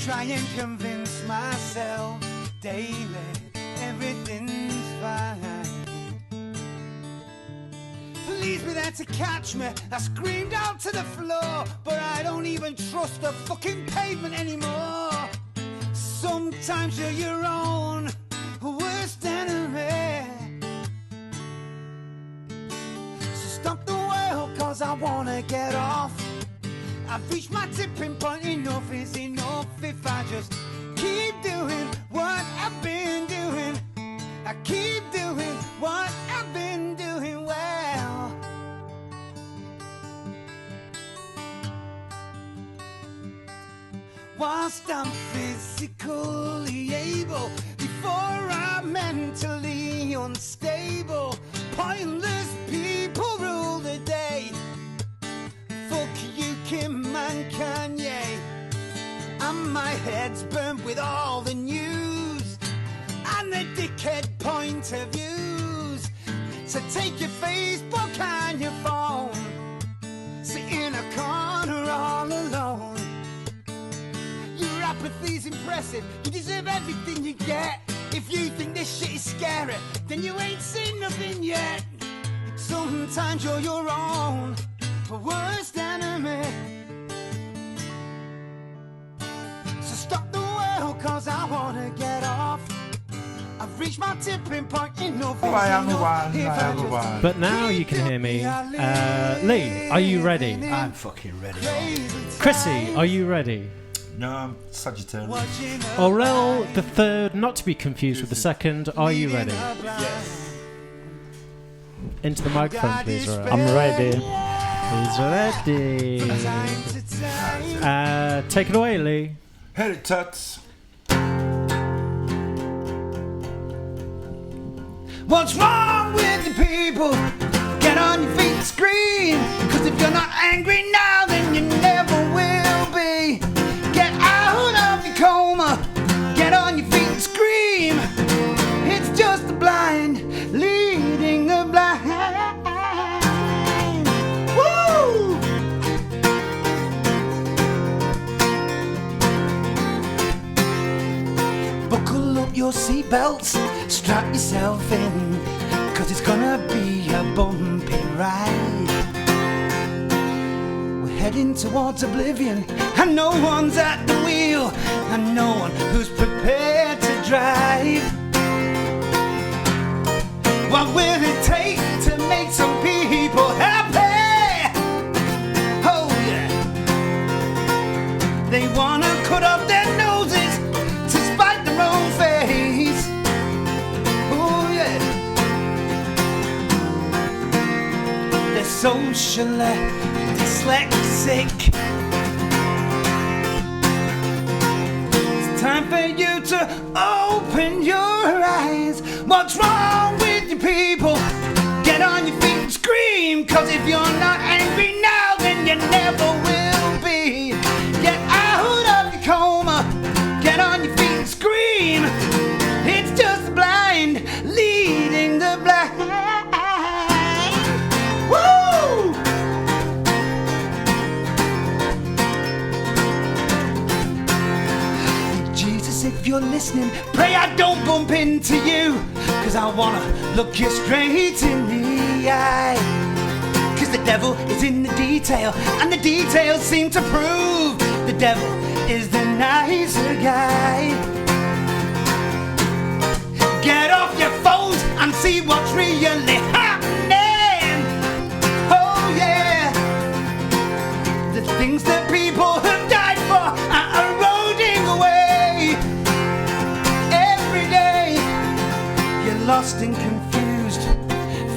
try and convince myself daily everything's fine. Please be there to catch me. I screamed out to the floor, but I don't even trust the fucking pavement anymore. Sometimes you're your own worst enemy. So stop the wail, cause I wanna get off. I've reached my tipping point, enough is enough. If I just keep doing what I've been doing, I keep doing what I've been doing well. Whilst I'm physically able, before I'm mentally unstable, pointless people rule the day. Fuck you, Kim and Kanye, and my head's burnt with all the news and the dickhead point of views. So take your Facebook and your phone, sit in a corner all alone. Your apathy's impressive, you deserve everything you get. If you think this shit is scary, then you ain't seen nothing yet. Sometimes you're your own worst enemy. So stop the wail, cause I wanna get off. I've reached my tipping point, enough. I am the one. But now you can hear me. Lee, are you ready? I'm fucking ready. Chrissy, are you ready? No, I'm Sagittarius. Aurel the third, not to be confused with the second, are you ready? Yes. Into the microphone, please, Aurel. I'm ready. He's ready. Take it away, Lee. Hit it, Tuts. What's wrong with the people? Get on your feet and scream. Cause if you're not angry now, then you never will be. Get out of your coma. Get on your feet and scream. It's just the blind leading the blind. Woo! Buckle up your seatbelts, strap yourself in, cause it's gonna be a bumpy ride. We're heading towards oblivion, and no one's at the wheel, and no one who's prepared to drive. What will it take to make some people happy? Oh yeah. They wanna cut off their noses to spite their own face. Oh yeah. They're socially dyslexic. It's time for you to open your eyes. What's wrong with you people? Get on your feet and scream. Cause if you're not angry now, then you never will be. Get out of your coma. Get on your feet and scream. It's just the blind leading the blind. Woo! Jesus, if you're listening, pray I don't bump into you. Cause I wanna look you straight in the eye. Cause the devil is in the detail, and the details seem to prove the devil is the nicer guy. Get off your phones and see what's really happening. Oh yeah. The things that people have died for are eroding away. Every day you're lost and confused,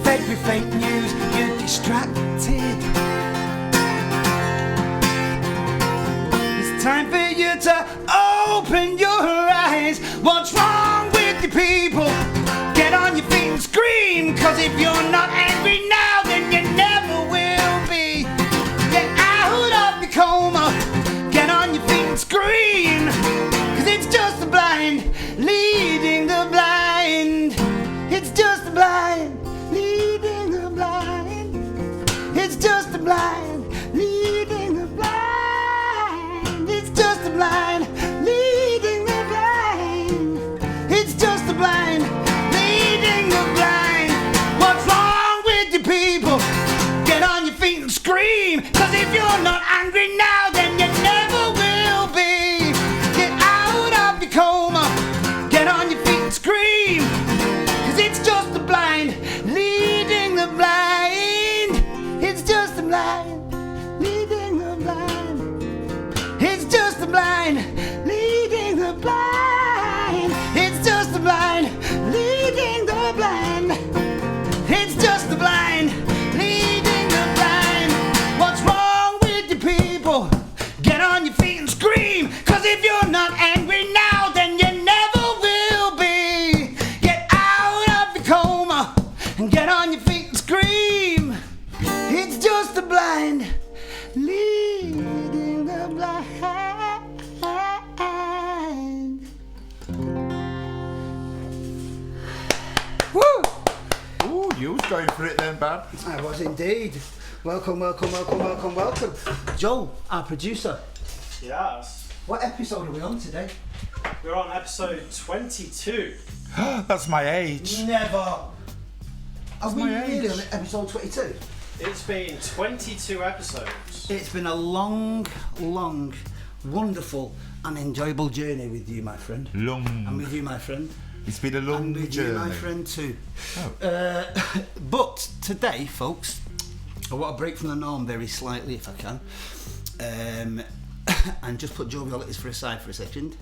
fed with fake news, you're distracted. It's time for you to open your eyes. What's wrong with you people? Get on your feet and scream. Cause if you're not angry now, then you never will be. Get out of your coma. Get on your feet and scream. Cause it's just the blind leading the blind. It's just the blind leading the blind. It's just the blind leading the blind. It's just the blind leading blind leading the blind. It's just the blind leading the blind. It's just the blind leading the blind. What's wrong with you people? Get on your feet and scream. Cause if you're not angry now, then you never will be. Get out of the coma and get on your feet and scream. It's just the blind leading the blind. Woo! Ooh, you was going for it then, Bab. I was indeed. Welcome, welcome, welcome, welcome, welcome. Joel, our producer. Yes. What episode are we on today? We're on episode 22. That's my age. Never. Are we my really age. on episode 22? It's been 22 episodes. It's been a long, long, wonderful and enjoyable journey with you, my friend. Long. And with you, my friend. It's been a long And with journey. you, my friend, too. Oh. But today, folks, I want to break from the norm very slightly, if I can. And just put jovialities aside for a second.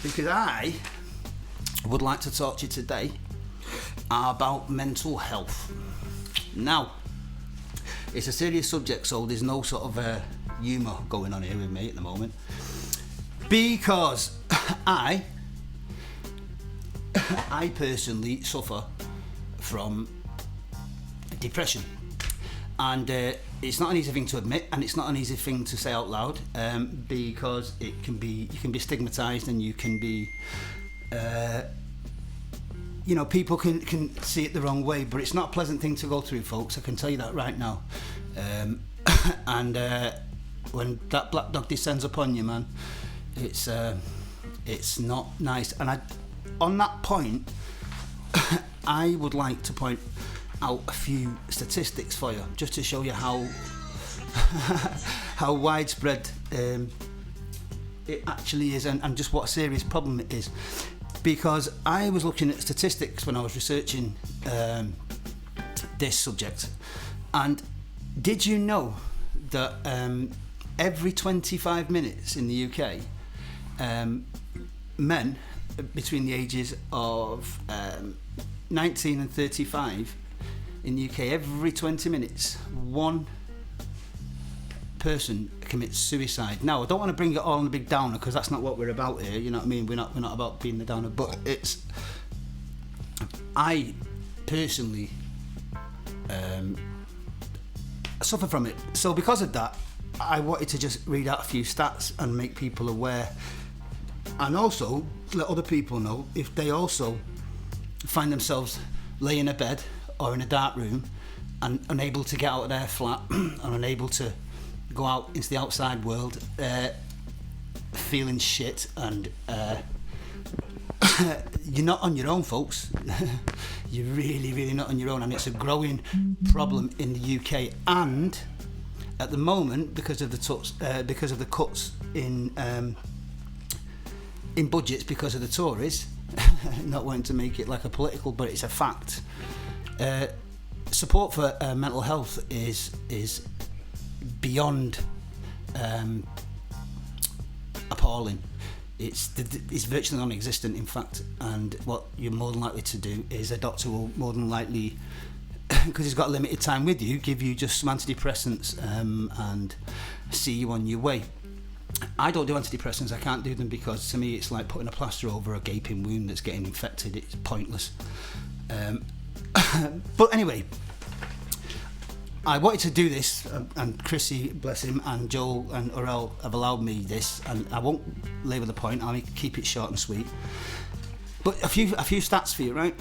Because I would like to talk to you today about mental health. Now, it's a serious subject, so there's no sort of humour going on here with me at the moment. Because I personally suffer from depression. And it's not an easy thing to admit, and it's not an easy thing to say out loud, because you can be stigmatised, and you can be, people can see it the wrong way. But it's not a pleasant thing to go through, folks. I can tell you that right now. And when that black dog descends upon you, man, it's not nice. And on that point, I would like to point out a few statistics for you, just to show you how how widespread it actually is, and just what a serious problem it is. Because I was looking at statistics when I was researching this subject, and did you know that every 25 minutes in the UK, men between the ages of 19 and 35 in the UK, every 20 minutes, one person commits suicide. Now, I don't want to bring it all on the big downer, because that's not what we're about here. You know what I mean? We're not about being the downer, but I personally suffer from it. So because of that, I wanted to just read out a few stats and make people aware, and also let other people know if they also find themselves laying in a bed or in a dark room and unable to get out of their flat and unable to go out into the outside world, feeling shit, and you're not on your own, folks. You're really, really not on your own, and it's a growing problem in the UK. And at the moment, because of the cuts in budgets, because of the Tories, not wanting to make it like a political, but it's a fact. Support for mental health is beyond appalling. It's virtually non-existent, in fact. And what you're more than likely to do is a doctor will more than likely, because he's got limited time with you, give you just some antidepressants and see you on your way. I don't do antidepressants. I can't do them because to me it's like putting a plaster over a gaping wound that's getting infected. It's pointless. But anyway, I wanted to do this, and Chrissy, bless him, and Joel and Orel have allowed me this, and I won't labour the point. I'll keep it short and sweet. But a few stats for you, right?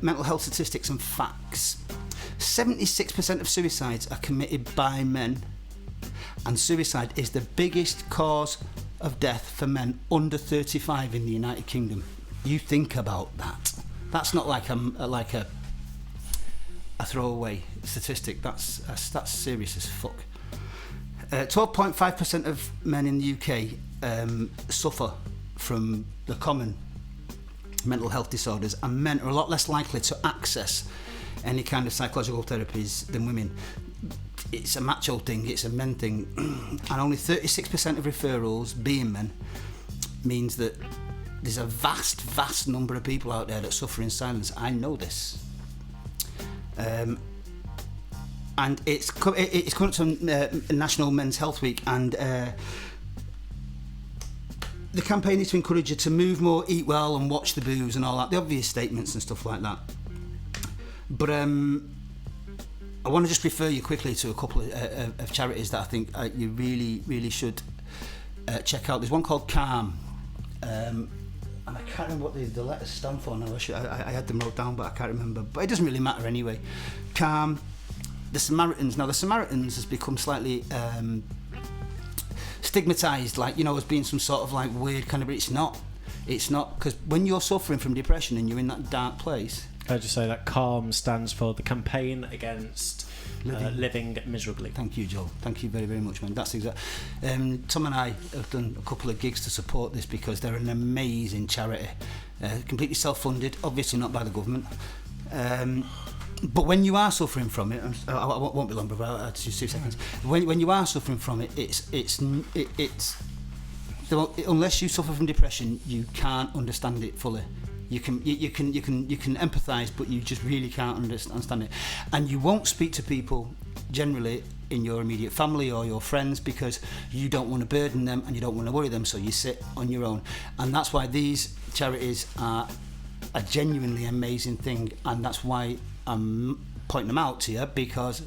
Mental health statistics and facts. 76% of suicides are committed by men, and suicide is the biggest cause of death for men under 35 in the United Kingdom. You think about that. That's not like a throwaway statistic. That's serious as fuck. 12.5% of men in the UK suffer from the common mental health disorders, and men are a lot less likely to access any kind of psychological therapies than women. it's a macho thing, it's a men thing, and only 36% of referrals being men means that there's a vast number of people out there that suffer in silence. I know this. And it's coming up to National Men's Health Week, and the campaign is to encourage you to move more, eat well, and watch the booze and all that, the obvious statements and stuff like that. But I want to just refer you quickly to a couple of charities that I think you really should check out. There's one called Calm, and I can't remember what the letters stand for now. I had them wrote down, but I can't remember. But it doesn't really matter anyway. Calm. The Samaritans. Now, the Samaritans has become slightly stigmatised, like, you know, as being some sort of like weird kind of. But it's not. It's not, because when you're suffering from depression and you're in that dark place. Can I just say that CALM stands for the Campaign Against Living Miserably. Thank you, Joe. Thank you very, very much, man. That's exact. Tom and I have done a couple of gigs to support this because they're an amazing charity, completely self-funded, obviously not by the government. But when you are suffering from it, I won't be long, but I'll just 2 seconds. When you are suffering from it, it's unless you suffer from depression, you can't understand it fully. You can empathise, but you just really can't understand it. And you won't speak to people generally in your immediate family or your friends because you don't want to burden them and you don't want to worry them, so you sit on your own. And that's why these charities are a genuinely amazing thing, and that's why I'm pointing them out to you, because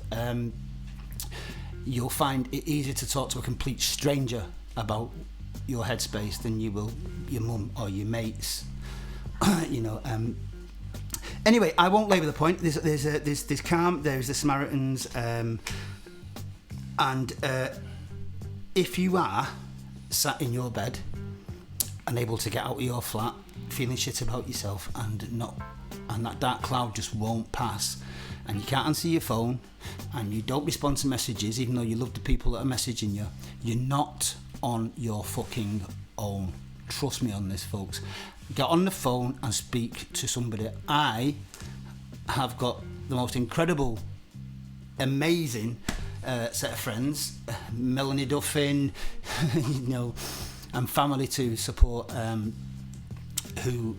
you'll find it easier to talk to a complete stranger about your headspace than you will your mum or your mates. You know. Anyway, I won't labour the point. There's Calm. There's the Samaritans, and if you are sat in your bed, unable to get out of your flat, feeling shit about yourself, and that dark cloud just won't pass, and you can't answer your phone, and you don't respond to messages, even though you love the people that are messaging you, you're not on your fucking own. Trust me on this, folks. Get on the phone and speak to somebody. I have got the most incredible, amazing set of friends, Melanie Duffin, you know, and family to support, who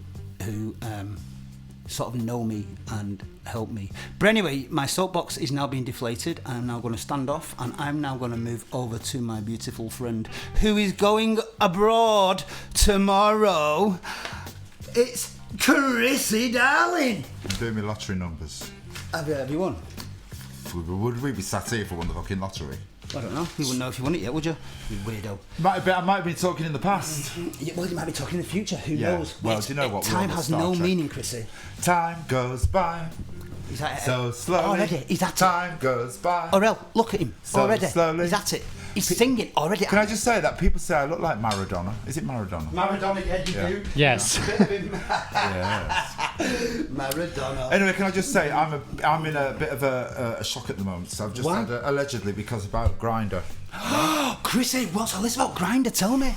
sort of know me and help me. But anyway, my soapbox is now being deflated. I'm now going to stand off, and I'm now going to move over to my beautiful friend who is going abroad tomorrow. It's Chrissy, darling. I'm doing my lottery numbers. Have you won? Would we be sat here if we won the fucking lottery? I don't know. You wouldn't know if you won it yet, would you? You weirdo. I might have been talking in the past. Yeah, well, you might be talking in the future. Who knows? Well, do you know what? Time has no meaning, Chrissy. Time goes by so slowly. Already, he's at it. Time goes by. Orel, look at him. So already. Slowly. He's at it. He's singing already. Can I just say that people say I look like Maradona? Is it Maradona? Maradona, yeah, you do. Yes. Yes. Maradona. Anyway, can I just say I'm in a bit of a shock at the moment. So I've just had allegedly because about Grindr. Chrissy, what's all this about Grindr? Tell me.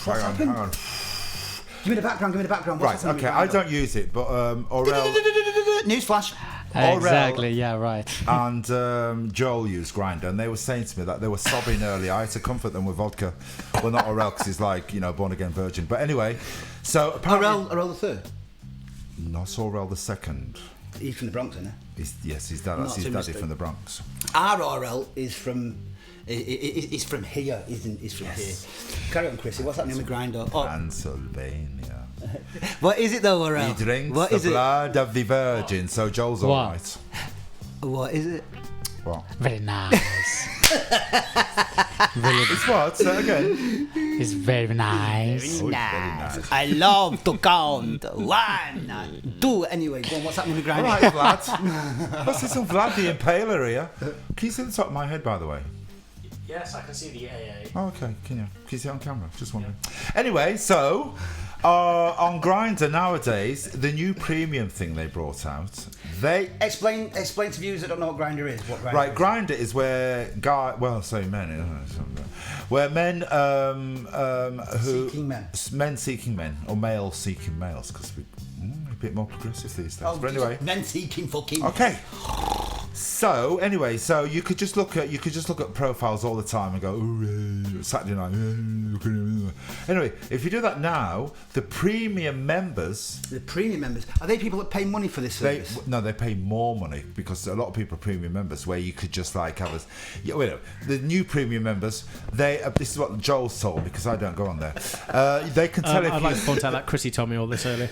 What's happened? Hang on. Give me the background. What's Right, happening okay, I don't use it, but Orel Newsflash. Exactly, yeah, right. and Joel used Grindr, and they were saying to me that they were sobbing earlier. I had to comfort them with vodka. Well, not Orel, because he's like, you know, born again virgin. But anyway, so apparently Orel the third. Not Orel the second. He's from the Bronx, isn't he? Yes, his dad. That's his daddy from the Bronx. Our Orel is from. He's from here, isn't? He's from here. Carry on, Chrissy. What's happening with Grindr? Pennsylvania. What is it though, Orel? He drinks what the is blood of the virgin, so Joel's What? all right. What is it? What? Very nice. It's what? Say it again. It's very nice. Oh, it's very nice. I love to count. 1, 2. Anyway, go on, what's happening with Grindr? All right, Vlad. Let's see some Vlad the Impaler here. Can you see the top of my head, by the way? Yes, I can see the AA. Oh, okay. Can you see it on camera? Just wondering. Anyway, so on Grindr nowadays, the new premium thing they brought out, they Explain to viewers that don't know what Grindr is. What Grindr right, is. Grindr is where men who Seeking seeking men or males seeking males, because we're a bit more progressive these days. Oh, but anyway, men seeking fucking. okay. So anyway, so you could just look at profiles all the time and go, "Ooh, Saturday night." Anyway, if you do that now, the premium members, are they people that pay money for this service? they pay more money because a lot of people are premium members where you could just like have us. Yeah, wait, the new premium members, this is what Joel's told me because I don't go on there. They can tell if I'd like to point out that Chrissy told me all this earlier.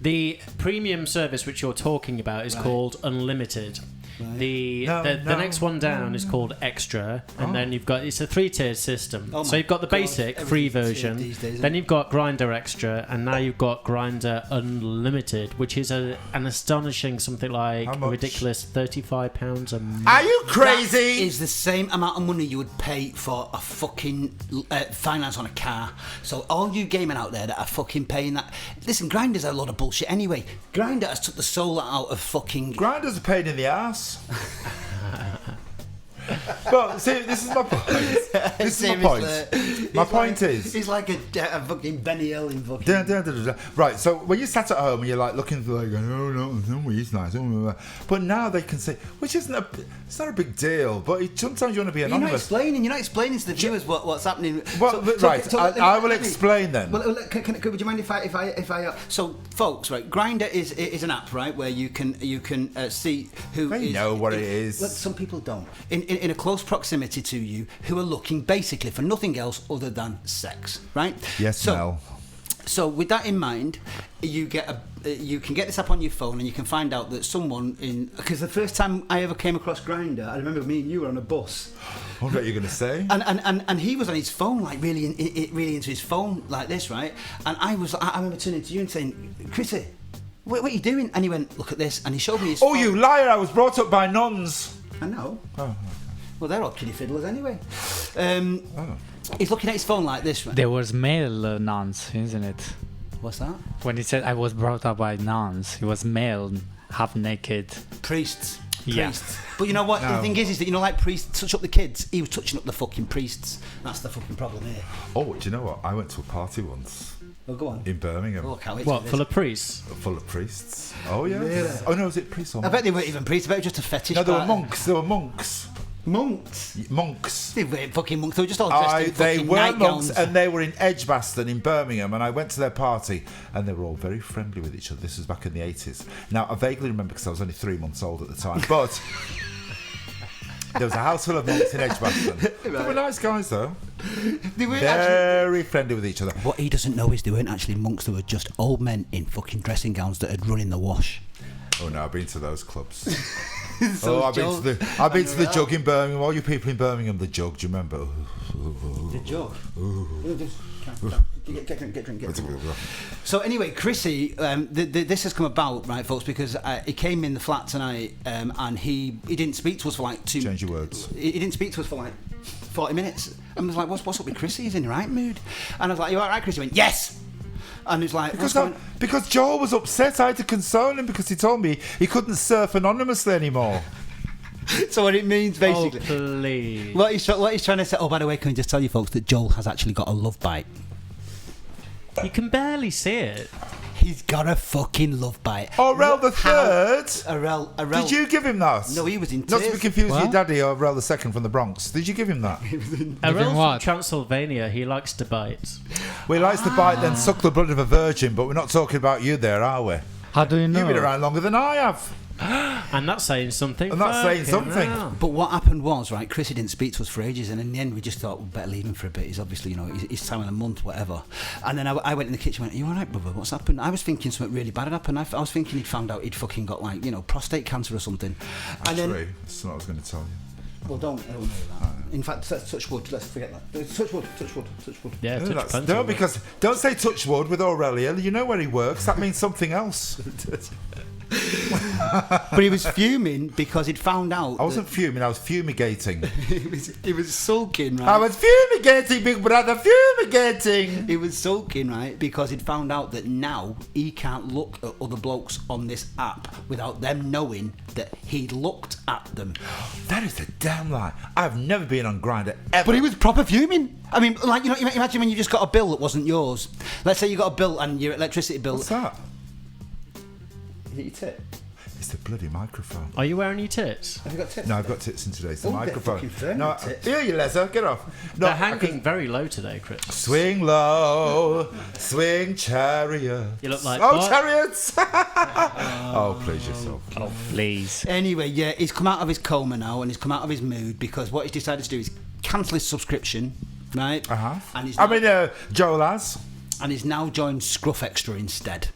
The premium service which you're talking about is called Unlimited. Right. The next one down is called Extra, and then you've got, it's a 3-tiered system. So you've got the basic free version, then you've got Grindr Extra, and now you've got Grindr Unlimited, which is an astonishing something like a ridiculous £35 a month. Are you crazy? That is the same amount of money you would pay for a fucking finance on a car. So all you gaming out there that are fucking paying that, listen, Grindr's a lot of bullshit anyway. Grindr has took the soul out of fucking. Grindr's a pain in the ass. But see, this is my point. My point is, it's like a fucking Benny Hill in fucking. Right. So when you sat at home and you're like looking for like, oh no, it's nice. But now they can say, which isn't it's not a big deal. But sometimes you want to be anonymous. You're not explaining to the viewers what's happening. Well, I will explain then. Well, would you mind if I? So, folks, right? Grindr is an app, right, where you can see who. They know what it is. Look, some people don't. In a close proximity to you, who are looking basically for nothing else other than sex, right? Yes, Mel. So with that in mind, you can get this app on your phone and you can find out that someone because the first time I ever came across Grindr, I remember me and you were on a bus. What are you going to say? And he was on his phone, like really into his phone like this, right? And I remember turning to you and saying, Chrissy, what are you doing? And he went, look at this, and he showed me his phone. You liar, I was brought up by nuns. I know. Oh. Well, they're all kiddie fiddlers anyway. He's looking at his phone like this, right? There was male nuns, isn't it? What's that? When he said I was brought up by nuns, he was male, half naked. Priests. Yeah. But you know what? No. The thing is that, you know, like priests touch up the kids, he was touching up the fucking priests. That's the fucking problem here. Oh, do you know what? I went to a party once. Oh, go on. In Birmingham. Oh, what, full of priests? Full of priests. Oh, yeah. Really? Oh, no, was it priests or monks? I bet they weren't even priests. I bet it was just a fetish. No, they were monks. They were monks. Monks? They weren't fucking monks. They were just all dressed in they fucking were nightgowns. Monks, and they were in Edgbaston in Birmingham, and I went to their party, and they were all very friendly with each other. This was back in the 80s. Now, I vaguely remember because I was only 3 months old at the time, but there was a house full of monks in Edgbaston. Right. They were nice guys, though. They were very friendly with each other. What he doesn't know is they weren't actually monks. They were just old men in fucking dressing gowns that had run in the wash. Oh no, I've been to those clubs. I've been to the Jug in Birmingham. All you people in Birmingham, the Jug. Do you remember? The Jug. Get drink. So anyway, Chrissy, this has come about, right, folks, because he came in the flat tonight, and he didn't speak to us for like Change your words. He didn't speak to us for like 40 minutes. And I was like, what's up with Chrissy? He's in the right mood. And I was like, you all right, Chrissy? He went, yes. And he's like, because Joel was upset. I had to console him because he told me he couldn't surf anonymously anymore. So what it means basically, please. What he's trying to say. Oh, by the way, can we just tell you folks that Joel has actually got a love bite? You can barely see it. He's got a fucking love bite. Arel the third. Arel. Did you give him that? No, he was in tears. Not to be confused with your daddy, Arel the second from the Bronx. Did you give him that? Arel's from Transylvania. He likes to bite. Well, he likes to bite, then suck the blood of a virgin. But we're not talking about you there, are we? How do you know? You've been around longer than I have. And that's saying something. And that's saying something. Wow. But what happened was, right, Chrissy didn't speak to us for ages, and in the end we just thought we'd better leave him for a bit. He's obviously, you know, he's time in a month, whatever. And then I went in the kitchen and went, are you all right, brother? What's happened? I was thinking something really bad had happened. I was thinking he'd found out he'd fucking got, like, you know, prostate cancer or something. Actually, that's what I was going to tell you. Well, don't know that. In fact, let's touch wood. Let's forget that. Touch wood. Yeah, don't say touch wood with Aurelia. You know where he works. That means something else. But he was fuming because he'd found out. I wasn't fuming. I was fumigating. he was sulking, right? I was fumigating, big brother, fumigating. He was sulking, right, because he'd found out that now he can't look at other blokes on this app without them knowing that he'd looked at them. That is a damn lie. I've never been on Grindr ever. But he was proper fuming. I mean, like, you know, imagine when you just got a bill that wasn't yours. Let's say you got a bill and your electricity bill. What's that? Is it your tip? It's the bloody microphone. Are you wearing your tits? Have you got tits? No, I've got tits in today. It's the Oh, they're microphone. fucking firm, No, tits. here you, Leza. Get off. No, They're hanging very low today, Chris. Swing low, swing chariot. You look like oh, what? chariots! Oh, please yourself. Oh, please. Anyway, yeah, he's come out of his coma now and he's come out of his mood because what he's decided to do is cancel his subscription, right? And he's Joel has. and he's now joined Scruff Extra instead,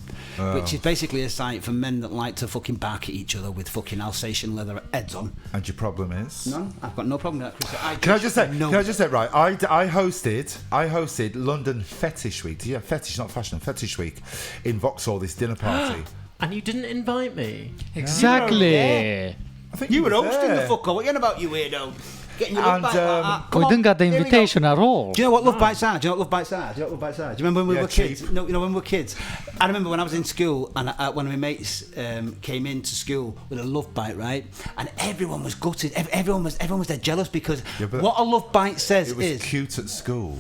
which is basically a site for men that like to fucking bark at each other with fucking Alsatian leather heads on. And your problem is? No, I've got no problem with that, Chris. Can I just say, right, I hosted London Fetish Week. Yeah, fetish, not fashion, Fetish Week in Vauxhall, this dinner party. And you didn't invite me. Exactly. I think You were was hosting there. the fucker. What are you on about, you weirdo? Getting your love bite like that. Come We on, didn't get the here we go. invitation at all. Do you know what love bites are? Do you know what love bites are? Do you know what love bites are? Do you remember when we Yeah, were kids? cheap. No, you know when we were kids. I remember when I was in school and one of my mates came into school with a love bite, right? And everyone was gutted. Everyone was dead jealous because but what a love bite says It was is cute at school.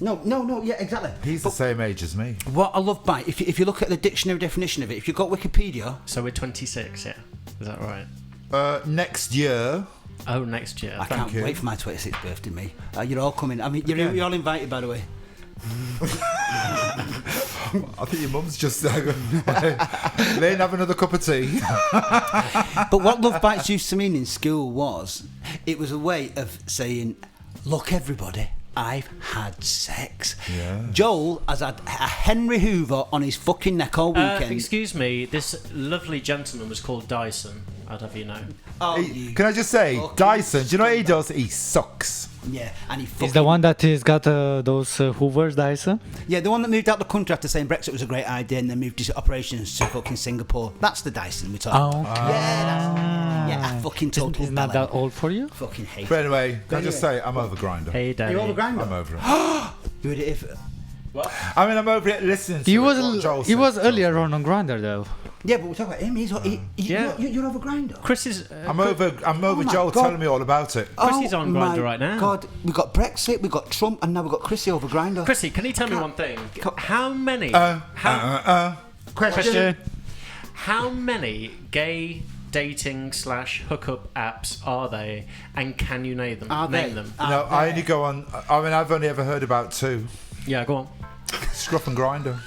no, yeah, exactly. He's the same age as me. What a love bite. If you look at the dictionary definition of it, if you've got Wikipedia, So we're 26, yeah? Is that right? Next year, Oh, next year. I can't you. wait for my 26th birthday, mate. You're all coming. I mean, you're all invited, by the way. I think your mum's just Lane, have another cup of tea. But what love bites used to mean in school was, it was a way of saying, look, everybody, I've had sex. Yeah. Joel has had a Henry Hoover on his fucking neck all weekend. Excuse me, this lovely gentleman was called Dyson, I'd have you know. Oh, you Can I just say, fucking Dyson, do you know what he does? He sucks. Yeah, and he fucking... Is the one that has got those Hoovers, Dyson? Yeah, the one that moved out the country after saying Brexit was a great idea and then moved his operations to fucking Singapore. That's the Dyson we're talking about. Oh, Yeah, I fucking total isn't that bellend. that old for you? Fucking hate But it. anyway, can I just say, I'm over Grindr. Hey, Daddy. You're all the grinder. I'm over it. You would if... I mean, I'm over it listening to He it, what was Joel he said. was earlier on Grindr though. Yeah, but we're talking about him. Yeah. You're over grinder. Chris is... I'm over Oh my Joel God. telling me all about it. Chrissy's on Grindr my right now. God, we've got Brexit, we've got Trump, and now we've got Chrissy over Grindr. Chrissy, can you tell me one thing? How many... Question. How many gay dating / hookup apps are they, and can you name them? Are they? Name them. No, I only go on. I mean, I've only ever heard about two: Yeah, go on. Scruff and Grinder.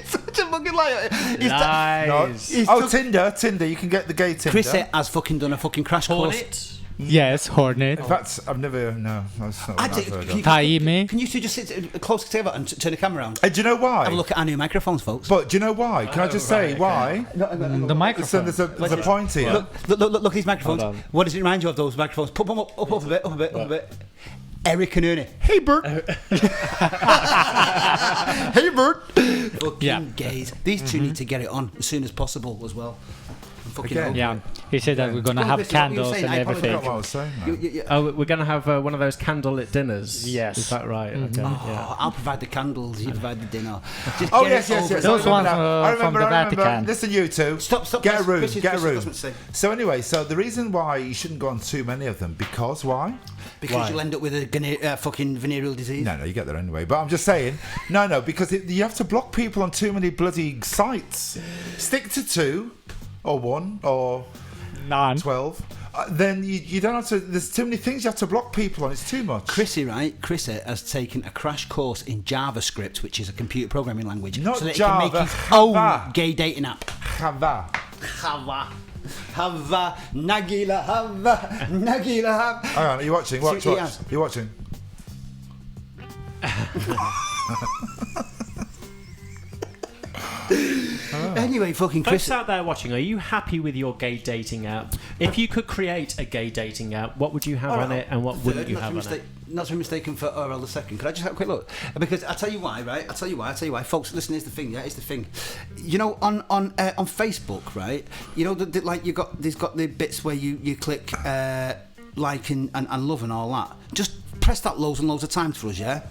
Such a fucking liar. Lies. Oh, Tinder. You can get the gay Tinder. Chrissy has fucking done a fucking crash course. Hornet. Yes, Hornet. In fact, I've never. No, that's not what I've heard of. Taimi. Can you two just sit close together and turn the camera around? Do you know why? Have a look at our new microphones, folks. But do you know why? Can I just say why? The microphone. There's a point here. Look at these microphones. Hold on. What does it remind you of, those microphones? Put them up a bit. Eric and Ernie. Hey, Bert. Hey, Bert. Fucking Yeah. gays. These two need to get it on as soon as possible as well. I'm fucking Again. over Yeah, it. he said that we're gonna Go on, have Chris, what were you candles saying? and I apologise. I everything. don't know what I was saying. man. Oh, we're going to have one of those candlelit dinners. Yes. Is that right? Okay. Yeah. Oh, I'll provide the candles, you provide the dinner. Just Oh get yes, it yes, over yes. it. Those I ones, remember now. I from remember. the Vatican. Listen, you two. Stop. Get a room. Chris, Get a room. doesn't say. So anyway, the reason why you shouldn't go on too many of them because why? Because you'll end up with a fucking venereal disease. No, you get there anyway. But I'm just saying, no, because you have to block people on too many bloody sites. Stick to 2, or 1, or None. 12. Then you don't have to. There's too many things you have to block people on. It's too much. Chrissy has taken a crash course in JavaScript, which is a computer programming language, Not so that Java, he can make his Java. own gay dating app. Java. Hava, Nagila, Hava, Nagila, Hava. Hang on, are you watching? Watch. See, yes. You're watching. Anyway, fucking Folks Chris. out there watching, are you happy with your gay dating app? If you could create a gay dating app, what would you have on it, and what wouldn't you have on it? Not to be mistaken for Earl the second. Could I just have a quick look? Because I'll tell you why, right? I'll tell you why. Folks, listen, here's the thing, yeah? Here's the thing. You know, on Facebook, right? You know, like there's got the bits where you click like and love and all that. Just press that loads and loads of times for us, yeah?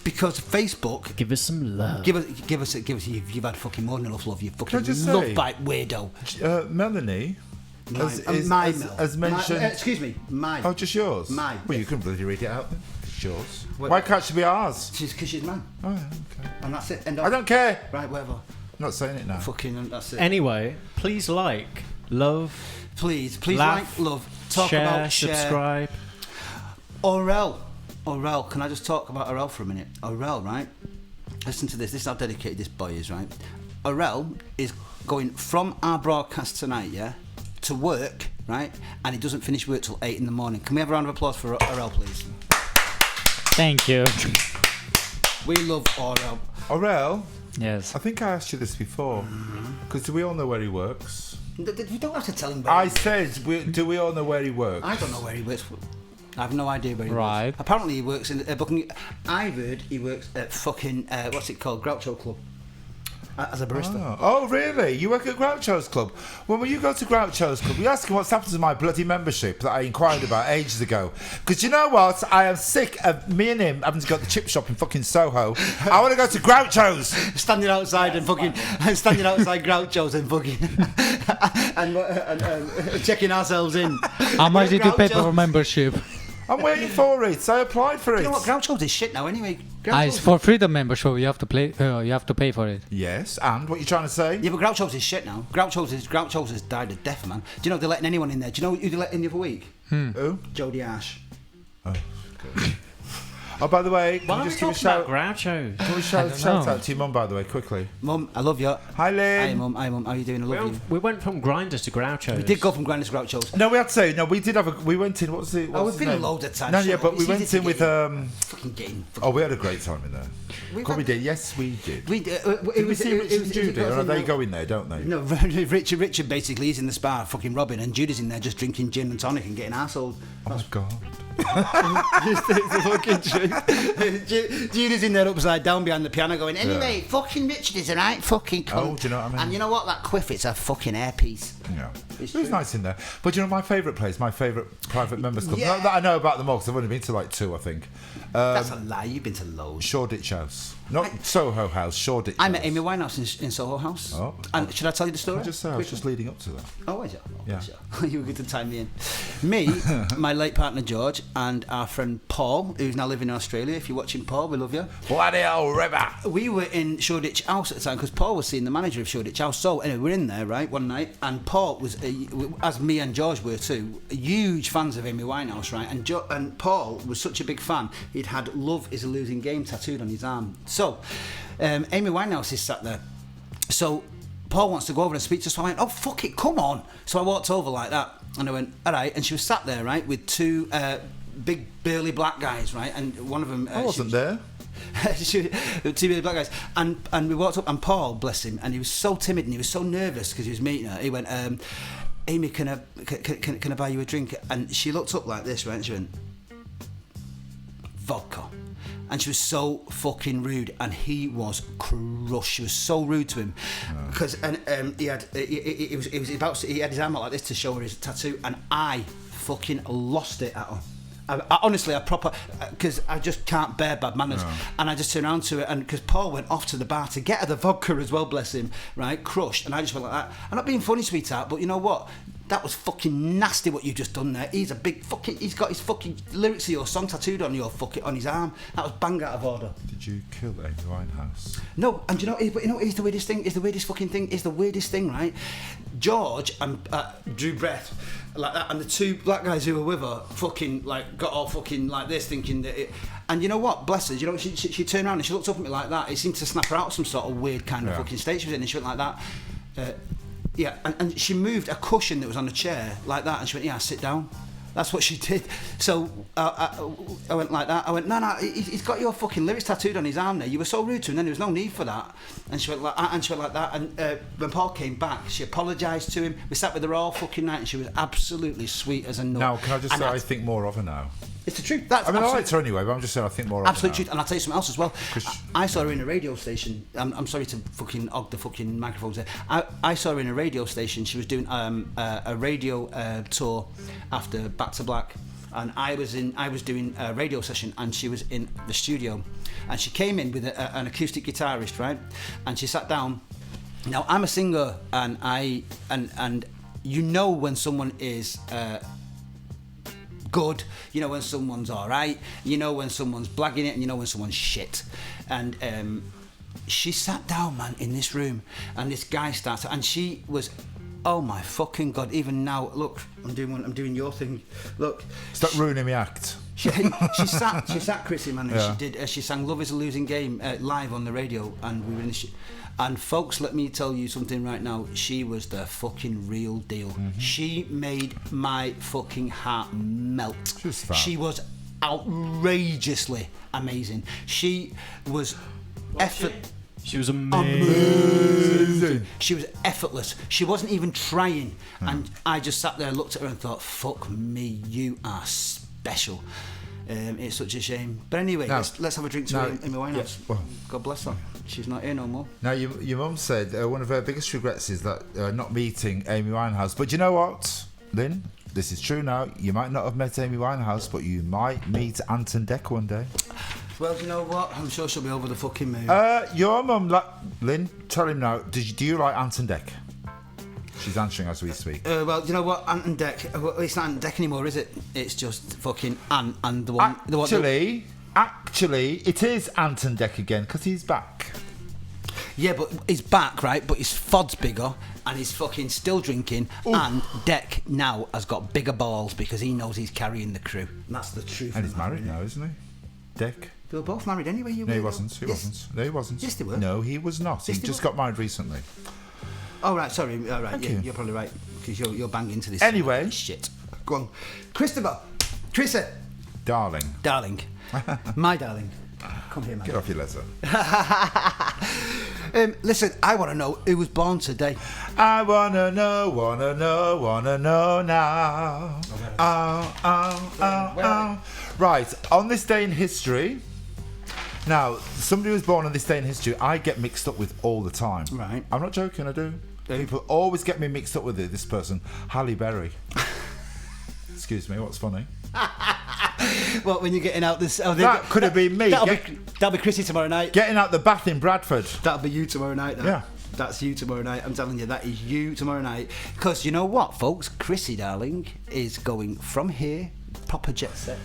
Because Facebook, Give us some love. give us. You've had fucking more than enough love. You Can I fucking just love say- bite weirdo. Melanie has Mine. mentioned. Excuse me, mine. Oh, just yours? Mine, Well, you yes. can bloody read it out then. It's yours. What- Why can't she be ours? Because she's mine, Oh, yeah, okay. and that's it. End I of. don't care. Right, whatever. I'm not saying it now. Fucking, that's it. Anyway, please like love, Please laugh, like, love, talk share, about, subscribe. Orel, can I just talk about Orel for a minute? Orel, right? Listen to this. This is how dedicated this boy is, right? Orel is going from our broadcast tonight, to work, right? And he doesn't finish work till 8 in the morning. Can we have a round of applause for Orel, please? Thank you. We love Orel. Orel, Yes. I think I asked you this before. Because do we all know where he works? You don't have to tell him. I said, do we all know where he works? I don't know where he works. I have no idea where he Right. works. Apparently he works in booking. I've heard he works at fucking what's it called, Groucho Club, as a barista. Oh, really? You work at Groucho's Club? When you go to Groucho's Club, you ask him what's happened to my bloody membership that I inquired about ages ago. Because you know what? I am sick of me and him having to go to the chip shop in fucking Soho. I want to go to Groucho's. Standing outside and fucking standing outside Groucho's and fucking and checking ourselves in. How much did you pay for membership? I'm waiting for it. I applied for it. You know what? Groucho's is shit now. Anyway, It's for freedom membership. You have to pay. You have to pay for it. Yes, and what are you trying to say? Yeah, but Groucho's is shit now. Groucho's has died a death, man. Do you know they're letting anyone in there? Do you know who they let in the other week? Who? Jodie Ash. Oh, by the way, Why can are we we just give a talking about shout? Groucho's? Can we shout out to your mum, by the way, quickly? Mum, I love you. Hi, Lynn. Hi, Mum. How are you doing? I love you. We went from Grinders to Groucho's. We did go from Grinders to Groucho's. No, we had to say, we did have we went in, what was it? We've been loads of times. No, yeah, but we went in with, Fucking getting. we had a great time in there. We did, yes, we did. Did we see Richard and Judy, or they go in there, don't they? No, Richard basically is in the spa fucking robbing, and Judy's in there just drinking gin and tonic and getting arseholed. Oh, my God. Just the fucking truth. Judy's in there upside down behind the piano going, anyway, fucking Richard is a right fucking cunt. Oh, do you know what I mean? And you know what? That quiff, it's a fucking airpiece. Yeah. It's It was true. nice in there. But you know, my favourite place, my favourite private members club, Yeah. not that I know about them all, because I've only been to like 2, I think. That's a lie. You've been to loads. Shoreditch House. Not Soho House, Shoreditch I House. met Amy Winehouse in Soho House. Oh. And should I tell you the story? I just say, I was just leading up to that. Oh, was you? Yeah. You were good to time me in. Me, my late partner George, and our friend Paul, who's now living in Australia. If you're watching, Paul, we love you. Bloody hell, river! We were in Shoreditch House at the time because Paul was seeing the manager of Shoreditch House. So anyway, we're in there, right, one night, and Paul was, as me and George were too, huge fans of Amy Winehouse, right? And Paul was such a big fan, he'd had "Love Is a Losing Game" tattooed on his arm. So Amy Winehouse is sat there. So Paul wants to go over and speak to us. So I went, oh, fuck it, come on. So I walked over like that, and I went, all right. And she was sat there, right, with two big burly black guys, right, and one of them. I wasn't there. Two burly black guys, and we walked up, and Paul, bless him, and he was so timid and he was so nervous because he was meeting her. He went, Amy, can I buy you a drink? And she looked up like this, right, and she went, vodka. And she was so fucking rude, and he was crushed. She was so rude to him because he had his arm out like this to show her his tattoo, and I fucking lost it at her. I honestly, I proper, because I just can't bear bad manners, and I just turned around to it, and because Paul went off to the bar to get her the vodka as well, bless him, right, crushed, and I just went like that. I'm not being funny, sweetheart, but you know what? That was fucking nasty what you just done there. He's a big fucking. He's got his fucking lyrics of your song tattooed on on his arm. That was bang out of order. Did you kill Amy Winehouse? No, and here's the weirdest thing. Is the weirdest fucking thing. Is the weirdest thing, right? George and drew breath like that, and the two black guys who were with her fucking like got all fucking like this, thinking that it. And you know what? Bless her. You know, she turned around and she looked up at me like that. It seemed to snap her out of some sort of weird kind of fucking state she was in, and she went like that. Yeah, and she moved a cushion that was on a chair like that, and she went, yeah, sit down. That's what she did. So I went like that. I went, no, he's got your fucking lyrics tattooed on his arm there. You were so rude to him, then there was no need for that. And she went like that. And when Paul came back, she apologised to him. We sat with her all fucking night, and she was absolutely sweet as a nut. Now, can I just say, I think more of her now. It's the truth. That's I mean, I liked her anyway, but I'm just saying I think more of her absolute now. truth. And I'll tell you something else as well. I saw her in a radio station. I'm sorry to fucking hog the fucking microphones there. I saw her in a radio station. She was doing a radio tour after Back to Black, and I was doing a radio session, and she was in the studio, and she came in with an acoustic guitarist, right, and she sat down. Now I'm a singer, and you know when someone is good, you know when someone's alright, you know when someone's blagging it, and you know when someone's shit. And she sat down, man, in this room, and this guy started, and she was Oh my fucking God! Even now, look, I'm doing your thing. Look, Stop ruining my act. she sat Chrissy, man, and she sang "Love Is a Losing Game" live on the radio, and we were in the and folks, let me tell you something right now. She was the fucking real deal. Mm-hmm. She made my fucking heart melt. She was fab. She was outrageously amazing. She was She was amazing. She was effortless. She wasn't even trying. And I just sat there, looked at her and thought, fuck me, you are special. It's such a shame. But anyway, let's have a drink to her in my Winehouse. Yeah. God bless her. She's not here no more. Now, your mum said one of her biggest regrets is that not meeting Amy Winehouse. But you know what, Lynn? This is true now. You might not have met Amy Winehouse, but you might meet Anton Deck one day. Well, you know what? I'm sure she'll be over the fucking moon. Your mum, Lynn, tell him now. Do you like Anton Deck? She's answering as we speak. Well, you know what? Anton Deck. Well, it's not Anton Deck anymore, is it? It's just fucking Ant and the one. Actually, it is Anton Deck again because he's back. Yeah, but he's back, right? But his fod's bigger and he's fucking still drinking. Ooh. And Deck now has got bigger balls because he knows he's carrying the crew. And that's the truth. And he's married now, isn't he? Deck. They were both married anyway. No, he wasn't. No, he wasn't. Yes, they were. No, he was not. Yes, he just got married recently. Oh, right. Sorry. All right. Thank you. You're probably right because you're banging into this. Anyway. Shit. Go on. Christopher. Chrissy. Darling. My darling. Come here, man. Get off your letter. Listen, I want to know who was born today. I wanna know now. Right, on this day in history. Now, somebody who was born on this day in history, I get mixed up with all the time. Right. I'm not joking, I do. People always get me mixed up with this person, Halle Berry. Excuse me, what's funny? What, when you're getting out this... that could have been me. That'll be Chrissy tomorrow night. Getting out the bath in Bradford. That'll be you tomorrow night. Yeah. That's you tomorrow night. I'm telling you, that is you tomorrow night. Because you know what, folks? Chrissy, darling, is going from here, proper jet set,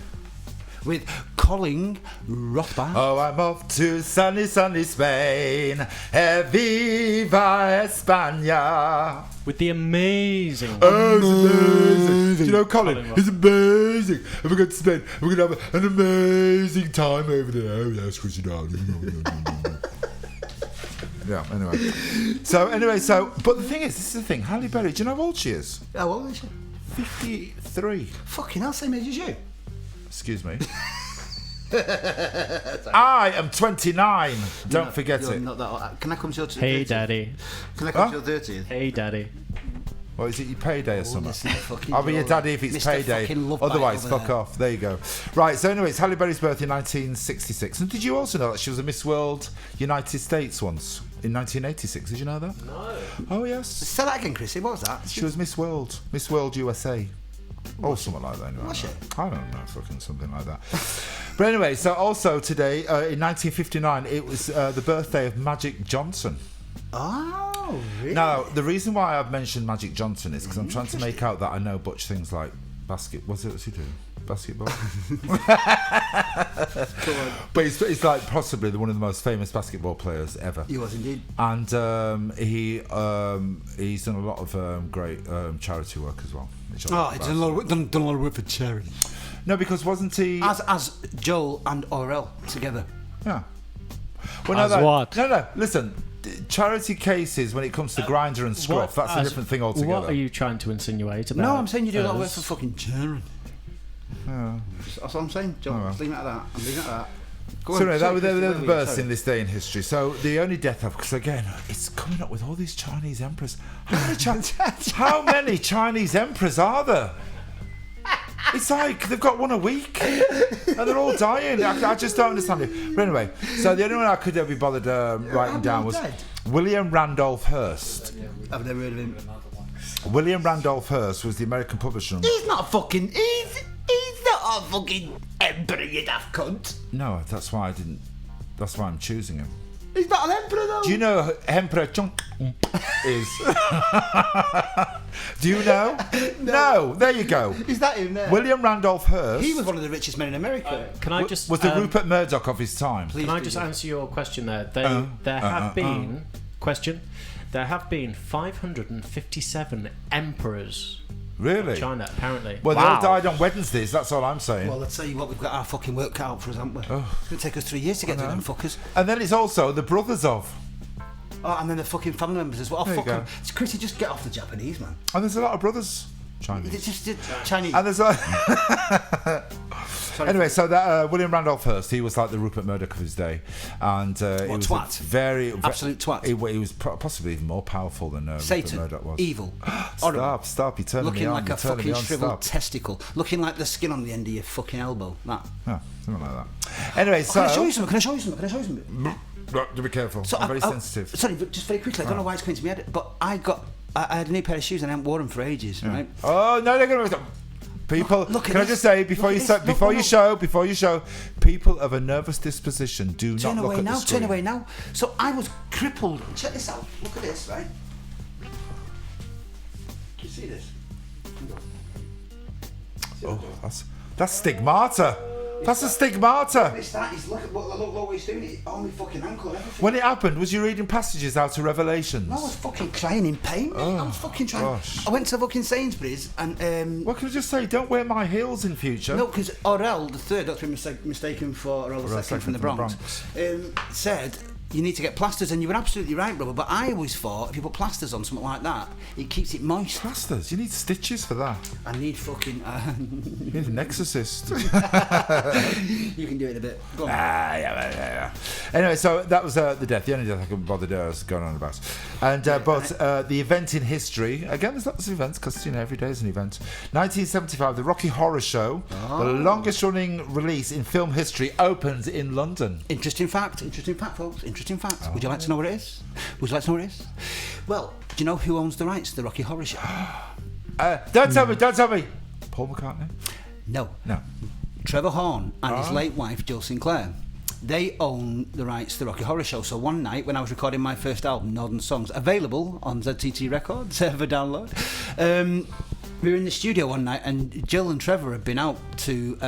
with Colin Rothbard. Oh, I'm off to sunny Spain. Viva España. With the amazing... Oh, it's amazing. Do you know Colin? It's amazing. And we're going to Spain. We're going to have an amazing time over there. Oh, yes, Chrissy, darling. Yeah, anyway. But the thing is, this is the thing. Halle Berry, do you know how old she is? How old is she? 53. Fucking hell, same age as you. Excuse me. I am 29. Don't forget it. Not that old. Can I come to your 30th? Hey, Daddy. Can I come to your 30th? Hey, Daddy. Or is it your payday or something? Fucking I'll be your daddy if it's Mr. payday. fucking Love Otherwise, Bite over fuck there. off. There you go. Right, so anyway, it's Halle Berry's birthday in 1966. And did you also know that she was a Miss World United States once in 1986? Did you know that? No. Oh, yes. Say that again, Chrissy. What was that? She was Miss World USA. Or something like that. Anyway. Was she? I don't know, fucking something like that. But anyway, so also today, in 1959, it was the birthday of Magic Johnson. Oh, really? Now, the reason why I've mentioned Magic Johnson is because I'm trying to make out that I know butch things like what's he do? Basketball? But it's like possibly one of the most famous basketball players ever. He was indeed. And he's done a lot of great charity work as well. He's done a lot of work for charity. No, because wasn't he... As Joel and Aurel together. Yeah. Well, what? No, listen. Charity cases, when it comes to Grindr and Scruff, that's a different thing altogether. What are you trying to insinuate about? No, I'm saying you do a lot of work for fucking charity. Yeah. That's what I'm saying, Joel. Oh, well. Leave it at that. I'm leaving it at that. Go So on, anyway, sorry, that was the birth sorry. in this day in history. So the only death of, because again, it's coming up with all these Chinese emperors. How many Chinese emperors are there? It's like they've got one a week and they're all dying. I just don't understand it. But anyway, so the only one I could ever be bothered writing down was William Randolph Hearst. I've never heard of him. William Randolph Hearst was the American publisher. He's not a fucking... He's not a fucking emperor, you daft cunt. No, that's why I'm choosing him. He's not an emperor, though. Do you know who Emperor Chung is? Do you know? No, there you go. Is that him there? William Randolph Hearst. He was one of the richest men in America. Can I just... was the Rupert Murdoch of his time. Please Can I do just that. answer your question there? There have been... Question. there have been 557 emperors Really? of China, apparently. Well, they all died on Wednesdays, that's all I'm saying. Well, I'll tell you what, we've got our fucking work cut out for us, haven't we? Oh. It's going to take us 3 years to get through them fuckers. And then it's also the brothers of. Oh, and then the fucking family members as well. Oh, There you fuck them. go. Chrissy, just get off the Japanese, man. And there's a lot of brothers. Chinese. It's just Chinese. And there's anyway, so that William Randolph Hearst, he was like the Rupert Murdoch of his day, and he was twat? Absolute twat. He was possibly even more powerful than Satan, Rupert Murdoch was. evil, Stop! You're turning looking me on. like a You're turning me fucking on. shriveled Stop. testicle, looking like the skin on the end of your fucking elbow. That. Yeah, something like that. Anyway, so Can I show you something? do be careful. So I'm very sensitive. Sorry, but just very quickly. I don't know why it's coming to me head, but I had a new pair of shoes and I haven't worn them for ages, right? Oh no, they're going to. People, Look at can I this. just say before you show, people of a nervous disposition do not look at the screen. Turn away now. So I was crippled. Check this out. Look at this, right? Can you see this? Oh, that's stigmata. That's a stigmata. It's that. Look what he's doing. It's on my fucking ankle and everything. When it happened, was you reading passages out of Revelations? No, I was fucking crying in pain. I was fucking trying. Gosh. I went to fucking Sainsbury's and What can I just say? Don't wear my heels in future. no, because Orel the third, that's been mistaken for Orel the second from the Bronx, said you need to get plasters, and you were absolutely right, brother. But I always thought if you put plasters on something like that, it keeps it moist. Plasters? You need stitches for that. I need fucking. You need an exorcist. You can do it a bit. Go on. Yeah. Anyway, so that was the death. The only death I could bother doing was going on about. And the event in history. Again, there's lots of events because every day is an event. 1975, the Rocky Horror Show, the longest-running release in film history, opens in London. Interesting fact, folks. Interesting fact. Would you like to know what it is? Well, do you know who owns the rights to the Rocky Horror Show? Don't tell me. Paul McCartney? No. No. Trevor Horn and his late wife, Jill Sinclair. They own the rights to the Rocky Horror Show. So one night when I was recording my first album, Northern Songs, available on ZTT Records for download, we were in the studio one night and Jill and Trevor had been out to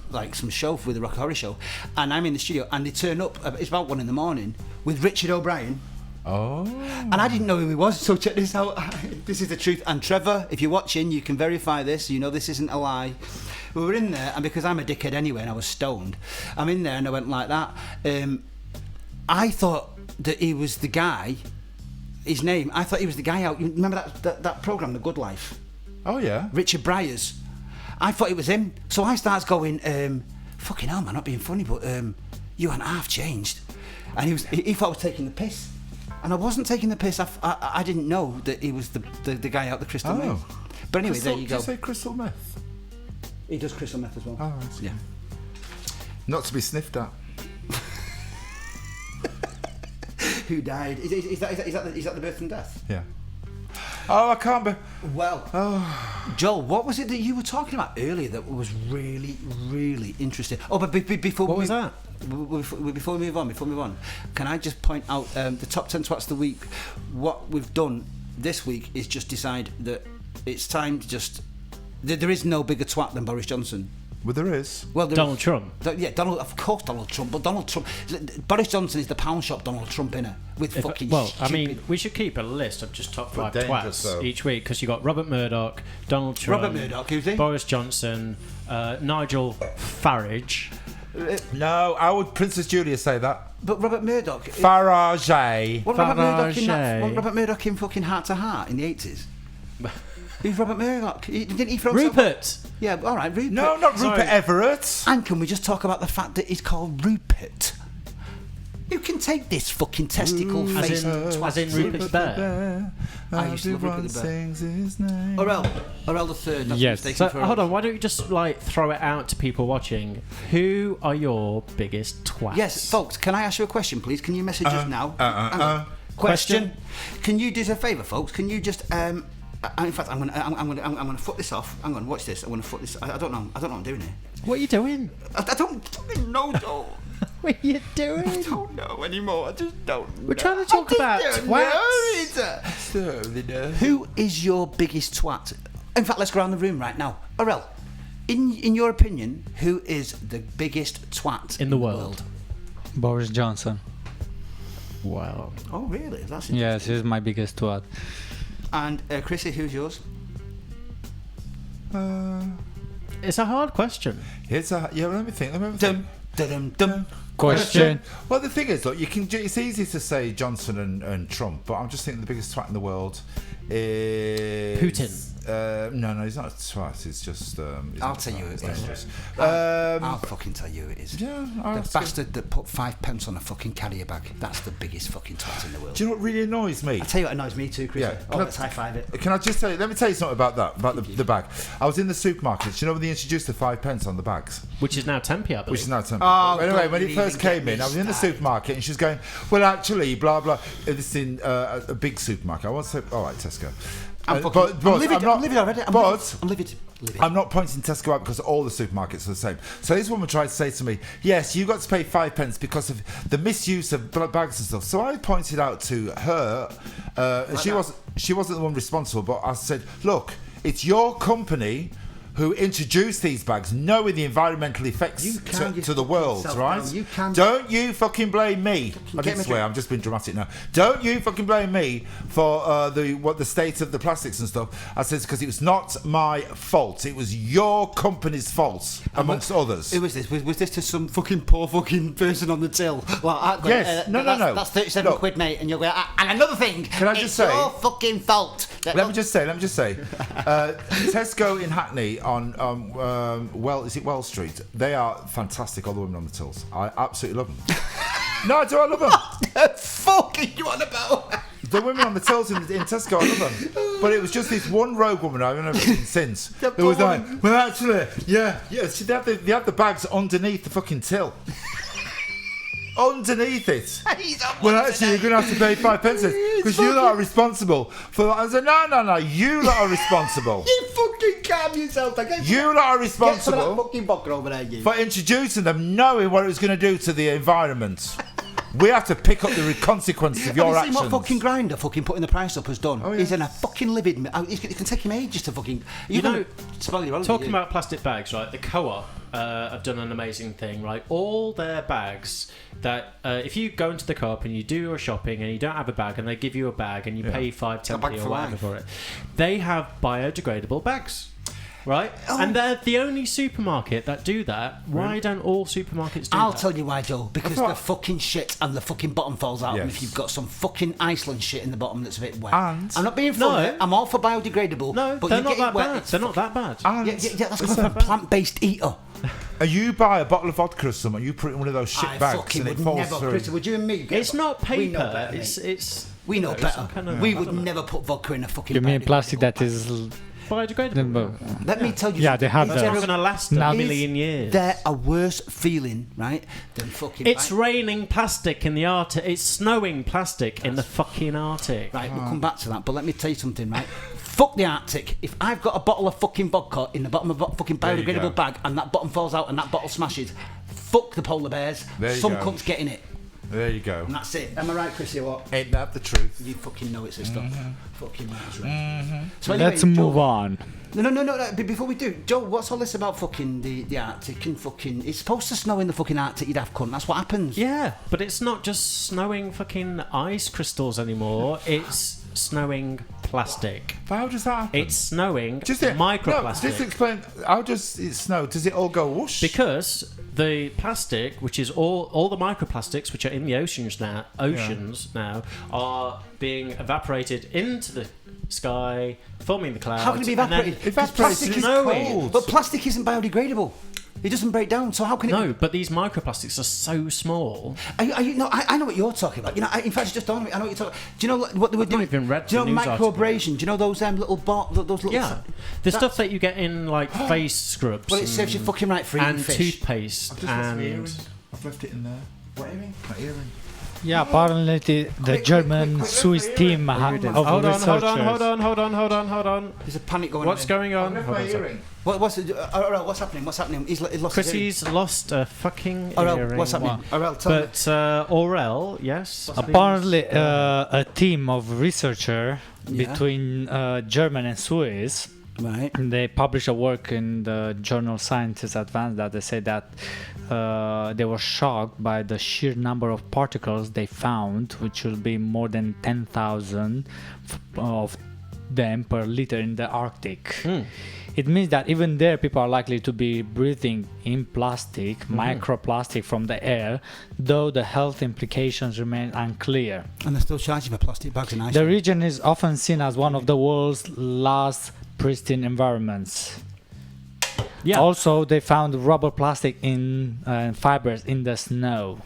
like some show with the Rocky Horror Show, and I'm in the studio and they turn up, it's about 1 a.m, with Richard O'Brien. Oh. And I didn't know who he was, so check this out. This is the truth. And Trevor, if you're watching, you can verify this. You know this isn't a lie. We were in there, and because I'm a dickhead anyway, and I was stoned, I'm in there, and I went like that. I thought that he was the guy. His name. I thought he was the guy out. You remember that program, The Good Life? Oh yeah. Richard Bryars. I thought it was him. So I starts going, fucking hell, man, not being funny, but you ain't half changed. And he thought I was taking the piss. And I wasn't taking the piss. I didn't know that he was the guy out the crystal meth. But anyway, there you go. Did you say crystal meth? He does crystal meth as well. Oh, right. Yeah. Not to be sniffed at. Who died? Is that the birth and death? Yeah. Oh, I can't be. Well, Joel, what was it that you were talking about earlier that was really, really interesting? Oh, but before What was that? Before we move on, can I just point out the top 10 twats of the week? What we've done this week is just decide that it's time to just. There is no bigger twat than Boris Johnson. Well, there is. Well, Donald Trump. Of course, Donald Trump. But Donald Trump, Boris Johnson is the pound shop Donald Trump innit? With fucking. Well, stupid. I mean, we should keep a list of just top 5 dangerous, twats though. each week because you got Robert Murdoch, Donald Trump, Robert Murdoch, who's he? Boris Johnson, Nigel Farage. No, how would Princess Julia say that? But Robert Murdoch. Farage. What Robert Murdoch in fucking Heart to Heart in the 80s? Who's Robert Murdoch? Didn't he throw Rupert. Yeah, all right, Rupert. No, not Sorry. Rupert Everett. And can we just talk about the fact that he's called Rupert? You can take this fucking testicle face. As in Rupert's Bear. I used to love Rupert the Bear. Sings his name. Orel the third. That's Yes. mistaken So for hold on, why don't you just throw it out to people watching? Who are your biggest twats? Yes, folks. Can I ask you a question, please? Can you message us now? Hang on. Question. Can you do us a favour, folks? Can you just in fact, I'm gonna foot this off. Hang on, watch this. I'm gonna foot this. I don't know what I'm doing here. What are you doing? I don't fucking know, Joel. What are you doing? I don't know anymore. I just don't. We're trying to talk about twats. Who is your biggest twat? In fact, let's go around the room right now. Orel, in your opinion, who is the biggest twat In the world. Boris Johnson. Wow. Oh, really? That's Yes, he's my biggest twat. And Chrissy, who's yours? It's a hard question. Let me think. Dum, dum, dum. Question. Well, the thing is, look, it's easy to say Johnson and Trump, but I'm just thinking the biggest twat in the world is Putin. No, he's not a twat. It's just. I'll tell you who it is. I'll I'll fucking tell you who it is. Yeah, the bastard that put 5 pence on a fucking carrier bag. That's the biggest fucking twat in the world. Do you know what really annoys me? I tell you what annoys me too, Chris. Yeah. Let's high five it. Can I just tell you? Let me tell you something about that, about the bag. I was in the supermarket. Do you know when they introduced the 5 pence on the bags? Which is now 10p, I believe. Which is now 10. Oh, anyway, when don't it first even came get in, me I was in the started. supermarket and she was going, well, actually, blah, blah. This is in a big supermarket. I won't say, all right, Tesco. I'm livid already. I'm livid. I'm not pointing Tesco out because all the supermarkets are the same. So this woman tried to say to me, yes, you got to pay 5 pence because of the misuse of bags and stuff. So I pointed out to her, and she wasn't the one responsible, but I said, look, it's your company who introduced these bags, knowing the environmental effects to the world, right? Don't you fucking blame me. I didn't swear, I'm just being dramatic now. Don't you fucking blame me for the state of the plastics and stuff. I said, because it was not my fault. It was your company's fault, amongst others. Who was this? Was this to some fucking poor fucking person on the till? Well, yes. No. That's 37 quid, mate. And you're going, and another thing. Can I just say? It's your fucking fault. Let me just say. Tesco in Hackney on is it Wells Street? They are fantastic. All the women on the tills, I absolutely love them. No, I do. I love them. What the fuck are you on about? The women on the tills in Tesco, I love them. But it was just this one rogue woman I've never seen since. It was like, well, actually, yeah. See, they had the bags underneath the fucking till. Underneath it. Well, actually, you're going to have to pay 5 pence because you lot are responsible for that. I said, no, you lot are responsible. You fucking calm yourself. You lot are responsible Get some of that fucking vodka over there, you. for introducing them, knowing what it was going to do to the environment. We have to pick up the consequences of your Have you actions. seen what fucking Grinder fucking putting the price up has done? Oh, yeah. He's in a fucking livid. It can take him ages to fucking. You know, spell your holiday, talking about plastic bags, right? The Co-op have done an amazing thing, right? All their bags that if you go into the Co-op and you do your shopping and you don't have a bag and they give you a bag and you pay 5, 10p or whatever for it, they have biodegradable bags. Right? Oh. And they're the only supermarket that do that. Why don't all supermarkets do that? I'll tell you why, Joe. Because they're fucking shit and the fucking bottom falls out. Yes. And if you've got some fucking Iceland shit in the bottom that's a bit wet. And I'm not being funny. I'm all for biodegradable. No, but they're you not get that it wet, bad. it's They're not that bad. And Yeah, that's coming from a plant-based eater. you buy a bottle of vodka or something, you put it in one of those shit I bags fucking and it would falls never. through. Chris, would you and me? It's not paper. We know better, it's we know better. kind of- We would never put vodka in a fucking. You mean biodegradable plastic that bag. is... biodegradable. Let me tell you. Yeah, they have something. They're those. going to last a Now- million years. They're a worse feeling, right, than fucking. It's raining plastic in the Arctic. It's snowing plastic in the fucking Arctic. Right, we'll come back to that. But let me tell you something, right? Fuck the Arctic. If I've got a bottle of fucking vodka in the bottom of a fucking There you go. biodegradable bag and that bottom falls out and that bottle smashes, fuck the polar bears. There you Some go. cunt's getting it. There you go. And that's it. Am I right, Chrissy, or what? Ain't that the truth? You fucking know it's this stuff. Fucking right, that's right. Mm-hmm. So anyway, Let's Joe, move on. No. Before we do, Joe, what's all this about fucking the Arctic and fucking... It's supposed to snow in the fucking Arctic, you daft cunt. That's what happens. Yeah, but it's not just snowing fucking ice crystals anymore. It's snowing plastic. But how does that happen? It's snowing just microplastic. No, just explain. How does it snow? Does it all go whoosh? Because the plastic, which is all the microplastics which are in the oceans now, are being evaporated into the sky, forming the clouds. How can it be and then- evaporated? Because plastic is snowing. cold. But plastic isn't biodegradable. It doesn't break down, so how can it... No, but these microplastics are so small. No, I know what you're talking about. You know, in fact, it's just dawned on me. I know what you're talking about. Do you know what they were doing? even read Do you the know news article. microabrasion? Do you know those little those little... Yeah, the stuff that you get in like face scrubs. Well, it serves you fucking right for eating and fish. toothpaste and. I've left it in there. What earring? My earring. Yeah, apparently the German Swiss team of Hold researchers. on. There's a panic going What's on. going I've on? left Hold my on a sec. earring. What's happening? What's happening? He's lost his earring. Chrissy's lost a fucking Aurel, earring. what's happening? Aurel, tell me. But Aurel, yes. Apparently, a team of researchers Yeah. between German and Swiss Right. They published a work in the journal Scientists Advanced that they say that they were shocked by the sheer number of particles they found, which will be more than 10,000 of them per liter in the Arctic. It means that even there people are likely to be breathing in plastic, microplastic from the air, though the health implications remain unclear. And they're still charging for plastic bags in Iceland. The region is often seen as one of the world's last pristine environments. Yeah. Also, they found rubber plastic in fibers in the snow.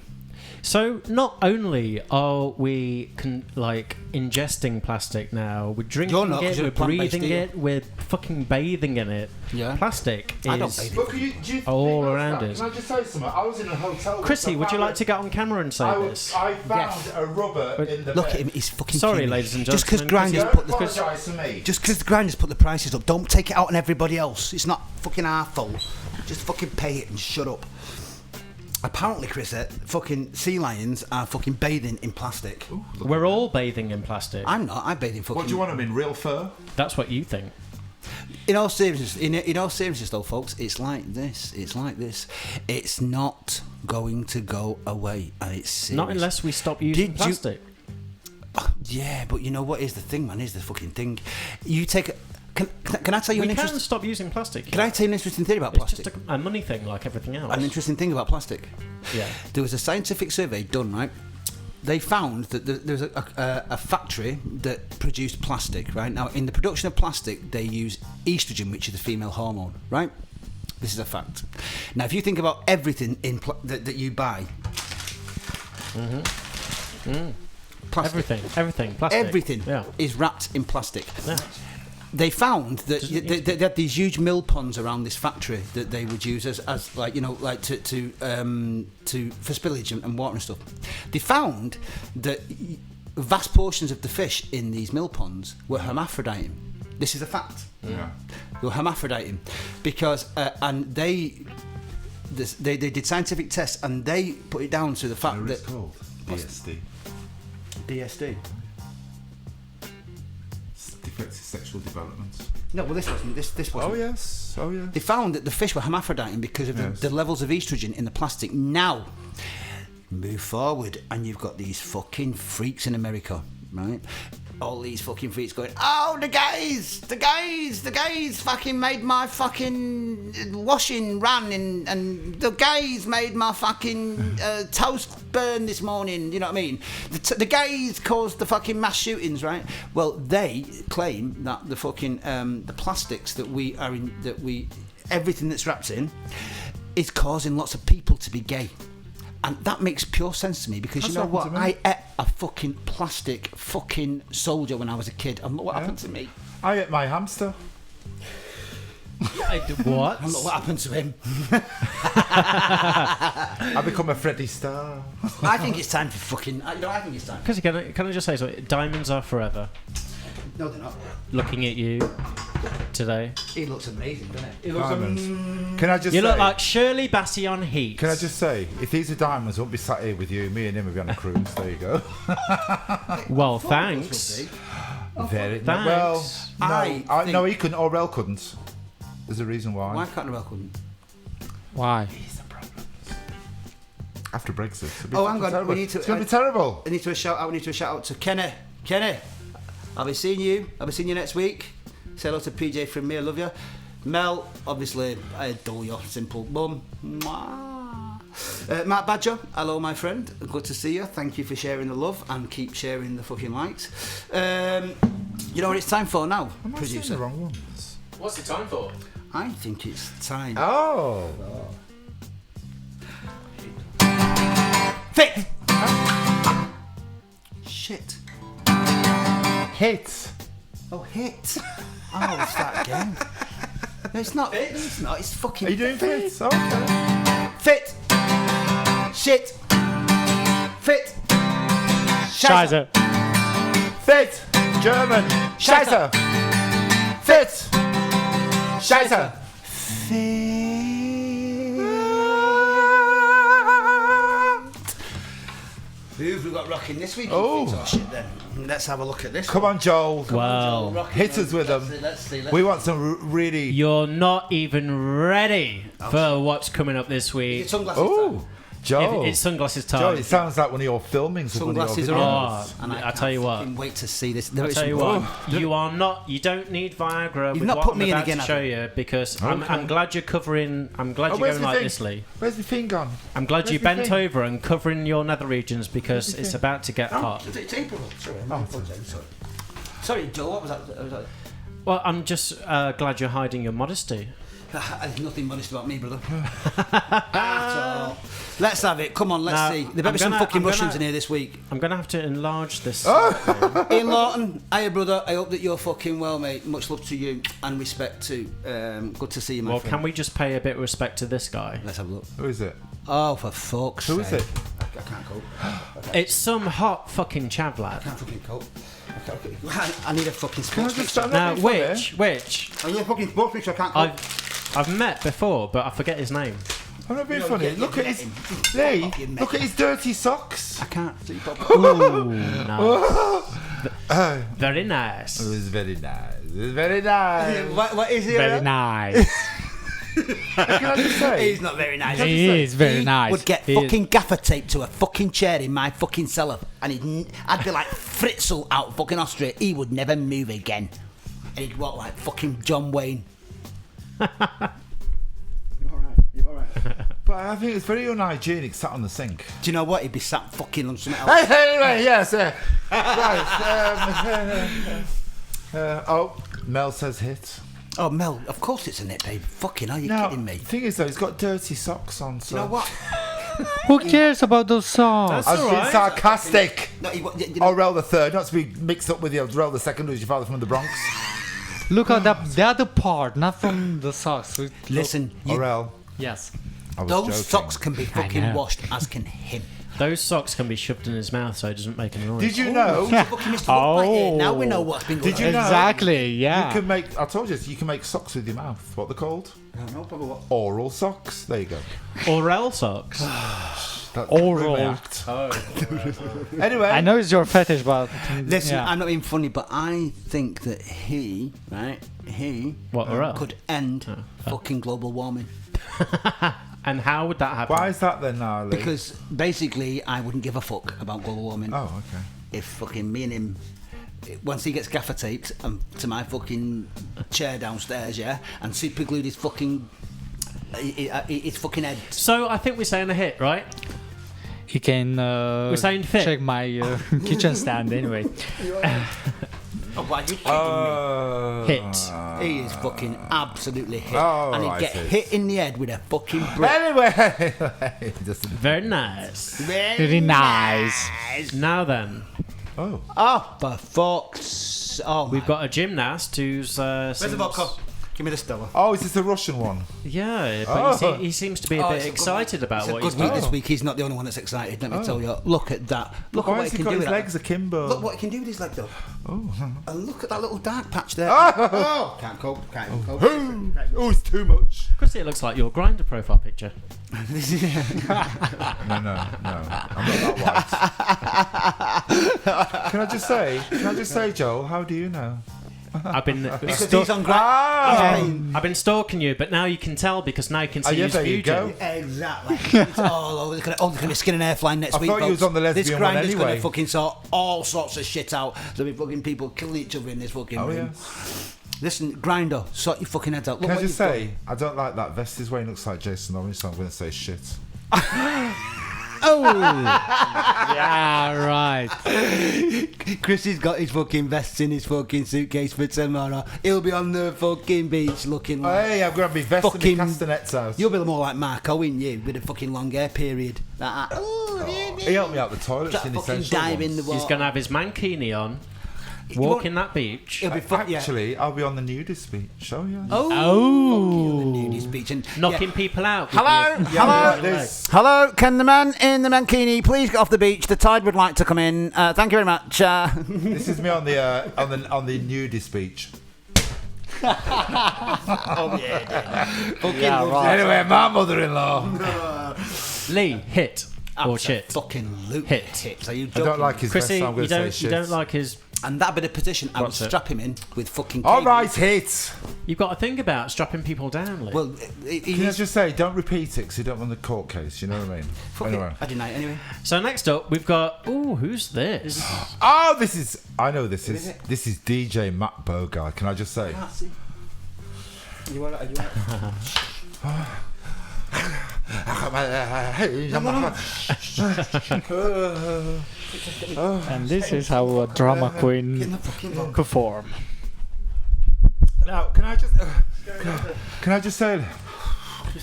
So not only are we ingesting plastic now, we're drinking You're not, 'cause it, you're we're a plant-based breathing eater. it, we're fucking bathing in it. Yeah. Plastic I don't is bathe in But do you all think around that's us. Can I just say something? I was in a hotel. Chrissy, would you like to get on camera and say this? I found Yes. a rubber in the Look bed. at him, he's fucking Sorry, kidding me. ladies and Just because gentlemen, grinders Don't put the apologise to me. just because the grinders put the prices up, don't take it out on everybody else. It's not fucking our fault. Just fucking pay it and shut up. Apparently, Chris, fucking sea lions are fucking bathing in plastic. We're all bathing in plastic. I'm not. I bathe in fucking. What do you want them in? Real fur? That's what you think. In all seriousness, in all seriousness, though, folks, it's like this. It's like this. It's not going to go away, and it's serious. Not unless we stop using Did you- plastic. Yeah, but you know what is the thing, man? Is the fucking thing. You take. Can I tell you We an can interesting? stop using plastic. Can I tell you an interesting theory about It's plastic? just a money thing like everything else. An interesting thing about plastic. Yeah. There was a scientific survey done, right? They found that there was a factory that produced plastic, right? Now, in the production of plastic, they use estrogen, which is the female hormone, right? This is a fact. Now, if you think about everything that you buy, plastic, Everything, plastic. everything Yeah. is wrapped in plastic. Yeah. They found that Doesn't they had these huge mill ponds around this factory that they would use as like for spillage and water and stuff. They found that vast portions of the fish in these mill ponds were hermaphroditing. This is a fact. Yeah. They were hermaphroditing because and they did scientific tests and they put it down to the fact What that it's called? DSD. DSD. Defective sexual development. No, well, this wasn't. This wasn't. Oh yes. Oh yeah. They found that the fish were hermaphroditing because of Yes. the levels of estrogen in the plastic. Now, move forward, and you've got these fucking freaks in America, right? All these fucking freaks going, oh, the gays fucking made my fucking washing run, and the gays made my fucking toast burn this morning. You know what I mean? The gays caused the fucking mass shootings, right? Well, they claim that the fucking the plastics that we are in, everything that's wrapped in, is causing lots of people to be gay. And that makes pure sense to me because That's you know what what? happened to I ate a fucking plastic fucking soldier when I was a kid. And look what happened to me. I ate my hamster. What? And look what happened to him. I become a Freddie Star. I think it's time for fucking. I think it's time. Because can I just say something? Diamonds are forever. No, they're not. Looking at you today. He looks amazing, doesn't he? He looks Diamonds. Can I just You say? look like Shirley Bassey on Heat. Can I just say, if these are diamonds, I won't be sat here with you. Me and him would be on a cruise. There you go. Well, thanks. Very Thanks. well. No, think- he couldn't. Orwell couldn't. There's a reason why. Why can't Noel couldn't? Why? He's the problem. After Brexit. It'll be Oh, hang fucking on. terrible. We need to. It's going to be terrible. We need to shout out to Kenny. Kenny, I'll be seeing you next week. Say hello to PJ from me. I love you. Mel, obviously, I adore your simple mum. Mwah. Matt Badger, hello, my friend. Good to see you. Thank you for sharing the love and keep sharing the fucking likes. You know what it's time for now, Am I saying producer? the wrong ones? What's the time for? I think it's time. Oh. Fit. Shit. Hit. Oh, hit. Oh, we'll start again. No, it's not. It's not. It's fucking. Are you doing fits? Okay. Fit. Shit. Fit. Scheiße. Fit. German. Scheiße. Fit. Scheiße. Who've we got rocking this week? Oh. Shit, then. Let's have a look at this. Come on, Joel. Well, Hit us with them. Let's see. We want some really... you're not even ready for what's coming up this week. Sunglasses. Oh, Joel. It's sunglasses time. Joel, it sounds like one of your filmings. Sunglasses of are one of on. your videos. And I tell you what. Wait to see this. I'll tell you what, you are not. You don't need Viagra. You've with not what put I'm me in about again, to have show you? you because Okay. I'm glad you're covering. I'm glad you're where's going the like thing? this, Lee. Where's the thing gone? I'm glad Where's you the bent thing? over and covering your nether regions because it's about to get hot. It's April. Sorry, Joe. What was that? Well, I'm just glad you're hiding your modesty. There's nothing modest about me, brother. At all. Let's have it. Come on, let's Now, see. There better be some fucking Russians in here this week. I'm going to have to enlarge this. Ian Lawton, hiya, brother. I hope that you're fucking well, mate. Much love to you and respect too. Good to see you, my Well, friend. can we just pay a bit of respect to this guy? Let's have a look. Who is it? Oh, for fuck's sake. Who is it? I can't cope. It's some hot fucking chav lad. I can't fucking cope. Okay. I need a fucking Can I sports just picture. stand Now, up in front of it? which I need a fucking sports picture. I can't cope. I've met before, but I forget his name. I'm not being No, funny. yeah, Look yeah, at his... yeah. Lee, Fucking look at his dirty socks. I can't see properly. Ooh, nice. Very nice. It was very nice. It was very nice. What is he? Very nice. Can I just say? He's not very nice. He is very He nice. would get He is. fucking gaffer tape to a fucking chair in my fucking cellar, and I'd be like Fritzl out of fucking Austria. He would never move again, and he'd walk like fucking John Wayne. You're all right. But I think it's very unhygienic sat on the sink. Do you know what? He'd be sat fucking on something else. Anyway, yes. Mel says hit. Oh, Mel, of course it's a nit, babe. Fucking, are you Now, kidding me? the thing is, though, he's got dirty socks on, so... You know what? Who cares about those songs? I was being alright. sarcastic. No, you know, Orel the third, not to be mixed up with the Orel the second, who's your father from the Bronx. Look at the other part, not from the socks. listen, Orel, Yes. I was those joking. socks can be fucking know. washed, as can him. Those socks can be shoved in his mouth so he doesn't make any noise. Did you know? Fucking Mr. Look like it. Now we know what's been going Did you on. know? Exactly, yeah. You can make. I told you, you can make socks with your mouth. What they're called? I don't know, probably what. Oral socks. There you go. Orel socks. That's Oral. my act. Anyway, I know it's your fetish, but Listen, yeah. I'm not being funny, but I think that he What, Orel? could end fucking global warming. And how would that happen? why is that then, Gnarly? Because basically, I wouldn't give a fuck about global warming Oh, okay. if fucking me and him, once he gets gaffer taped to my fucking chair downstairs, yeah, and super glued his fucking head. So I think we're saying a hit, right? He can saying fit. check my kitchen stand anyway. Oh, why are you kidding me? Hit. He is fucking absolutely hit. Oh, and he'd I get see. hit in the head with a fucking brick. Anyway, just Very nice. Very nice. Now then, Oh, for fuck's... Oh, we've got a gymnast who's... Where's the vodka? Give me the Stella. Oh, is this the Russian one? Yeah, but Oh. he seems to be a bit excited about what he's It's a good week doing. this week. He's not the only one that's excited. Let me tell you. Look at that. Look at Why what has he he can got do his with that. legs akimbo? Look what he can do with his leg, though. Oh, And look at that little dark patch there. Oh, can't cope. Can't even cope. oh, it's too much. Chrissy, it looks like your Grindr profile picture. No, I'm not that white. Can I just say, Joel, how do you know? I've been Because he's on ground. I've been stalking you, but now you can tell because now you can see yeah, his there you future. go. Exactly. It's all over. There's going to be skin and hair flying next I week. thought you folks. was on the lesbian This one grinder's going anyway. to fucking sort all sorts of shit out. There'll be fucking people killing each other in this fucking Oh, room. yeah. Listen, Grinder, sort your fucking heads out. Look Can I what just you've say, I don't like that vest. His way looks like Jason Orange, so I'm going to say shit. Yeah, right. done. Chrissy's got his fucking vests in his fucking suitcase for tomorrow. He'll be on the fucking beach looking like... Hey, I'm going to be vesting Fucking- my castanets out. You'll be more like Mark Owen, you, with a fucking long hair period. Like that. He helped me out the toilets That in fucking essential dive in the ones. water. He's going to have his mankini on, won't- walking that beach. He'll be fucking... Actually, I'll be on the nudist beach. Oh, yeah. Oh. nudist beach and Knocking people out. with Hello? your- Yeah, like this. Hello, can the man in the mankini please get off the beach? The tide would like to come in. Thank you very much. This is me on the nudist beach. Oh yeah, Anyway, my mother-in-law. Lee, hit. or shit? Fucking loot Hit. hit. Are you I joking? don't like his Chrissy, vest, so I'm going you to say don't, shit. you don't like his... And that bit of position, I would What's it? strap him in with fucking All cables. right, hit. You've got to think about strapping people down, Lee. Well, Can I just say, don't repeat it because you don't want the court case, you know what I mean? Anyway. I deny it anyway. So next up, we've got... Ooh, who's this? Oh, this is... I know this is is. it? This is DJ Matt Bogard. Can I just say? I can't see. Are you alright? And this is how a drama queen perform. Now, can I just... can I just say... You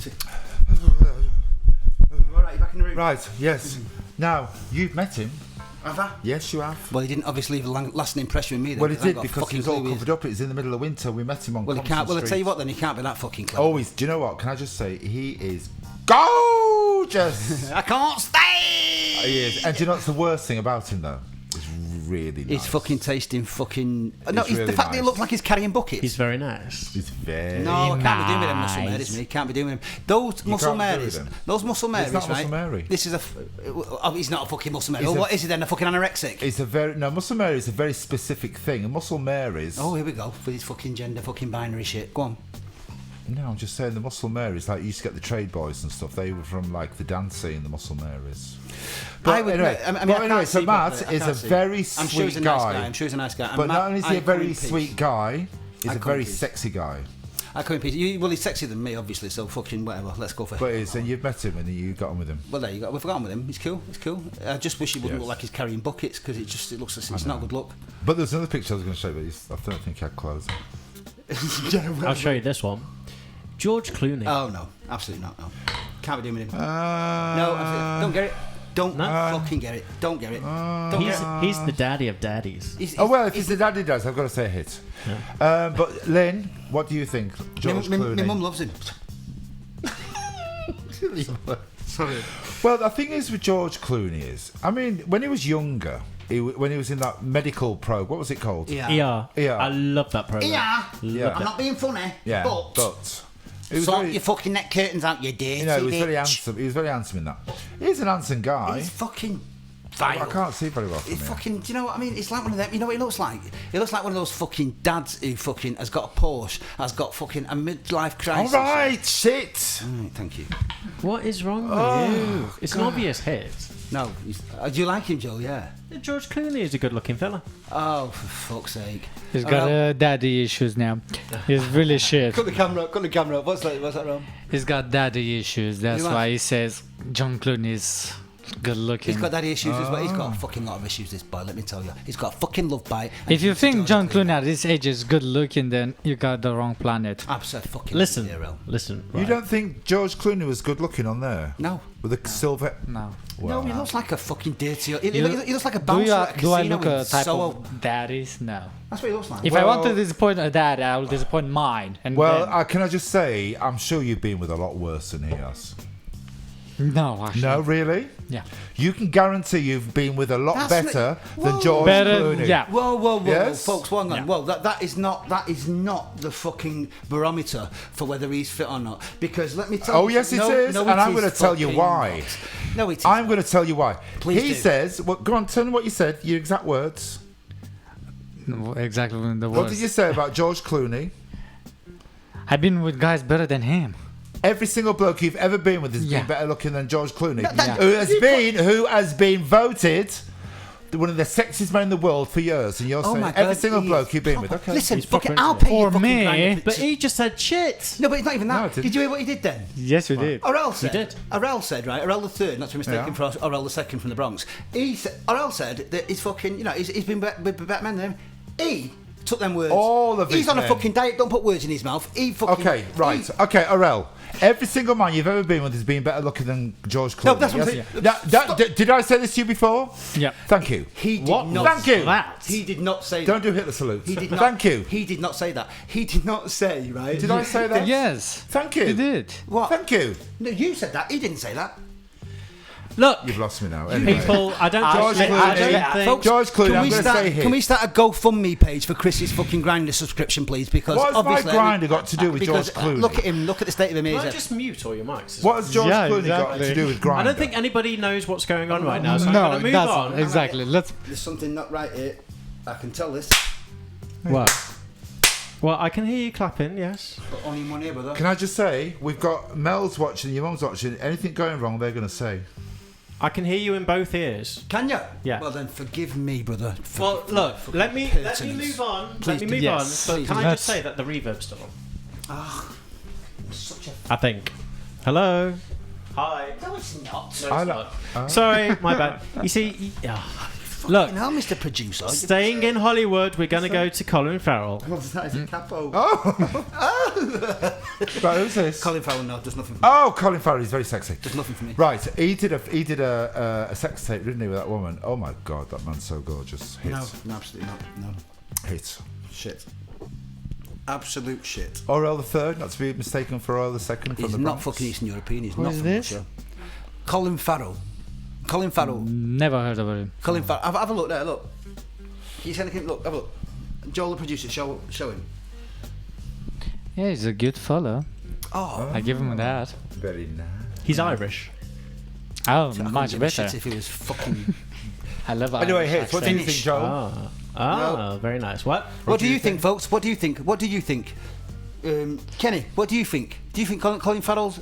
alright? You back in the room? Right, yes. Now, you've met him. Have I? Yes, you have. Well, he didn't obviously leave a lasting impression with me then. Well, he I ain't did got a because he fucking was all clue covered up. It was in the middle of winter. We met him on Well, he Compton can't. Well, I Street. tell you what then, he can't be that fucking clever. Always. Do you know what? Can I just say, he is gorgeous. I can't stay! He is. And do you know what's the worst thing about him, though? It's really nice. He's fucking tasting fucking... No, It's really the fact that he nice. looks like he's carrying buckets. He's very nice. He's very No, I can't be doing with them muscle nice. Marys, man. He can't be doing with them. Those muscle can't do with Marys, them. those muscle Marys, not a right? muscle Mary. This is a... Oh, he's not a fucking muscle Mary. He's Oh, a- what is he then? A fucking anorexic? It's a very... No, Muscle Mary is a very specific thing. And Muscle Marys... Oh, here we go. With his fucking gender fucking binary shit. Go on. No, I'm just saying the Muscle Marys, like, you used to get the trade boys and stuff. They were from, like, the dance scene, the Muscle Marys. I would- anyway, I mean, I but can't anyway, so see Matt properly. I is a can't see. very I'm sure sweet he's a nice guy. guy. I'm sure he's a nice guy. And But Matt, not only is he I a very come in peace. sweet guy, he's I a come very in peace. sexy guy. I come in peace. Well, he's sexier than me, obviously, so fucking whatever. Let's go for it. But he's, and you've met him and you got on with him. Well, there you go. We've forgotten with him. He's cool. He's cool. I just wish he wouldn't Yes. look like he's carrying buckets because it looks it's not a good look. But there's another picture I was going to show you, but I don't think he had clothes. I'll show you this one. George Clooney. Oh no, absolutely not. No, can't be doing with him. Uh, No, absolutely. Don't get it. Don't fucking get it. Don't get it. Don't get it. He's the daddy of daddies. He's- Oh, well, if he's the daddy does, I've got to say a hit. But Lynn, what do you think? George my Clooney. mum loves him. Sorry. Well, the thing is with George Clooney is, I mean, when he was younger, when he was in that medical probe, what was it called? Yeah. ER. I love that program. Yeah. I'm not being funny. Yeah, But it was sort very, your fucking neck curtains out, you dirty you know, he was very bitch. handsome. He was very handsome in that. He's an handsome guy. He's fucking I vile. can't see very well from He's here. fucking, do you know what I mean? It's like one of them. You know what he looks like? He looks like one of those fucking dads who fucking has got a Porsche, has got fucking a midlife All crisis. right, shit. Right, thank you. What is wrong with you? It's an obvious hit. No, do you like him, Joe? Yeah. George Clooney is a good-looking fella. Oh, for fuck's sake. He's got daddy issues now. He's really shit. Cut the camera up. What's that, Ron? He's got daddy issues. That's You like- why he says John Clooney's good looking. He's got daddy issues as well. He's got a fucking lot of issues, this boy, let me tell you. He's got a fucking love bite. and If you he's think George John Clooney at this age is good looking, then you got the wrong planet. Absolutely fucking Listen, zero. listen. You Right. don't think George Clooney was good looking on there? No. With a silver... No. Well, No, he looks like a fucking dirty... He You- looks like a Do, bouncer at a do I casino look a with type Soho. of daddies? No. That's what he looks like. If I want to disappoint a dad, I will disappoint mine. And Well, then, can I just say, I'm sure you've been with a lot worse than he has. no, actually. No, really? Yeah. You can guarantee you've been with a lot That's better than Whoa. George Better, Clooney. yeah. Whoa, Yes? folks, hang on. Yeah. Well, that is not the fucking barometer for whether he's fit or not. Because let me tell you... Oh, yes, it is. And I'm going to tell you why. No, it is. I'm going to tell you why. Please He do. says... Well, go on, tell me what you said, your exact words. No, exactly the What words. did you say about George Clooney? I've been with guys better than him. Every single bloke you've ever been with has Yeah. been better looking than George Clooney, that- who has been voted one of the sexiest men in the world for years. And you're Oh saying my every God, single he bloke is you've been with. proper- Okay. Listen, He's fucking, proper I'll into pay you For fucking me, grinder But he just said shit. No, but it's not even No, I that. didn't. Did you hear what he did then? Yes, we did. Orel said, did. Orel said, right, Orel the third, not to be mistaken Yeah. for Orel the second from the Bronx. Orel said that he's fucking, he's been with better men than him. He took them words. All of He's his on a men. fucking diet, don't put words in his mouth. He fucking... Okay, right. he- Okay, Orel. Every single man you've ever been with has been better looking than George Clooney. No, that's what I'm yes? saying. Did I say this to you before? Yeah. Thank you. He did What not... Thank you. That? He did not say Don't that. do Hitler salutes. He did not, Thank you. He did not say that. He did not say, right? Did I say that? Yes. Thank you. You did. What? Thank you. No, you said that. He didn't say that. Look, You've lost me now. Anyway. people, I don't George think... Clooney. George Clooney, I'm going to say hit. Can we start a GoFundMe page for Chris's fucking Grindr subscription, please? Because What has my obviously, Grindr got to do with George because, Clooney? Look at him. Look at the state of him. Can I He's just mute all your mics? What has George Yeah, Clooney got exactly. to do with Grindr? I don't think anybody knows what's going on right now, so I'm No, going to move that's on. exactly. Let's. There's something not right here. I can tell this, What? Well, I can hear you clapping, yes. but only in one ear, brother. Can I just say, we've got Mel's watching, your mum's watching. Anything going wrong, they're going to say. I can hear you in both ears. Can you? Yeah. Well then, forgive me, brother. Well, look, let me move on. Let me move on. But can I just say that the reverb's still on? Such a. I think. Hello. Hi. No, it's not. No, it's not. Sorry, my bad. You see, look, Now, Mr. Producer. staying in Hollywood, we're going to go to Colin Farrell. That is a capo. Right, who's this? Colin Farrell, no, does nothing for me. Oh, Colin Farrell, he's very sexy. Does nothing for me. Right, he did a sex tape, didn't he, with that woman? Oh my God, that man's so gorgeous. Hit. No, absolutely not. No. Hit. Shit. Absolute shit. Orwell the Third, not to be mistaken for Orwell the Second from He's the not Bronx. fucking Eastern European. He's Who not is from this? Russia. Colin Farrell. Colin Farrell. Never heard of him. Colin Farrell. Have a look there. Look. Can you send him? Look. Have a look. Joel, the producer. Show him. Yeah, he's a good fella. Oh. I give him that. Very nice. He's Irish. Oh, I couldn't much give a better. shit if he was fucking. I love Anyway, Irish Hits, what do you accent. think, Joel? Very nice. What? What do you think, folks? What do you think? What do you think? Kenny, what do you think? Do you think Colin Farrell's...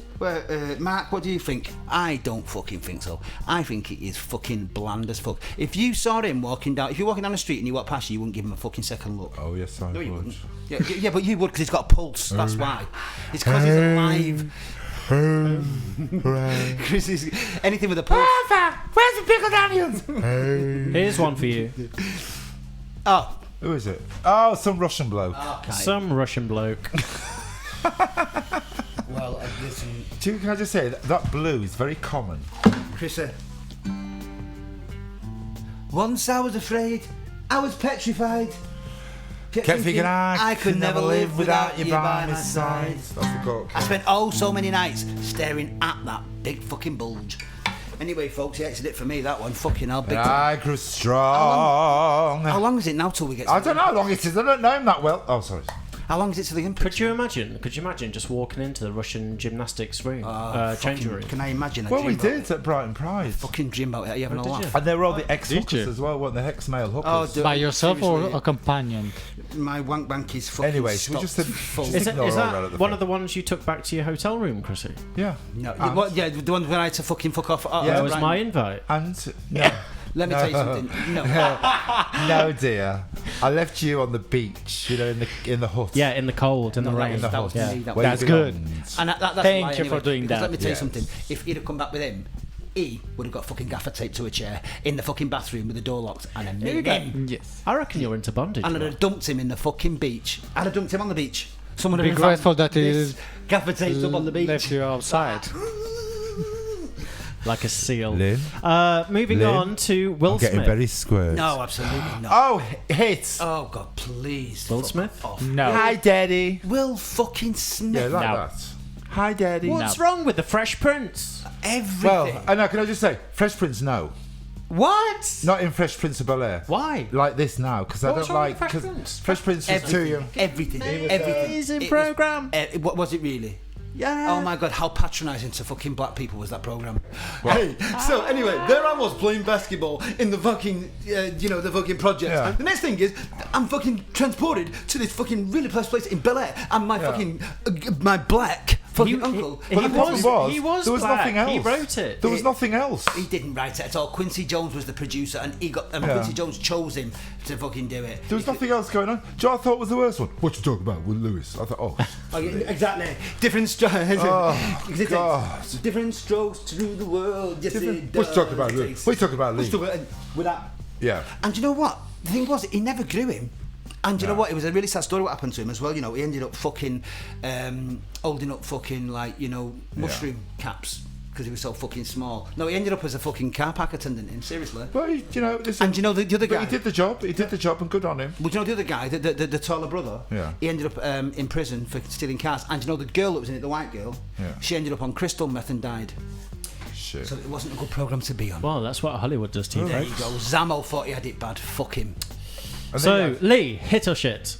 Mark, what do you think? I don't fucking think so. I think it is fucking bland as fuck. If you saw him walking down... If you're walking down the street and you walk past you wouldn't give him a fucking second look. Oh, yes, I No, you would. wouldn't. Yeah, but you would because he's got a pulse. That's why. It's because he's alive. Chris is... Anything with a pulse. Where's the pickled onions? Here's one for you. Oh. Who is it? Oh, some Russian bloke. Okay. Some Russian bloke. Well, listen... Can I just say, that blue is very common. Chris, once I was afraid, I was petrified. Kept thinking I could never live without you by my side. That's the quote. I spent so many nights staring at that big fucking bulge. Anyway, folks, yeah, it's it for me, that one. Fucking hell, big time. I grew strong. How long is it now till we get to I don't know how long it is. I don't know him that well. Oh, sorry. How long is it to the Olympics? Could you imagine just walking into the Russian gymnastics room, changing room? Can I imagine? Well, we did at Brighton Pride. Fucking dream about it. You having a did laugh? you? And they were all the ex-hookers you? as well, weren't they? Ex-male hookers. By yourself seriously, or a companion? My wank bank is fucking Anyway, should we just... full. Is ignore is all that at that the one front. of the ones you took back to your hotel room, Chrissy? Yeah. No, And- what, yeah, the one where I had to fucking fuck off. That was right. my invite. And... No. Let me tell you something. No. No, dear. I left you on the beach, you know, in the hut. Yeah, in the cold, in the No, rain. that was Yeah. me, that Where was- you That's good. belonged. And that's Thank a lie you for anyway, doing because that. Let me tell Yes. you something. If he'd have come back with him, he would have got fucking gaffer taped to a chair in the fucking bathroom with the door locked, and then me him. Yes. I reckon you're into bondage. And I'd man. have dumped him in the fucking beach. I'd have dumped him on the beach. Someone Be would have found grateful that he this gaffer taped up on the beach. left you outside. Like a seal. Lynn? Moving Lynn? on to Will I'm getting Smith. very squirt. No, absolutely not. Oh, hits. Oh God, please. Will fuck Smith? off. No. Hi, Daddy. Will fucking Smith. Yeah, like No. that. Hi, Daddy. What's wrong with the Fresh Prince? Everything. Well, I know, can I just say, Fresh Prince, no. What? Not in Fresh Prince of Bel-Air. Why? Like this now, because I What's don't wrong like... with Fresh 'cause Prince? Fresh Prince was too young. Everything. Amazing It was- programme. What was it really? Yeah. Oh my God, how patronising to fucking black people was that programme? Hey, so anyway, there I was playing basketball in the fucking, the fucking project. Yeah. The next thing is, I'm fucking transported to this fucking really nice place in Bel Air, and my fucking, my black fucking uncle. Well, the problem he was there was black. nothing else. He wrote it. There was nothing else. He didn't write it at all. Quincy Jones was the producer, and Quincy Jones chose him to fucking do it. There was nothing else going on. Do you know what I thought was the worst one? What you talking about with Lewis? I thought, Oh, yeah, exactly. Different strokes. Oh, God. Different strokes through the world. Yes, it What you talking about, does. Lee? What you talking about, Lee? Let's do it with that. Yeah. And you know what? The thing was, he never grew him. And you know what? It was a really sad story what happened to him as well. You know, he ended up fucking holding up fucking mushroom caps because he was so fucking small. No, he ended up as a fucking car park attendant. Seriously. Well, listen. And you know the other But guy. he did the job. He did the job, and good on him. But you know the other guy, the taller brother. Yeah. He ended up in prison for stealing cars. And you know the girl that was in it, the white girl. Yeah. She ended up on crystal meth and died. Shit. shit. So it wasn't a good programme to be on. Well, that's what Hollywood does to you, There you folks. go. Zammo thought he had it bad. Fuck him. And So, then, Lee, hit or shit?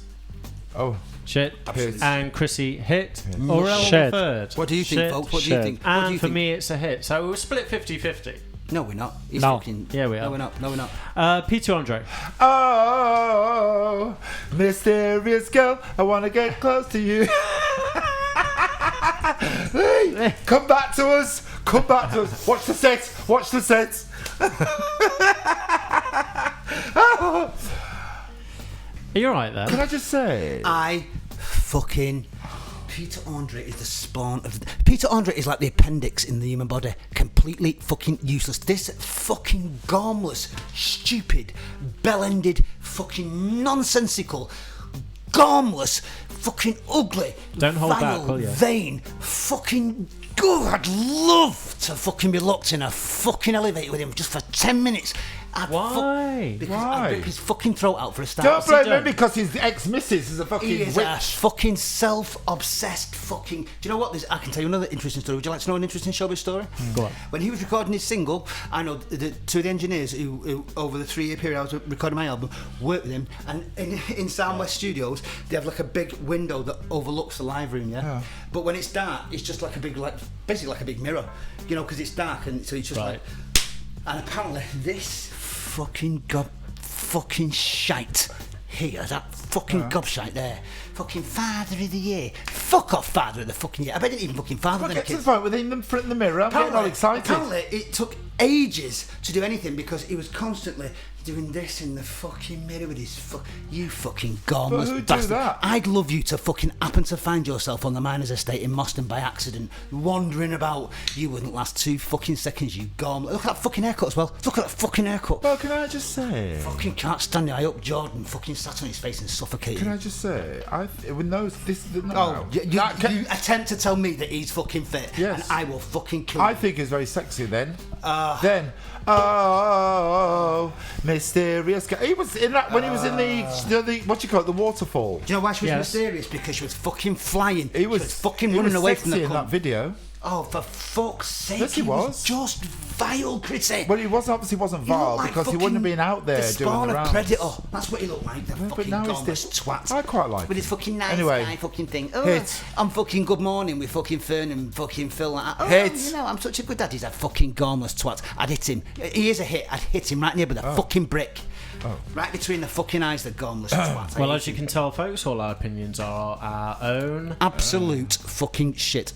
oh, Shit. Hit. And Chrissy, hit. Or Ellen Shit. third. What do you think, Shit. folks? What do you Shit. think? What do And you for think? me, it's a hit. So we're split 50-50. No, we're not. He's No. fucking... Yeah, we No, are. we're not. No, we're not. Peter Andre. oh, mysterious girl, I want to get close to you. Hey, come back to us. Come back to us. Watch the set. Watch the set. Are you alright then? Can I just say? I fucking... Peter Andre is the spawn of... Peter Andre is like the appendix in the human body. Completely fucking useless. This fucking gormless, stupid, bell-ended, fucking nonsensical, gormless, fucking ugly, Don't hold vile, back, will you? vain, fucking... God, I'd love to fucking be locked in a fucking elevator with him just for 10 minutes. Why? Because Why? I'd rip his fucking throat out for a start. Don't blame him done? because his ex-missus is a fucking He is witch. a fucking self-obsessed fucking... Do you know what? I can tell you another interesting story. Would you like to know an interesting showbiz story? Go on. When he was recording his single, I know two of the engineers who over the 3-year period I was recording my album, worked with him, and in Sound West Studios, they have like a big window that overlooks the live room, yeah? But when it's dark, it's just like a big, like, basically like a big mirror, you know, because it's dark, and so it's just Right. like... And apparently this fucking fucking shite here, that fucking gobshite there, fucking Father of the Year. Fuck off, Father of the fucking Year. I bet it even fucking Father Look, than a get to kid. the point with him in front of the mirror. I'm getting all excited. Apparently it took ages to do anything because he was constantly doing this in the fucking mirror with his you fucking gormless But who'd do bastard. that? I'd love you to fucking happen to find yourself on the miner's estate in Moston by accident, wandering about. You wouldn't last 2 fucking seconds, you gormless. Look at that fucking haircut as well. Look at that fucking haircut. Well, can I just say? Fucking can't stand it. I hope Jordan fucking sat on his face and suffocated. Can I just say? With those, Oh, you That can- you attempt to tell me that he's fucking fit, Yes. and I will fucking kill I you. think it's very sexy then. Oh, mysterious guy. He was in that when he was in the what do you call it, the waterfall. Do you know why she was Yes. mysterious? Because she was fucking flying. He was she was fucking he running was away sexy from the in that cunt. video. Oh, for fuck's sake! Yes, he was. just vile, Chrissy. Well, he obviously wasn't He looked vile like because he wouldn't have fucking been out there the doing spawn the of rounds. Predator. That's what he looked like. The But fucking now he's gormless this- twat. I quite like with it. his fucking nice Anyway, guy fucking thing. Oh, hit. I'm fucking good morning with fucking Fern and fucking Phil. Like, oh, Hit. you know, I'm such a good dad. He's a fucking gormless twat. I'd hit him. He is a hit. I'd hit him right near with a fucking brick. Right between the fucking eyes, the gormless twat. Well, as you can tell, folks, all our opinions are our own. Absolute fucking shit.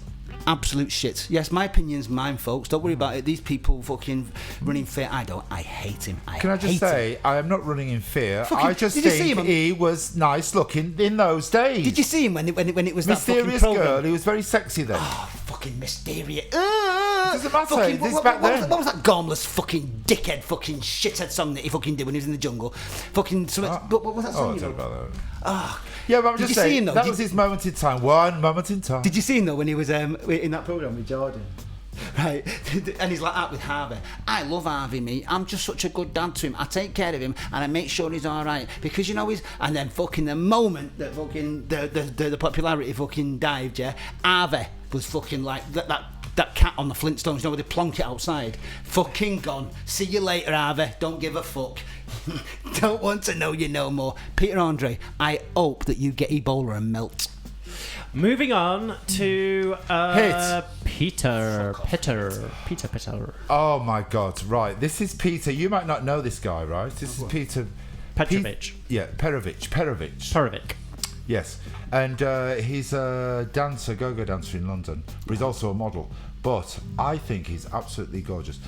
Absolute shit. Yes, my opinion's mine, folks. Don't worry about it. These people fucking running fear. I hate him. Can I just hate him. say, I am not running in fear. Fucking- I just did you see think him? he was nice looking in those days. Did you see him when it was that Mysterious fucking girl, program? he was very sexy then. Oh, fucking mysterious. Doesn't matter, Fucking, this what, back what, then. what was that gormless fucking dickhead fucking shithead song that he fucking did when he was in the jungle? Fucking something. What was that Oh, song? I you don't know? know about that. Ah, Yeah, but I'm Did just you see saying, him, though? that Did- was his moment in time. One moment in time. Did you see him though when he was in that program with Jordan? Right, and he's like that with Harvey. I love Harvey, mate. I'm just such a good dad to him. I take care of him and I make sure he's all right because you know he's. And then fucking the moment that fucking the popularity fucking dived, yeah, Harvey was fucking like that cat on the Flintstones. You know where they plonk it outside. Fucking gone. See you later, Harvey. Don't give a fuck. Don't want to know you no more. Peter Andre, I hope that you get Ebola and melt. Moving on to Hit. Peter. Oh my God! Right, this is Peter. You might not know this guy, right? This is Peter Petrovic. Perovic. Yes, and he's a dancer, go-go dancer in London, but he's also a model. But I think he's absolutely gorgeous.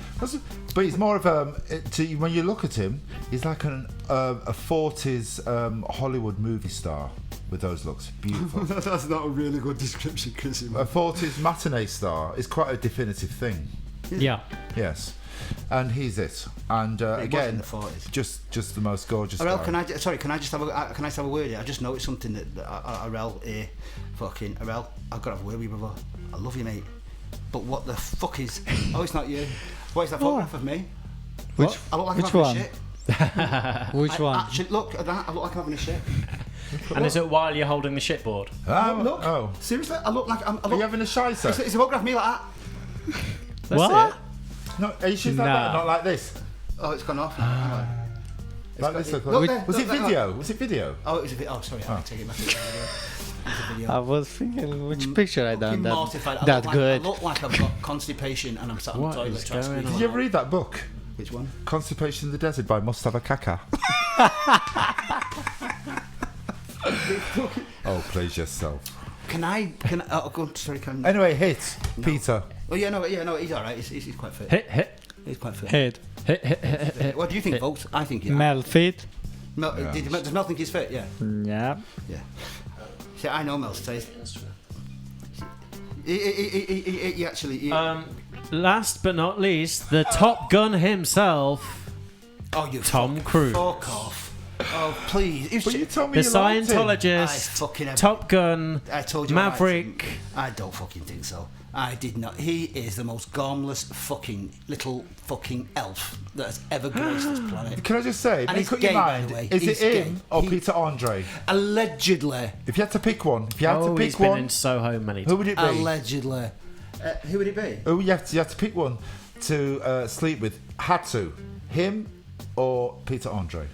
But he's more of when you look at him, he's like a 40s Hollywood movie star with those looks. Beautiful. That's not a really good description, Chris. A 40s matinee star is quite a definitive thing. Yeah. Yes, and he's it. And was again, in the 40s. just the most gorgeous Arel, guy. can I just have a word here? I just noticed something that Arel here, fucking Arel. I've got to have a word with you, brother. I love you, mate. But what the fuck is? Oh, it's not you. What is that photograph of me? Which I look like which I'm having one? a shit. Which one? Actually, look at that. I look like I'm having a shit. And is it while you're holding the shitboard? Look. Oh, Seriously, I look like I'm. are you having a shy set? It's a photograph of me like that. That's What? it. No, are you sure it's like Nah. that? Not like this. Oh, it's gone off. Hang on. Like this. Look Look, there, was look it there. video? Was it video? Oh, it was a video. Oh, sorry, I take it back. It was a video. I was thinking which picture I done Fucking mortified. I that look good. I look like I've got constipation and I'm sat on the What toilet is trying to going squeeze on? Did you ever read that book? Which one? Constipation in the Desert by Mustafa Kaka. Oh, please yourself. Can I? Oh, go on. Sorry, can. Anyway, hit Peter. Oh yeah, no, he's all right. He's quite fit. Hit. He's quite fit. Head. What do you think, folks? I think. Mel fit. Mel, Yeah. does Mel think he's fit? Yeah. Yeah. Yeah. See, I know Mel's taste. He actually. Last but not least, the Top Gun himself, Oh, you Tom Cruise. fuck off. Oh, please. He was But you told me The you liked him. I Scientologist, fucking have- Top Gun, I told you I liked him. Maverick. I don't fucking think so. I did not. He is the most gormless fucking little fucking elf that has ever graced this planet. Can I just say, And make he's up your gay, by mind, the way. is He's it him gay. or He- Peter Andre? Allegedly. If you had to pick one, He's pick been one, in Soho many who times. would it be? Allegedly. Who would it be? Oh, you have to pick one to sleep with. Had to. Him or Peter Andre?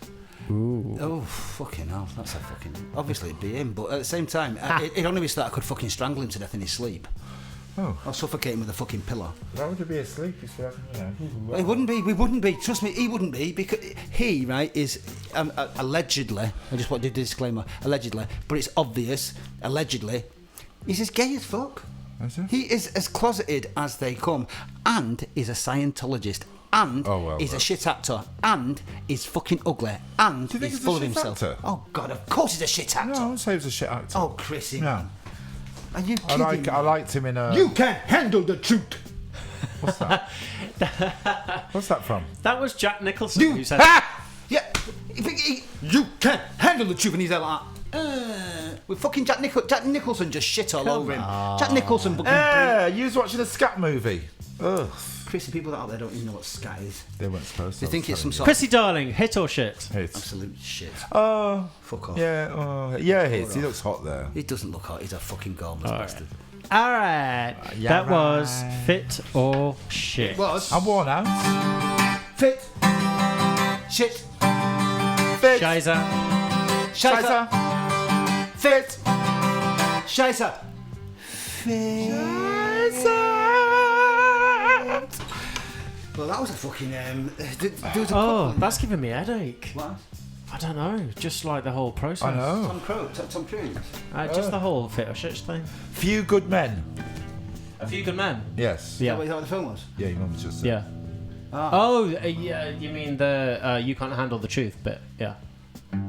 Oh, fucking hell. That's a fucking... Obviously it'd be him, but at the same time, it'd only be so that I could fucking strangle him to death in his sleep. Oh. Or suffocate him with a fucking pillow. Why would he be asleep? He wouldn't be. We wouldn't be. Trust me, he wouldn't be because he, right, is allegedly. I just want to do the disclaimer. Allegedly, but it's obvious. Allegedly, he's as gay as fuck. Is he? He is as closeted as they come, and he's a Scientologist, and Oh, well, he's a well. shit actor, and he's fucking ugly, and Do you think he's he's a full of shit himself. actor? Oh God, of course he's a shit actor. No, I wouldn't say he was a shit actor. Oh, Chrissy. No. Are you I kidding me? liked him in a... You can't handle the truth. What's that? What's that from? That was Jack Nicholson You who said. Yeah, you can't handle the truth, and he's there like, with fucking Jack Nicholson just shit all over him. Jack Nicholson fucking. You was watching a scat movie. Ugh. Chrissy, people out there don't even know what scat is. They weren't supposed to. They think it's some sort Chrissy darling, hit or shit? of... Hit. absolute shit. Oh, Fuck off. yeah, hits. He looks hot there. He doesn't look hot. He's a fucking gormless bastard. All right, yeah, that was right. fit or shit. Was I'm worn out. fit, shit, Fit. Shiza. shiza, Shiza. fit, shiza, Well, that was a fucking. There was a Oh, couple- that's giving me a headache. What? I don't know, just like the whole process. I know. Tom Cruise. Just the whole fit or shit thing. Few Good Men. A Few Good Men. Yes. Is that Yeah. what the film was? Yeah, your mum just said. Yeah. Ah. Oh, yeah. You mean the You Can't Handle the Truth bit? Yeah.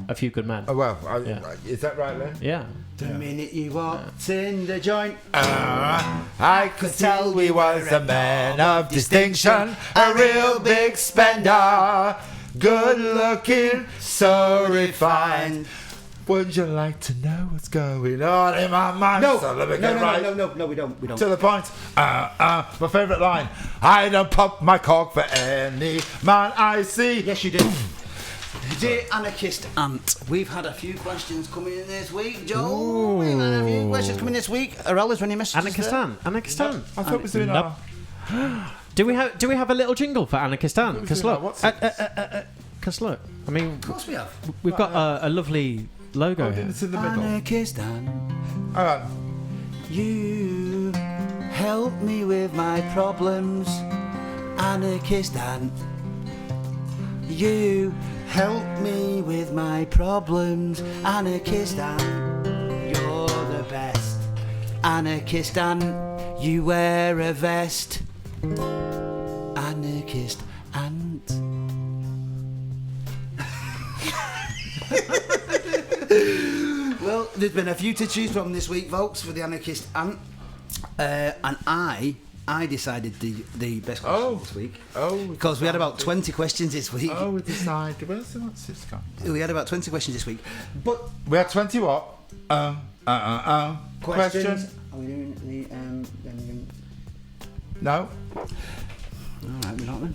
A Few Good Men. Oh, well, Yeah. is that right, Len? Yeah. The minute you walked in the joint, I could tell we was a man of distinction, a real big spender, good looking, so refined. Would you like to know what's going on in my mind? no, So let me no, get no, right no, we don't. to the point. My favourite line. I don't pop my cork for any man I see. Yes, you do. Dear Anarchist Ant, we've had a few questions coming in this week, Joe. We've had a few questions coming this week. Arel, is there any messages Anarchist there? Ann. Anarchist Ann. I thought it was doing Nope. Do we have a little jingle for Anarchist Ann? Because doing look, that. What's because look, I mean, Of course we have. we've got a lovely logo Oh, here. it's in the middle. Anarchist Ant, Hang on. you help me with my problems. Anarchist Ant, you help me with my problems. Anarchist Ant, you're the best. Anarchist Ant, you wear a vest. Anarchist Ant. Well, there's been a few to choose from this week, folks, for the Anarchist Ant. And I decided the best question this week. Oh. Because we had about 20 questions this week. Oh, we decided. Where's the what's this gone? We had about 20 questions this week. But We had 20 what? questions. Question? Are we doing No. Alright, we're not then.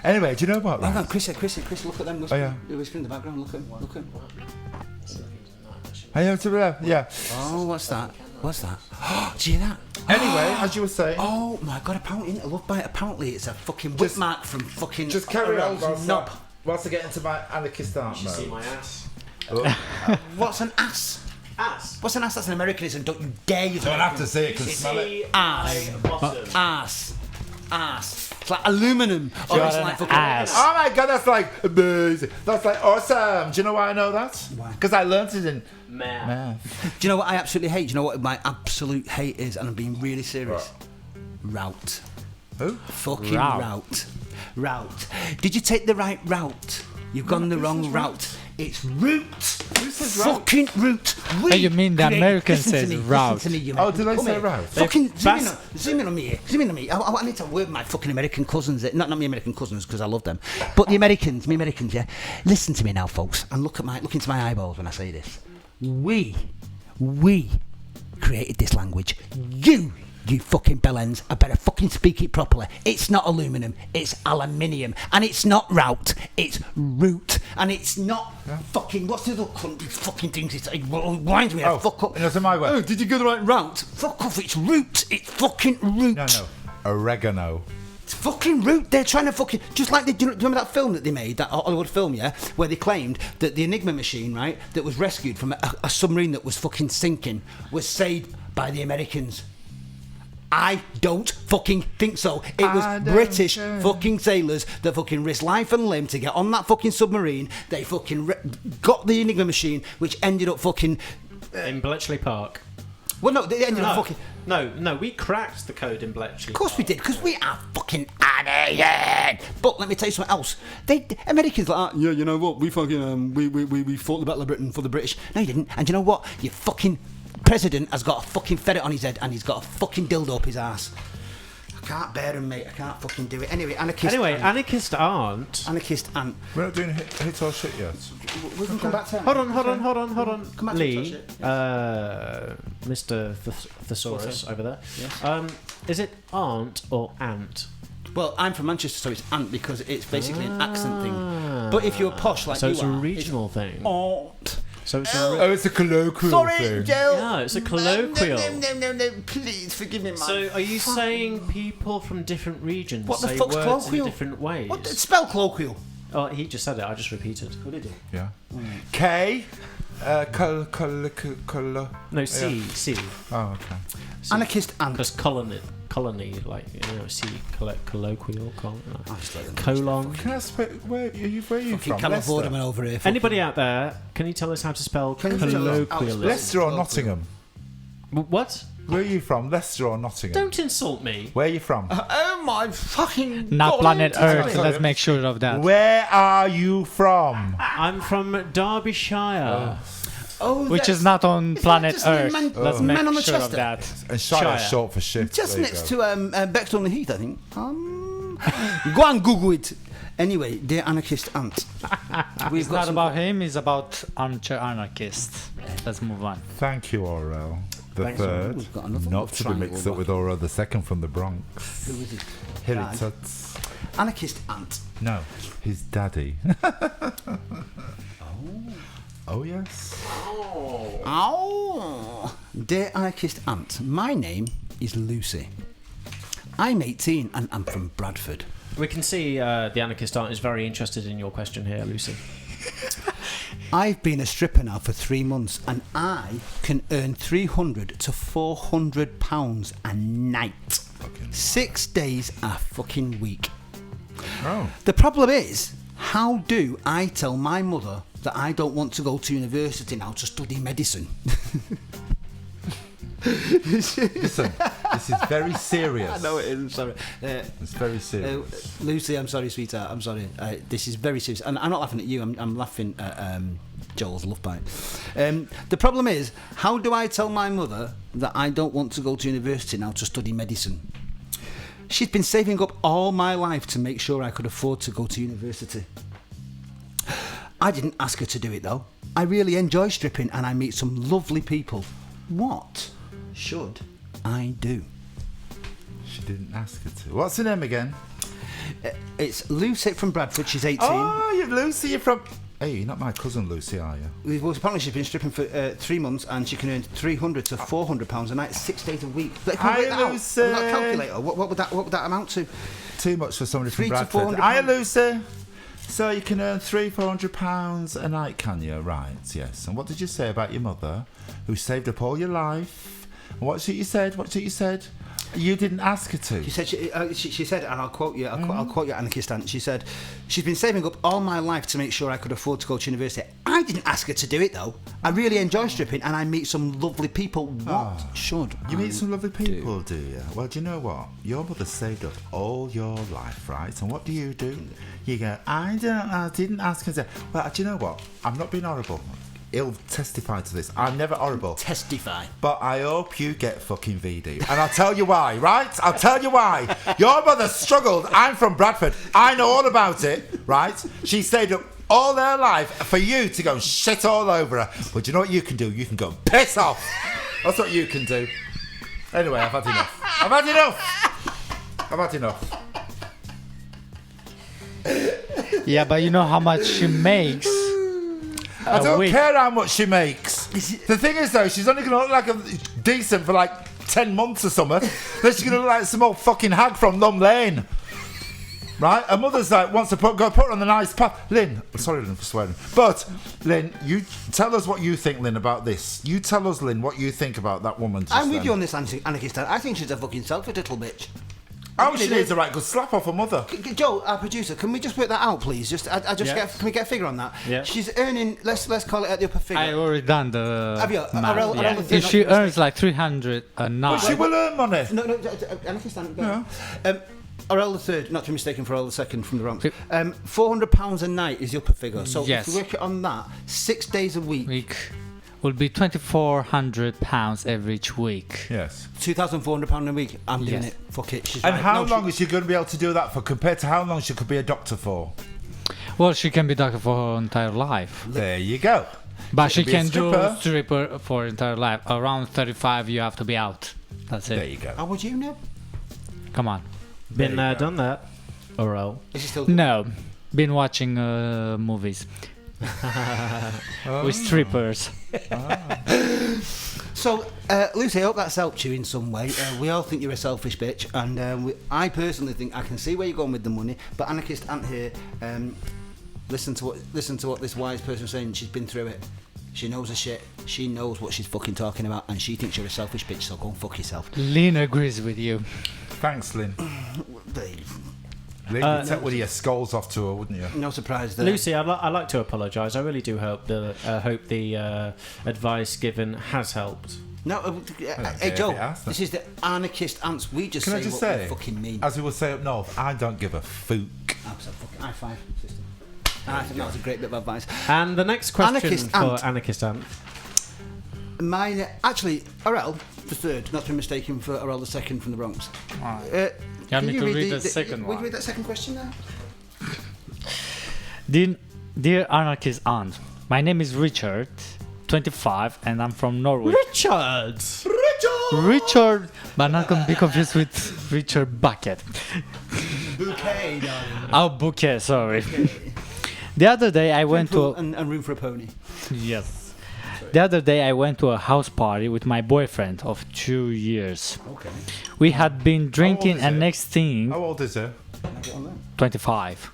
Anyway, do you know what? Hang on, Right? Chris, look at them. Oh, yeah. They're whispering in the background. Look at them. Hey, to the left. Yeah. Oh, what's that? What's that? Do you hear that? Anyway, as you were saying. Oh my god, apparently a love bite. Apparently it's a fucking whip mark from fucking... Just carry on knob. whilst I get into my anarchist art You should see mode. my ass. What's an ass? Ass. What's an ass? That's an Americanism. Don't you dare use Don't an have to see it, can smell it. See Ass. my bottom. Ass. It's like aluminum. Or it's like fucking... ass. Oh my god, that's like amazing. That's like awesome. Do you know why I know that? Why? Because I learnt it in Man. math. Do you know what I absolutely hate? Do you know what my absolute hate is? And I'm being really serious. Route. Who? Fucking Route. Route. Did you take the right route? You've gone the wrong route. It's route. Who says route? Fucking route. Oh, you mean the American Listen to says me, route. Listen to me, you Oh, did I come say here. route? Fucking Bas- zoom in on me here. Zoom in on me. I need to word my fucking American cousins. Not my American cousins because I love them, but the Americans, me Americans. Yeah. Listen to me now, folks, and look into my eyeballs when I say this. We created this language. You fucking bellends, I better fucking speak it properly. It's not aluminum, it's aluminium. And it's not route, it's root. And it's not fucking, what's the other cunt fucking things? It winds me the fuck up. and that's in my way. Oh, did you go the right route? Fuck off, it's root. It's fucking root. No. Oregano. It's fucking root. They're trying to fucking... Just like... Do you remember that film that they made? That Hollywood film, yeah? Where they claimed that the Enigma machine, right? That was rescued from a submarine that was fucking sinking was saved by the Americans. I don't fucking think so. It was British fucking sailors that fucking risked life and limb to get on that fucking submarine. They fucking got the Enigma machine, which ended up fucking... In Bletchley Park. Well, no, they ended up fucking... No, we cracked the code in Bletchley. Of course we did, because we are fucking idiots. But let me tell you something else. Americans like, yeah, you know what? We fucking we fought the Battle of Britain for the British. No, you didn't. And you know what? Your fucking president has got a fucking ferret on his head, and he's got a fucking dildo up his ass. I can't bear him, mate. I can't fucking do it. Anyway, Anarchist aren't. Anarchist ant. We're not doing hit or shit yet. We can come back to Hold on. Come back to Lee, it. Mr. Thesaurus over there. Yes. Is it aunt or ant? Well, I'm from Manchester, so it's ant because it's basically an accent thing. But if you're posh like so you it's are, a regional thing. Aunt. So it's It's a colloquial Sorry, thing. Jill. Yeah, it's a colloquial. No, please forgive me, man. So are you saying people from different regions What the say fuck's words colloquial? in different ways? What? Spell colloquial. Oh, he just said it. I just repeated. What did you? Yeah. K. No, C. Oh, okay. Anarchist ant. Because colony, like, you know, C, colloquial, Colon. colon. Can I spell where are you Fucking from? California man over here. Anybody out there, can you tell us how to spell Can you tell us how to spell- colloquialism? Leicester or Nottingham? What? Where are you from? Leicester or Nottingham? Don't insult me. Where are you from? Oh my fucking Not God, planet I'm Earth. sorry. Let's make sure of that. Where are you from? I'm from Derbyshire. Oh, Which that's- is not on Isn't planet that just Earth. Man- Let's Man make on the sure of Chester? that. And Shire, Shire. short for shift. Just There you next go. to Bexley on the Heath, I think. Go and Google it. Anyway, dear anarchist ant. We've It's not about him, it's about Armchair Anarchist. Let's move on. Thank you, Orel. The Thanks, third, We've got another not to be triangle mixed up back. with Orel the second from the Bronx. Who is it? Here Dad. it is. Anarchist ant. No, his daddy. Oh yes. Oh, dear anarchist ant. My name is Lucy. I'm 18 and I'm from Bradford. We can see the anarchist art is very interested in your question here, Lucy. I've been a stripper now for 3 months and I can earn £300 to £400 a night. 6 days a fucking week. Oh. The problem is, how do I tell my mother that I don't want to go to university now to study medicine? Listen, this is very serious. I know it is, I'm sorry. It's very serious. Lucy, I'm sorry, sweetheart, I'm sorry. This is very serious. And I'm not laughing at you, I'm laughing at Joel's love bite. The problem is, how do I tell my mother that I don't want to go to university now to study medicine? She's been saving up all my life to make sure I could afford to go to university. I didn't ask her to do it though. I really enjoy stripping and I meet some lovely people. What should I do? She didn't ask her to. What's her name again? It's Lucy from Bradford. She's 18. Oh, you're Lucy. You're from. Hey, you're not my cousin Lucy, are you? Well, apparently she's been stripping for 3 months and she can earn £300 to £400 a night, 6 days a week. Hi, Lucy. That calculator. What would that amount to? Too much for somebody from £300 to Bradford. £400. Hi, Lucy. So you can earn £300-400 a night, can you? Right, yes. And what did you say about your mother, who saved up all your life? And what's it you said? You didn't ask her to. She said, and I'll quote you. I'll quote you, Anarchist Ant. She said, "She's been saving up all my life to make sure I could afford to go to university. I didn't ask her to do it though. I really enjoy stripping, and I meet some lovely people. What should You I meet some lovely people, do you? Well, do you know what? Your mother saved up all your life, right? And what do? You go, I didn't ask her to. Well, do you know what? I'm not being horrible. He'll testify to this. I'm never horrible. testify?" But I hope you get fucking VD. And I'll tell you why, right? I'll tell you why. Your mother struggled. I'm from Bradford. I know all about it, right? She saved up all her life for you to go and shit all over her. But do you know what you can do? You can go piss off. That's what you can do. Anyway, I've had enough. Yeah, but you know how much she makes. I don't care how much she makes. The thing is, though, she's only going to look like a decent for like 10 months or something. Then she's going to look like some old fucking hag from Lum Lane. Right? Her mother's like, wants to put her on the nice path. Lynn, sorry, Lynn, for swearing. But, Lynn, you tell us what you think, Lynn, about this. You tell us, Lynn, what you think about that woman. I'm with you on this, Anarchist Ant. I think she's a fucking selfish little bitch. Oh, she needs a right good slap off her mother. Joe, our producer, can we just work that out, please? Can we get a figure on that? Yeah. She's earning. Let's call it at the upper figure. I already done the Have you? math, yeah. Around the If she earns like 300 a But night, she will earn money. No, Anarchist Ant. Aurel the third, not to be mistaken for Aurel the second from the Bronx. £400 a night is the upper figure. So Yes. if we work it on that, 6 days a week. will be £2,400 every week. Yes. £2,400 a week. I'm doing Yes. it. Fuck it. She's And right. how No, long is she going to be able to do that for compared to how long she could be a doctor for? Well, she can be doctor for her entire life, There you go. but she be a can do stripper. stripper for her entire life. Around 35, you have to be out. That's There it. you go. How would you know? Come on. Been There there, you go. done that. Oral. Is she still? No, been watching movies with strippers. So, Lucy, I hope that's helped you in some way. We all think you're a selfish bitch, and I personally think I can see where you're going with the money. But Anarchist Ant here, listen to what this wise person is saying. She's been through it. She knows her shit. She knows what she's fucking talking about, and she thinks you're a selfish bitch. So go and fuck yourself. Lynn agrees with you. Thanks, Lynn. Babe, Lynn, you'd take one of your skulls off to her, wouldn't you? no surprise there. Lucy, I'd like to apologise. I really do hope the advice given has helped. No, care hey if Joe, it has, this is the Anarchist Ants. We just Can say I just what say, we fucking mean. as we would say up north, I don't give a fook. Absolutely. High five, sister. And I think that was a great bit of advice. And the next question Anarchist for Ant. Anarchist Ant. Mine, actually, Aurel the third, not to be mistaken for Aurel the second from the Bronx. You want Can me you to read the second Would one? you read that second question there? Dear Anarchist Aunt, my name is Richard, 25, and I'm from Norway. Richard! Richard, but not gonna be confused with Richard Bucket. Bouquet, darling. Oh, Bouquet, sorry. The other day I went to and room for a pony. yes. The other day I went to a house party with my boyfriend of 2 years. Okay. We had been drinking, is and it? next thing, How old is he? Can I get on there? 25.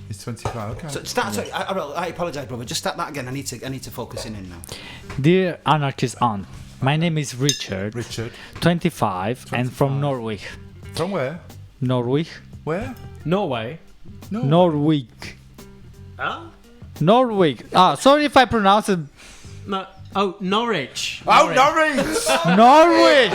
He's 25. Okay. So start. Sorry, Aurel, I apologise, brother. Just start that again. I need to focus in now. Dear Anarchist Aunt, my name is Richard, Richard. 25, and from 25. Norway. From where? Norway? Where? Norway. No. Norway. Huh? Norway. Ah, sorry if I pronounce it No. Oh, Norwich. Oh, Norwich! Norwich.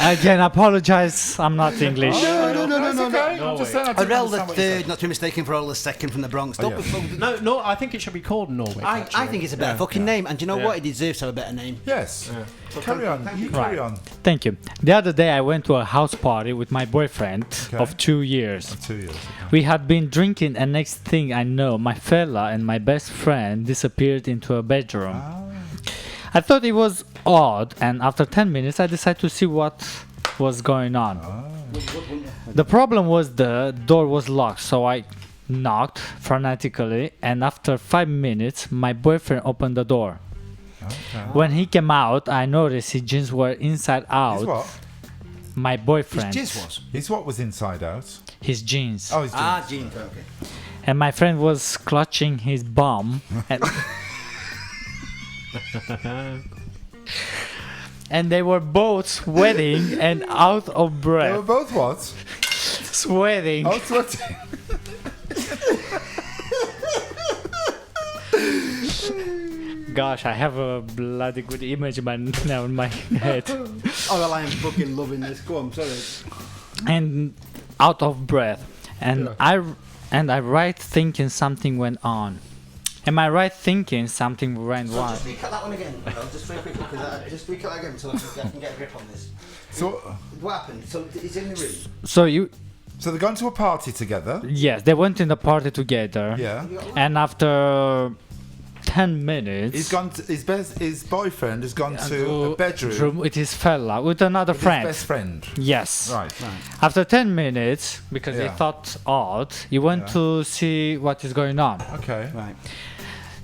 Again, apologize. I'm not English. no, it's okay. I'm just saying. I didn't Aurel the understand what you third, said. not to be mistaken for Aurel the second from the Bronx. Don't yeah. be fucking- No, I think it should be called Norwich. I actually. think it's a better Yeah, fucking yeah. name, and do you know Yeah. what? It deserves to have a better name. Yes. So Carry on. thank You you. carry Right. on. Thank you. The other day I went to a house party with my boyfriend Okay. of 2 years. 2 years. We had been drinking, and next thing I know, my fella and my best friend disappeared into a bedroom. I thought it was odd, and after 10 minutes I decided to see what was going on. The problem was the door was locked, so I knocked frantically, and after 5 minutes, my boyfriend opened the door. Okay. When he came out, I noticed his jeans were inside out. His what? My boyfriend. His jizz was. His what was inside out? His jeans. Oh, his jeans. jeans. Okay. And my friend was clutching his bum. And they were both sweating and out of They were breath. both what? Sweating. Oh, sweating. Gosh, I have a bloody good image now in my head. Oh, well, I am fucking loving this. Go on, sorry. And out of breath. And I right thinking something went on. Am I right thinking something went on? Just recap that one again. Just very quickly, because just recap that again so I can get a grip on this. So, What happened? So it's in the room. so they've gone to a party together. Yes, they went in the party together. Yeah. And after 10 minutes, His boyfriend has gone to a bedroom with his fella, with another with friend. his best friend. Yes. Right. After 10 minutes, because Yeah. they thought odd, he went to see what is going on. Okay. Right.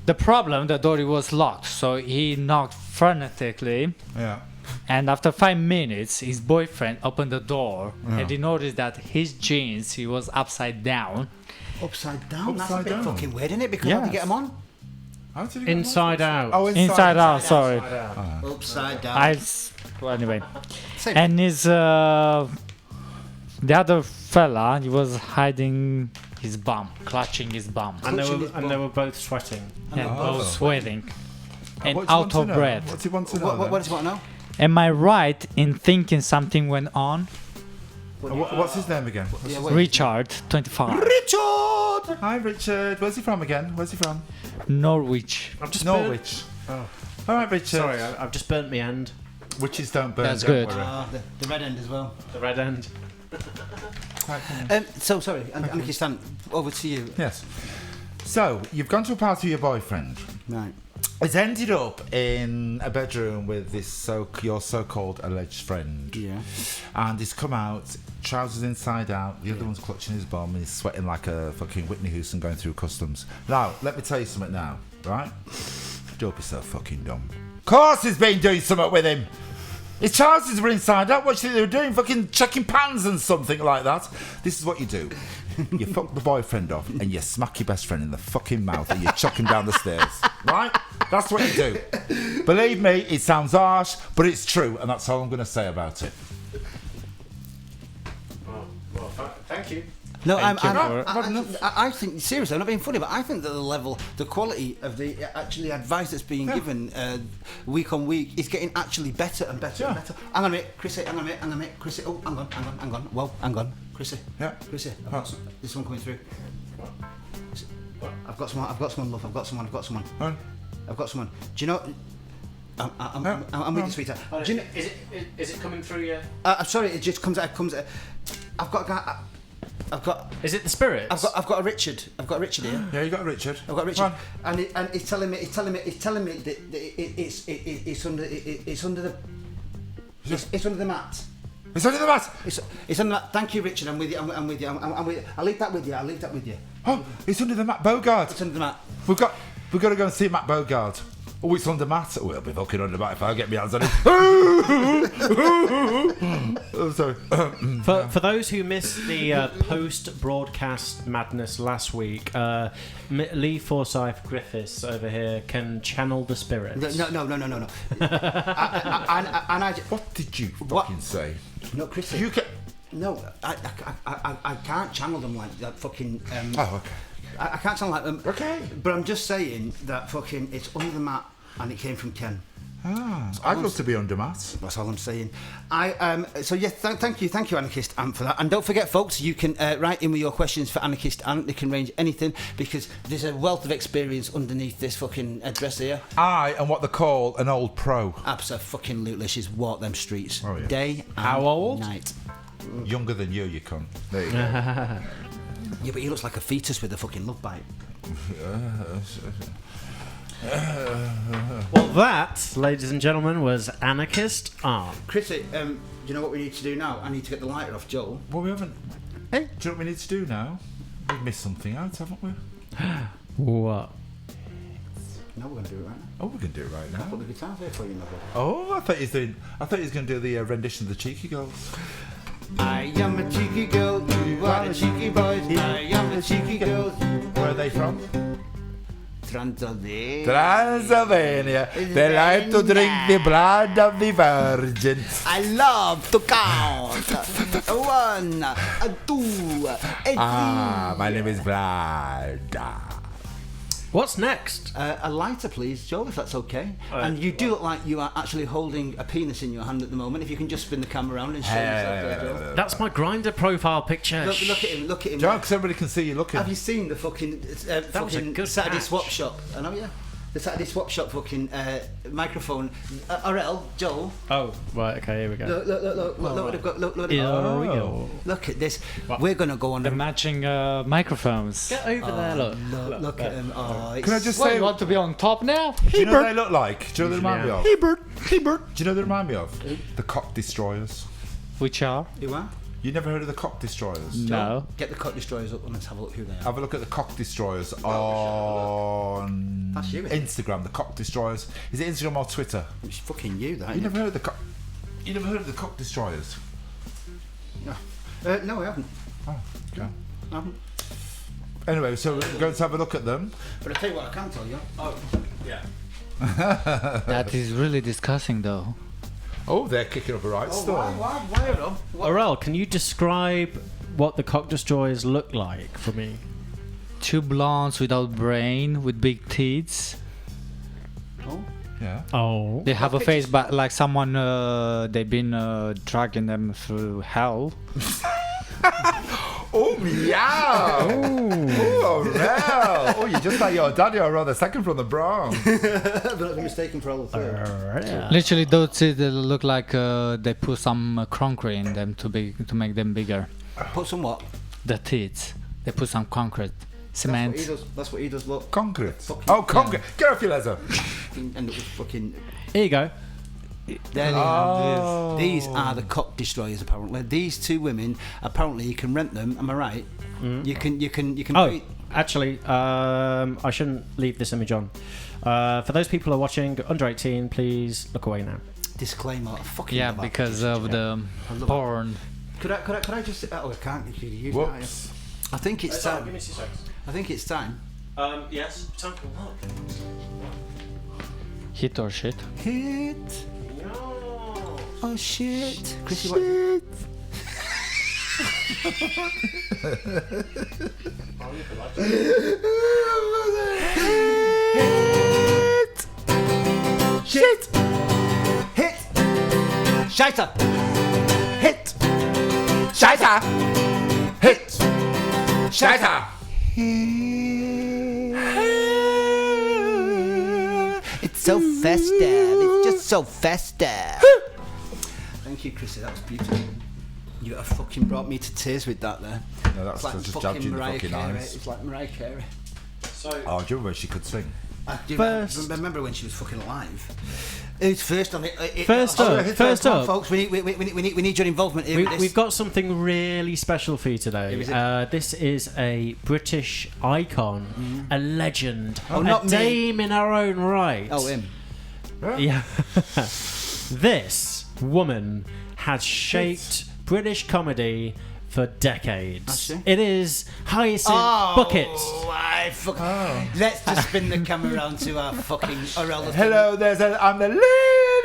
The problem, the door was locked, so he knocked frantically. Yeah. And after 5 minutes, his boyfriend opened the door, and he noticed that his jeans, he was upside down. Upside down? That's a Upside bit down. fucking weird, isn't it? Because how do you get them on? How did he get Inside out. Oh, Inside out, sorry. Upside down. Well, anyway. Same. And his, the other fella, he was hiding his bum, clutching his bum. And Clutching his they were both sweating. And Oh. both sweating. And What do you want out to of know? breath. What do you want to know? What does he want to know? Am I right in thinking something went on? What's his name again? Yeah, wait. Richard, 25. Richard! Hi, Richard. Where's he from again? Where's he from? Norwich. I've just Norwich. All right, Richard. Sorry, I've just burnt my end. Witches don't burn. That's don't good. worry. The red end as well. The red end. So, sorry, Anarchist Stan, over to you. Yes. So you've gone to a party with your boyfriend. Right. It's ended up in a bedroom with your so-called alleged friend. Yeah. And he's come out, trousers inside out, the other one's clutching his bum, and he's sweating like a fucking Whitney Houston going through customs. Now, let me tell you something now, right? Don't be so fucking dumb. Of course he's been doing something with him. His trousers were inside out. What do you think they were doing? Fucking checking pans and something like that. This is what you do. You fuck the boyfriend off and you smack your best friend in the fucking mouth and you chuck him down the stairs. Right? That's what you do. Believe me, it sounds harsh, but it's true, and that's all I'm going to say about it. Well, thank you. No, Thank you. I think, seriously, I'm not being funny, but I think that the quality of the actually advice that's being given week on week is getting actually better and better and better. Hang on a minute, Chrissy, Chrissy. Oh, hang on. Whoa, hang on, Chrissy. Yeah. Chrissy, this one coming through. I've got someone, love. I've got someone. Right. I've got someone. Do you know? I'm with you, sweetheart. Do you know, Is it coming through yet? I'm sorry, it just comes out. I've got a guy. Is it the spirits? I've got a Richard. I've got a Richard here. Yeah, you got Richard. I've got Richard, Right. and he's telling me that it's under the it's under the mat. It's under the mat. It's under the mat. Thank you, Richard. I'm with you. I'm with you. I'm with you. I'll leave that with you. Oh, it's under the mat. Bogart. It's under the mat. We've got to go and see Matt Bogart. Oh, it's under Matt. Oh, it'll be fucking under Matt if I get my hands on it. Oh, sorry. For those who missed the post-broadcast madness last week, Lee Forsyth Griffiths over here can channel the spirits. No. What did you fucking say? No, Chrissy. You can. No, I can't channel them like that. Fucking. Oh, okay. I can't sound like them. Okay. But I'm just saying that fucking it's under the mat and it came from Ken. I'd love to be under Matt. That's all I'm saying. So yeah, thank you, Anarchist Ant, for that. And don't forget, folks, you can write in with your questions for Anarchist Ant. They can range anything because there's a wealth of experience underneath this fucking address here. I am what they call an old pro. Absolutely, she's walked them streets day and How old? night. Younger than you cunt. There you go. Yeah, but he looks like a fetus with a fucking love bite. Well, that, ladies and gentlemen, was Anarchist Art. Chrissy, do you know what we need to do now? I need to get the lighter off Joel. Well, we haven't. Hey, do you know what we need to do now? We've missed something out, haven't we? What? No, we're going to do it right now. Oh, we can do it right I'll now. put the guitars here for you, my brother. Oh, I thought he was going to do the rendition of the Cheeky Girls. I am a cheeky girl, you are the cheeky boys. I am the cheeky girl. Where are they from? Transylvania. Transylvania. They like to drink the blood of the virgin. I love to count. 1, 2, 3. My name is Vlad. What's next? A lighter, please, Joe, if that's okay. And you do look like you are actually holding a penis in your hand at the moment. If you can just spin the camera around and show yourself there, Joe. That's my Grindr profile picture. Look at him, look at him. Joe, because everybody can see you looking. Have you seen the fucking, was a fucking good Saturday patch. Swap Shop? I know, yeah. The Saturday Swap Shop fucking microphone. RL, Joel. Oh, right, okay, here we go. Look what I've got. Look what I've Here got. we go. Look at this. We're going to go on The matching microphones. Get over there, look. Look at him. Oh, Can I just What, say, you want to be on top now? do you know what they look like? Do you know what they remind me of? Hey, Bert. Do you know what they remind me of? The Cock Destroyers. Which are? You are? You never heard of the Cock Destroyers? No. Get the Cock Destroyers up and let's have a look who they are. Have a look at the Cock Destroyers on That's you, isn't it? Instagram. The Cock Destroyers. Is it Instagram or Twitter? It's fucking you, that. You never heard of the Cock? You never heard of the Cock Destroyers? No, I haven't. Oh, okay. I haven't. Anyway, so we're going to have a look at them. But I'll tell you what I can tell you. Oh, yeah. That is really disgusting, though. Oh, they're kicking up a right storm. Why, Rob? Aurel, can you describe what the Cock Destroyers look like for me? Two blondes without brain with big teeth. Oh. Yeah. Oh. They have a face, but like someone they've been dragging them through hell. Oh, meow! Oh, Rel! Oh, you're just like your daddy or rather second from the Bronx. But I've been mistaken for all the third. Literally, those teeth they look like they put some concrete in them to make them bigger. Put some what? The teeth. They put some concrete, cement. That's what he does, look. Concrete. Fucking- Oh, concrete. Get off your leather. End up with fucking... Here you go. There they Oh. are. These are the Cock Destroyers, apparently. These two women, apparently you can rent them, am I right? You can Oh, pay- actually, I shouldn't leave this image on. For those people who are watching under 18, please look away now. Disclaimer. I fucking Yeah, love that because picture. of the I love porn. Could I just... Oh, I can't. You use Whoops. that. I think it's time. me 2 seconds. I think it's time. Yes, time for what? Hit or shit. Hit. No. Oh, shit. Chrissy, what... Hit. Shit. Hit. Shiter. Hit. Shiter! Hit! Shiter! It's so festive. It's just so festive. Thank you, Chrissy. That was beautiful. You have fucking brought me to tears with that there. No, that's It's like just jabbed you in the Mariah fucking Carey. eyes. It's like Mariah Carey. So, Oh, do you remember when she could sing? Do you First- remember when she was fucking alive? Who's first on it? First up, come on, folks. We need your involvement here. with this. we've got something really special for you today. Who is it? This is a British icon, a legend, Oh, a not me. dame in her own right. Oh, him. Yeah. This woman has shaped British comedy for decades. Has she? It is Hyacinth Bucket. Let's just spin the camera around to our fucking Orella. Hello, I'm the lady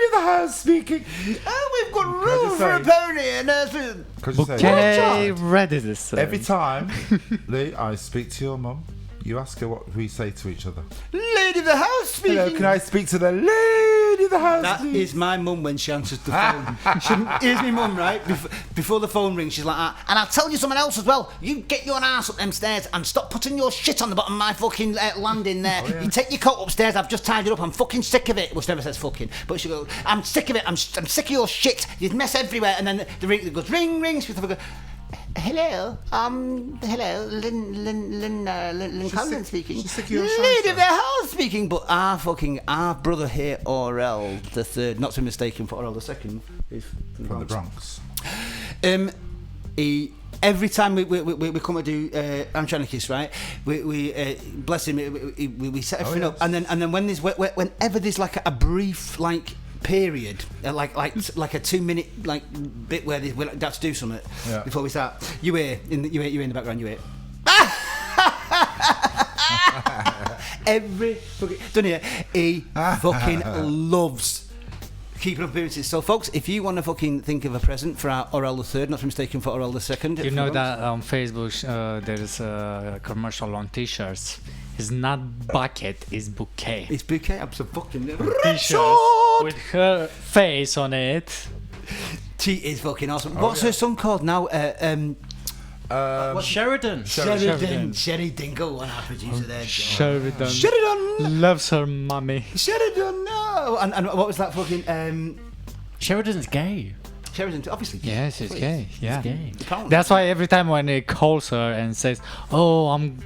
of the house speaking. Oh, we've got I room just for a say- pony and a... Could you say, Okay, ready this. every time, Lee, I speak to your mum, you ask her what we say to each other. Lady of the house speaking. Hello, can I speak to the lady of the house, That please? is my mum when she answers the phone. Here's my mum, right? Before the phone rings, she's like, and I'll tell you something else as well. You get your ass up them stairs and stop putting your shit on the bottom of my fucking landing there. Oh, yeah. You take your coat upstairs. I've just tied it up. I'm fucking sick of it. Well, she never says fucking, but she goes, I'm sick of it. I'm sick of your shit. There's mess everywhere. And then the ring goes, ring, ring. She goes, hello, hello, Lynn Collins speaking. she's sick of your Lady shite, of the house speaking, but our brother here, Orel the third, not to be mistaken for Orel the second, is From the Bronx. He every time we come to do Anarchist, right? We bless him. We set everything up, and then whenever there's like a brief period, like a 2 minute bit where we have to do something before we start. You hear in the background. You hear. Every fucking don't hear. He fucking loves keeping up appearances. So, folks, if you want to fucking think of a present for our Orel the Third, not to be mistaken for Orel the Second, you know that on Facebook there is a commercial on T-shirts. It's not bucket, it's bouquet. It's bouquet. I'm so fucking T-shirts with her face on it. She is fucking awesome. What's her son called now? Sheridan. Sherry Dingle, one our producer there. Sheridan loves her mummy. Sheridan, no. And what was that fucking? Sheridan's gay. Sheridan's obviously gay. Yes, he's gay. Yeah, He's gay. That's why every time when he calls her and says, "Oh, I'm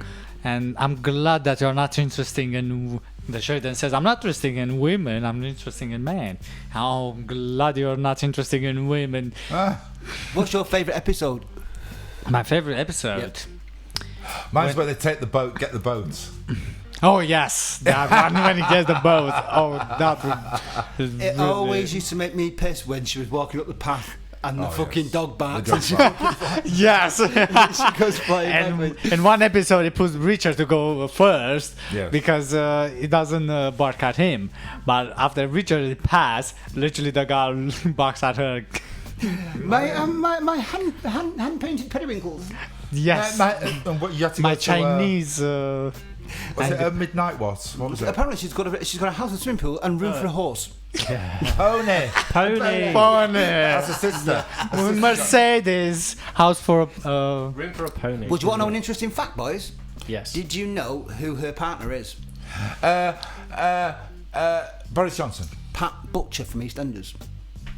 glad that you're not interested in." The Sheridan says, "I'm not interested in women. I'm interested in men." Oh, glad you're not interested in women. What's your favourite episode? My favorite episode. Mine's where they take the boat, get the boats. Oh yes, that one when he gets the boat. Oh, that was It always used to make me piss when she was walking up the path and the fucking dog barks. Yes. She goes flying And in one episode, he puts Richard to go first because he doesn't bark at him. But after Richard passed, literally the girl barks at her. My hand painted periwinkles. Yes. What, you had to My go to, Chinese. was it a midnight what? What was it? Apparently she's got a house and swimming pool and room for a horse. Pony. That's a sister. Mercedes house for Room for a pony. Would you want to know an interesting fact, boys? Yes. Did you know who her partner is? Boris Johnson. Pat Butcher from EastEnders.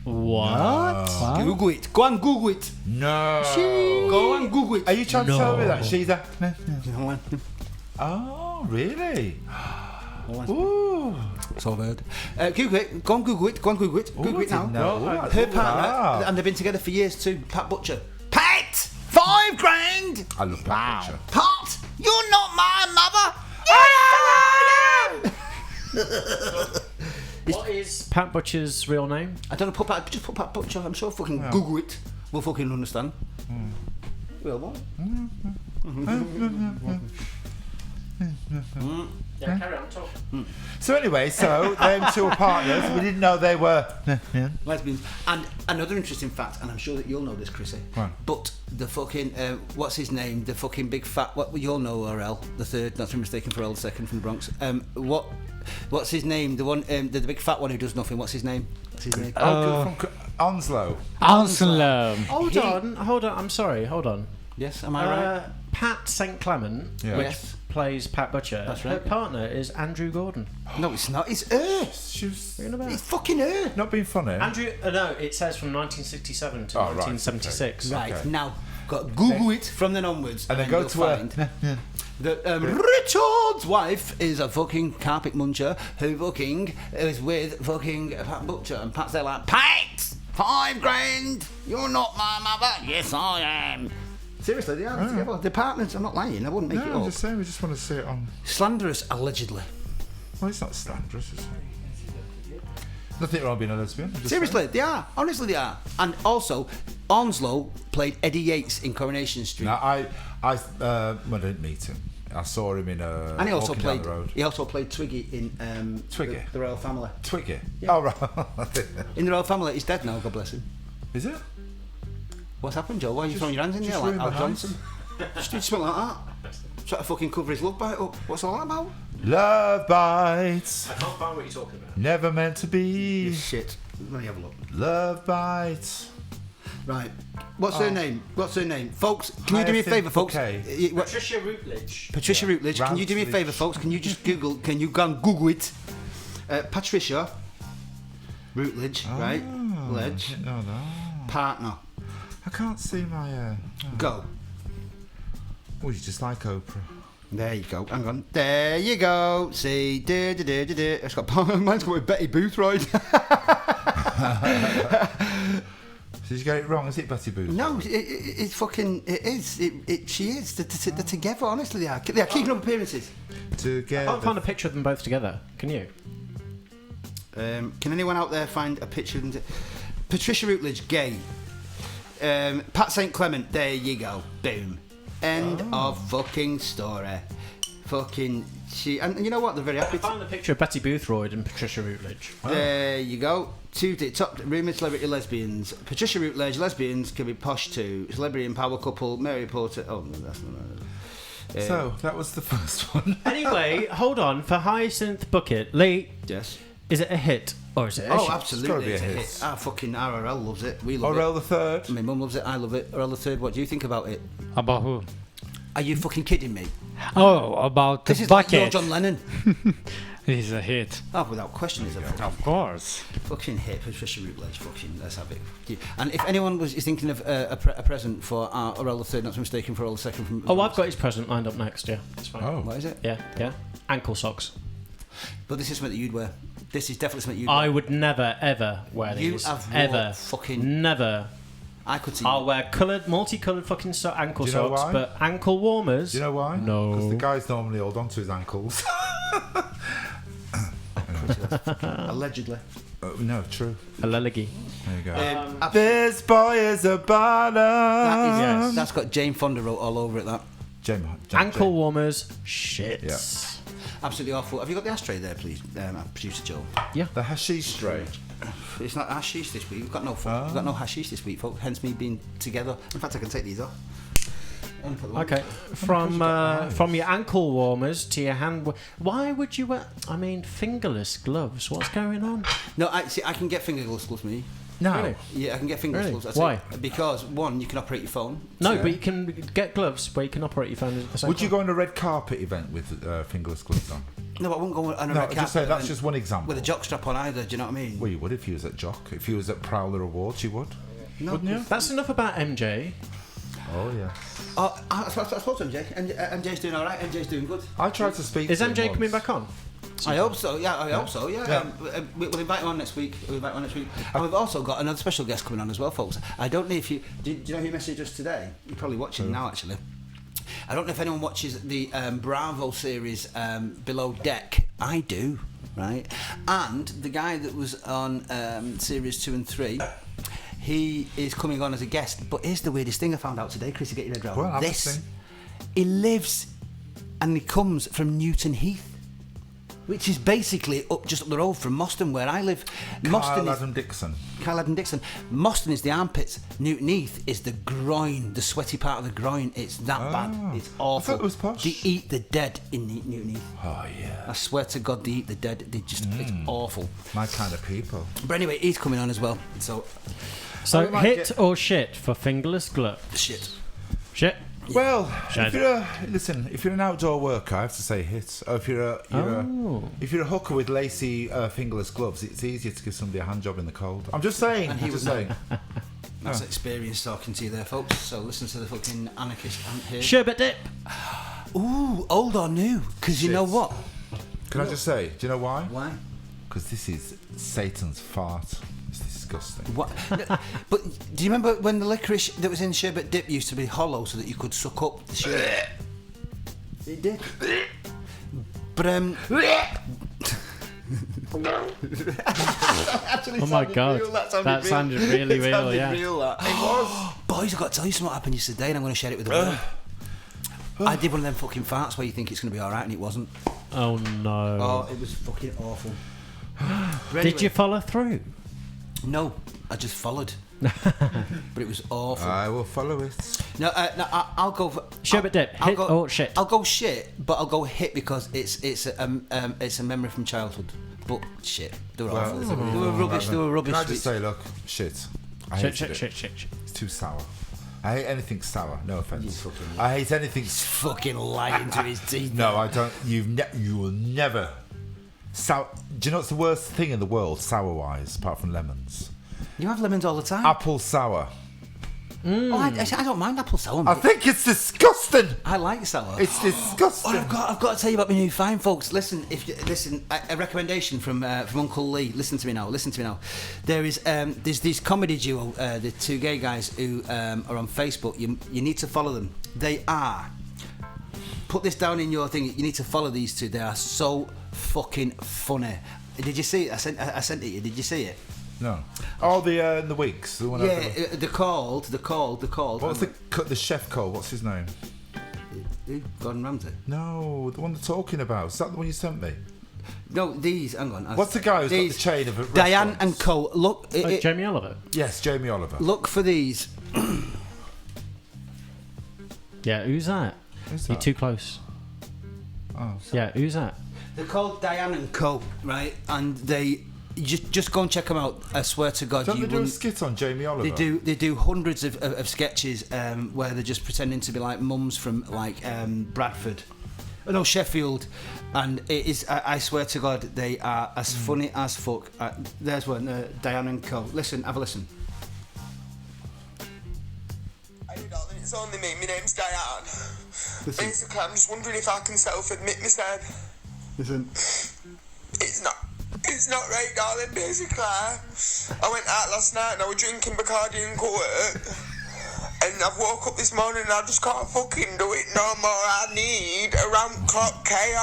what? Google it. Go and Google it. No. Go and Google it. Are you trying to tell me that she's a... Oh, really? Ooh. So I've heard. Google it. Go and Google it. Go and Google it. Google it now. No. Her partner, and they've been together for years too. Pat Butcher. Pat, $5,000. I love Pat Butcher. Pat, you're not my mother. What is Pat Butcher's real name? I don't know. Just put Pat Butcher. I'm sure fucking Google it. We'll fucking understand. Real one. Yeah, carry on, talk. So anyway, them two are partners. We didn't know they were Lesbians. And another interesting fact, and I'm sure that you'll know this, Chrissy. Right. But the fucking what's his name? The fucking big fat. What you'll know, RL the Third. Not to be mistaken for L the Second from the Bronx. What's his name? The one, the big fat one who does nothing. What's his name? Onslow. Onslow. Hold on. I'm sorry. Hold on. Yes, am I right? Pat St. Clement, which Yes. plays Pat Butcher. That's Her right. partner is Andrew Gordon. No, it's not. It's her. She was It's fucking her. not being funny. Andrew, no, it says from 1967 to Oh, right, 1976. Right, Okay. now, got to Google it from then onwards. And then go you'll to her. find that Richard's wife is a fucking carpet muncher who fucking is with fucking Pat Butcher. And Pat's there like, Pat, $5,000. You're not my mother. Yes, I am. Seriously, they are together. They're partners. I'm not lying. I wouldn't make it No, I'm up. just saying, we just want to see it on... Slanderous, allegedly. Well, it's not slanderous, is it? Nothing wrong being a lesbian. I'm just Seriously, they are. Honestly, they are. And also, Onslow played Eddie Yates in Coronation Street. Now, I didn't meet him. I saw him in a... And he also walking down played. the road. He also played Twiggy in Twiggy? the Royal Family. Twiggy? Yeah. Oh, right. In the Royal Family, he's dead now. God bless him. Is it? What's happened, Joe? Why are you throwing your hands in just there like ruined Al the Johnson? Just went like that. Try to fucking cover his love bite up. What's all that about? Love bites. I can't find what you're talking about. Never meant to be. Shit. Let me have a look. Love bites. Right. What's her name? What's her name? Folks, can you do me a favour, folks? Okay. Patricia Routledge. Patricia Routledge, can you do me a favour, folks? Can you just Google, can you go and Google it? Patricia Routledge, right? Ledge. No. Partner. I can't see my... Go. Oh, you just like Oprah. There you go. Hang on. There you go. See. It's got mine's got with Betty Boothroyd. Did you get it wrong? Is it Betty Booth? No, it's fucking. It is. She is. They're together. Honestly, they are. They are keeping up appearances. Together. I can't find a picture of them both together. Can you? Can anyone out there find a picture of them? Patricia Routledge, gay. Pat St Clement. There you go. Boom. End of fucking story. Fucking. And you know what? They're very happy. I found a picture of Betty Boothroyd and Patricia Routledge. There you go. Two top rumoured celebrity lesbians. Patricia Routledge, lesbians can be posh too. Celebrity and power couple. Mary Porter. Oh, no, that's not. So that was the first one. Anyway, hold on. For Hyacinth Bucket, Lee. Yes. Is it a hit or is it a shit? Absolutely. It's gotta be a It's hit. Our fucking RRL loves it. We love Orel it. the Third. My mum loves it. I love it. RRL the Third. What do you think about it? About who? Are you fucking kidding me? Oh, about This the is like your bucket. John Lennon. He's a hit. Oh, without question, is a Of course. fucking hit. Patricia Routledge. Fucking, let's have it. And if anyone is thinking of a present for RRL the Third, not to be mistaken for RRL the Second from. Oh, I've got his present lined up next. Yeah, it's fine. Oh. What is it? Yeah. Ankle socks. But this is something that you'd wear. This is definitely something you'd wear. I would never ever wear You these. have ever. wore fucking. Never. I could see. I'll wear multicolored fucking ankle Do you know socks, why? but ankle warmers. Do you know why? No. Because the guy's normally hold on to his ankles. Allegedly. No, true. A lelegy. There you go. Um, This boy is a baller. Yes. That's got Jane Fonda wrote all over it. That Ankle warmers. Shit. Yeah. absolutely awful. Have you got the ashtray there, please, producer Joe? Yeah. The hashish tray. It's not hashish this week. We've got no we've got no hashish this week, folks. Hence me being together. In fact, I can take these off. Only put them on. Okay. From your ankle warmers to your hand. Why would you wear? I mean, fingerless gloves. What's going on? No, I can get fingerless gloves, me. No. Really? Yeah, I can get fingerless Really? gloves. That's Why? it. Because one, you can operate your phone. No, Yeah. but you can get gloves where you can operate your phone at the same Would you time. go on a red carpet event with fingerless gloves on? No, I wouldn't go on a No, red just say carpet that's event just one example. with a jockstrap on either. Do you know what I mean? Well, you would if you was at Jock. If you was at Prowler Awards, you would. No. Wouldn't you? That's enough about MJ. Oh, yeah. I spoke to MJ. MJ's doing all right. MJ's doing good. I tried to speak Is to him MJ coming once. back on? I hope so. Yeah, I hope so. Yeah. Yeah. We'll invite him on next week. And we've also got another special guest coming on as well, folks. I don't know if you do you know who messaged us today? You're probably watching now, actually. I don't know if anyone watches the Bravo series Below Deck. I do, right? And the guy that was on series 2 and 3. He is coming on as a guest, but here's the weirdest thing I found out today, Chris, you get your head around Well, I'm this. listening. He lives and he comes from Newton Heath, which is basically just up the road from Moston, where I live. Kyle Adam Dixon. Kyle Adam Dixon. Moston is the armpits. Newton Heath is the groin, the sweaty part of the groin. It's that bad. It's awful. I thought it was posh. They eat the dead in Newton Heath. Oh, yeah. I swear to God, they eat the dead. They just, it's awful. My kind of people. But anyway, he's coming on as well. So, So we might hit get- or shit for fingerless gloves? shit. Shit. Well, Shade. if you're an outdoor worker, I have to say hit. Or if you're a hooker with lacy fingerless gloves, it's easier to give somebody a hand job in the cold. I'm just saying. And he I'm was just saying. That's experience talking to you there, folks. So listen to the fucking anarchist ant here. Sherbet dip. Ooh, old or new? Because you know what? Can I just say? Do you know why? Why? Because this is Satan's fart. It's disgusting. What? But do you remember when the licorice that was in sherbet dip used to be hollow so that you could suck up the sherbet? It did. But Oh my God. That sounded really real, yeah. Real, that. It was. Boys, I've got to tell you something happened yesterday, and I'm going to share it with the world. I did one of them fucking farts where you think it's going to be all right, and it wasn't. Oh no. Oh, it was fucking awful. Did you follow through? No, I just followed. But it was awful. I will follow it. No, I'll go for Sherbet dip. I'll Hit go, or shit? I'll go shit, but I'll go hit because it's a memory from childhood. But shit, they were awful. They were rubbish. They were rubbish. Can I just say, look, shit. I Shit, hated shit, it. shit, shit. It's too sour. I hate anything sour. No offense. You fucking- I hate anything. fucking lying to his teeth. No, I don't. You will never. Sour. Do you know what's the worst thing in the world, sour-wise, apart from lemons? You have lemons all the time. Apple sour. Oh, I don't mind apple sour. I think it's disgusting. I like sour. It's disgusting. Oh, I've got to tell you about my new find, folks. Listen, a recommendation from Uncle Lee. Listen to me now. There's this comedy duo, the two gay guys who are on Facebook. You need to follow them. They are. Put this down in your thing. You need to follow these two. They are so fucking funny. Did you see it? I sent it to you. Did you see it? No. Oh, the wigs. The one. Yeah, they're called. What was the chef called? What's his name? Who? Gordon Ramsay? No, the one they're talking about. Is that the one you sent me? No, these. Hang on. What's the guy who's got the chain of Diane and Co. Look. Jamie Oliver. Yes, Jamie Oliver. Look for these. Yeah, who's that? Who's You're that? too close. Oh. Yeah, who's that? They're called Diane and Co. Right, and they. Just go and check them out. I swear to God, Don't they do a skit on Jamie Oliver? They do hundreds of sketches where they're just pretending to be like mums from like Bradford, no Sheffield, and it is. I swear to God, they are as funny as fuck. There's one, Diane and Co. Listen, have a listen. Hey darling, it's only me. My name's Diane. Listen. Basically, I'm just wondering if I can self-admit myself. Listen. It's not right, darling, basically. I went out last night and I was drinking Bacardi and Court. And I've woke up this morning and I just can't fucking do it no more. I need a round clock care.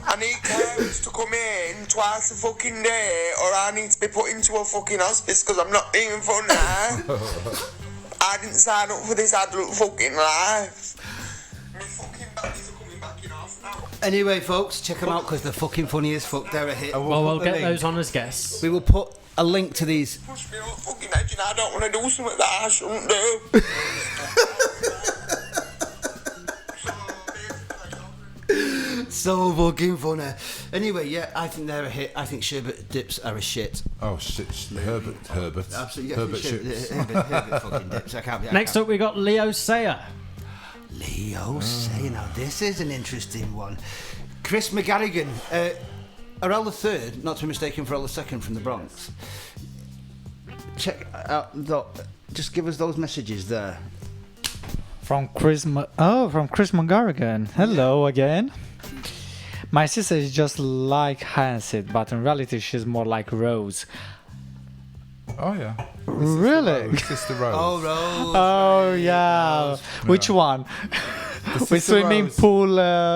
I need carers to come in twice a fucking day, or I need to be put into a fucking hospice because I'm not being funny. I didn't sign up for this adult fucking life. My fucking baddies are coming back in half an hour. Anyway, folks, check them out because they're fucking funny as fuck. They're a hit. Well, we'll put the get link. those on as guests. We will put a link to these. Push me up fucking edge and I don't want to do something that I shouldn't do. So fucking funny. Anyway, yeah, I think they're a hit. I think sherbet dips are a shit. Oh shit, Herbert. Absolutely, Herbert sherbet, chips. Herbert fucking dips. I can't. Next up, we got Leo Sayer. Leo Sayer. Now this is an interesting one. Chris McGarrigan, Errol III, not to be mistaken for Errol II from the Bronx. Check out. Just give us those messages there. From Chris McGarrigan. Hello again. My sister is just like Hansit, but in reality she's more like Rose. Oh yeah. Really? Sister Rose. Oh, Rose. Oh yeah. Rose. Which one? With Sister swimming Rose. pool,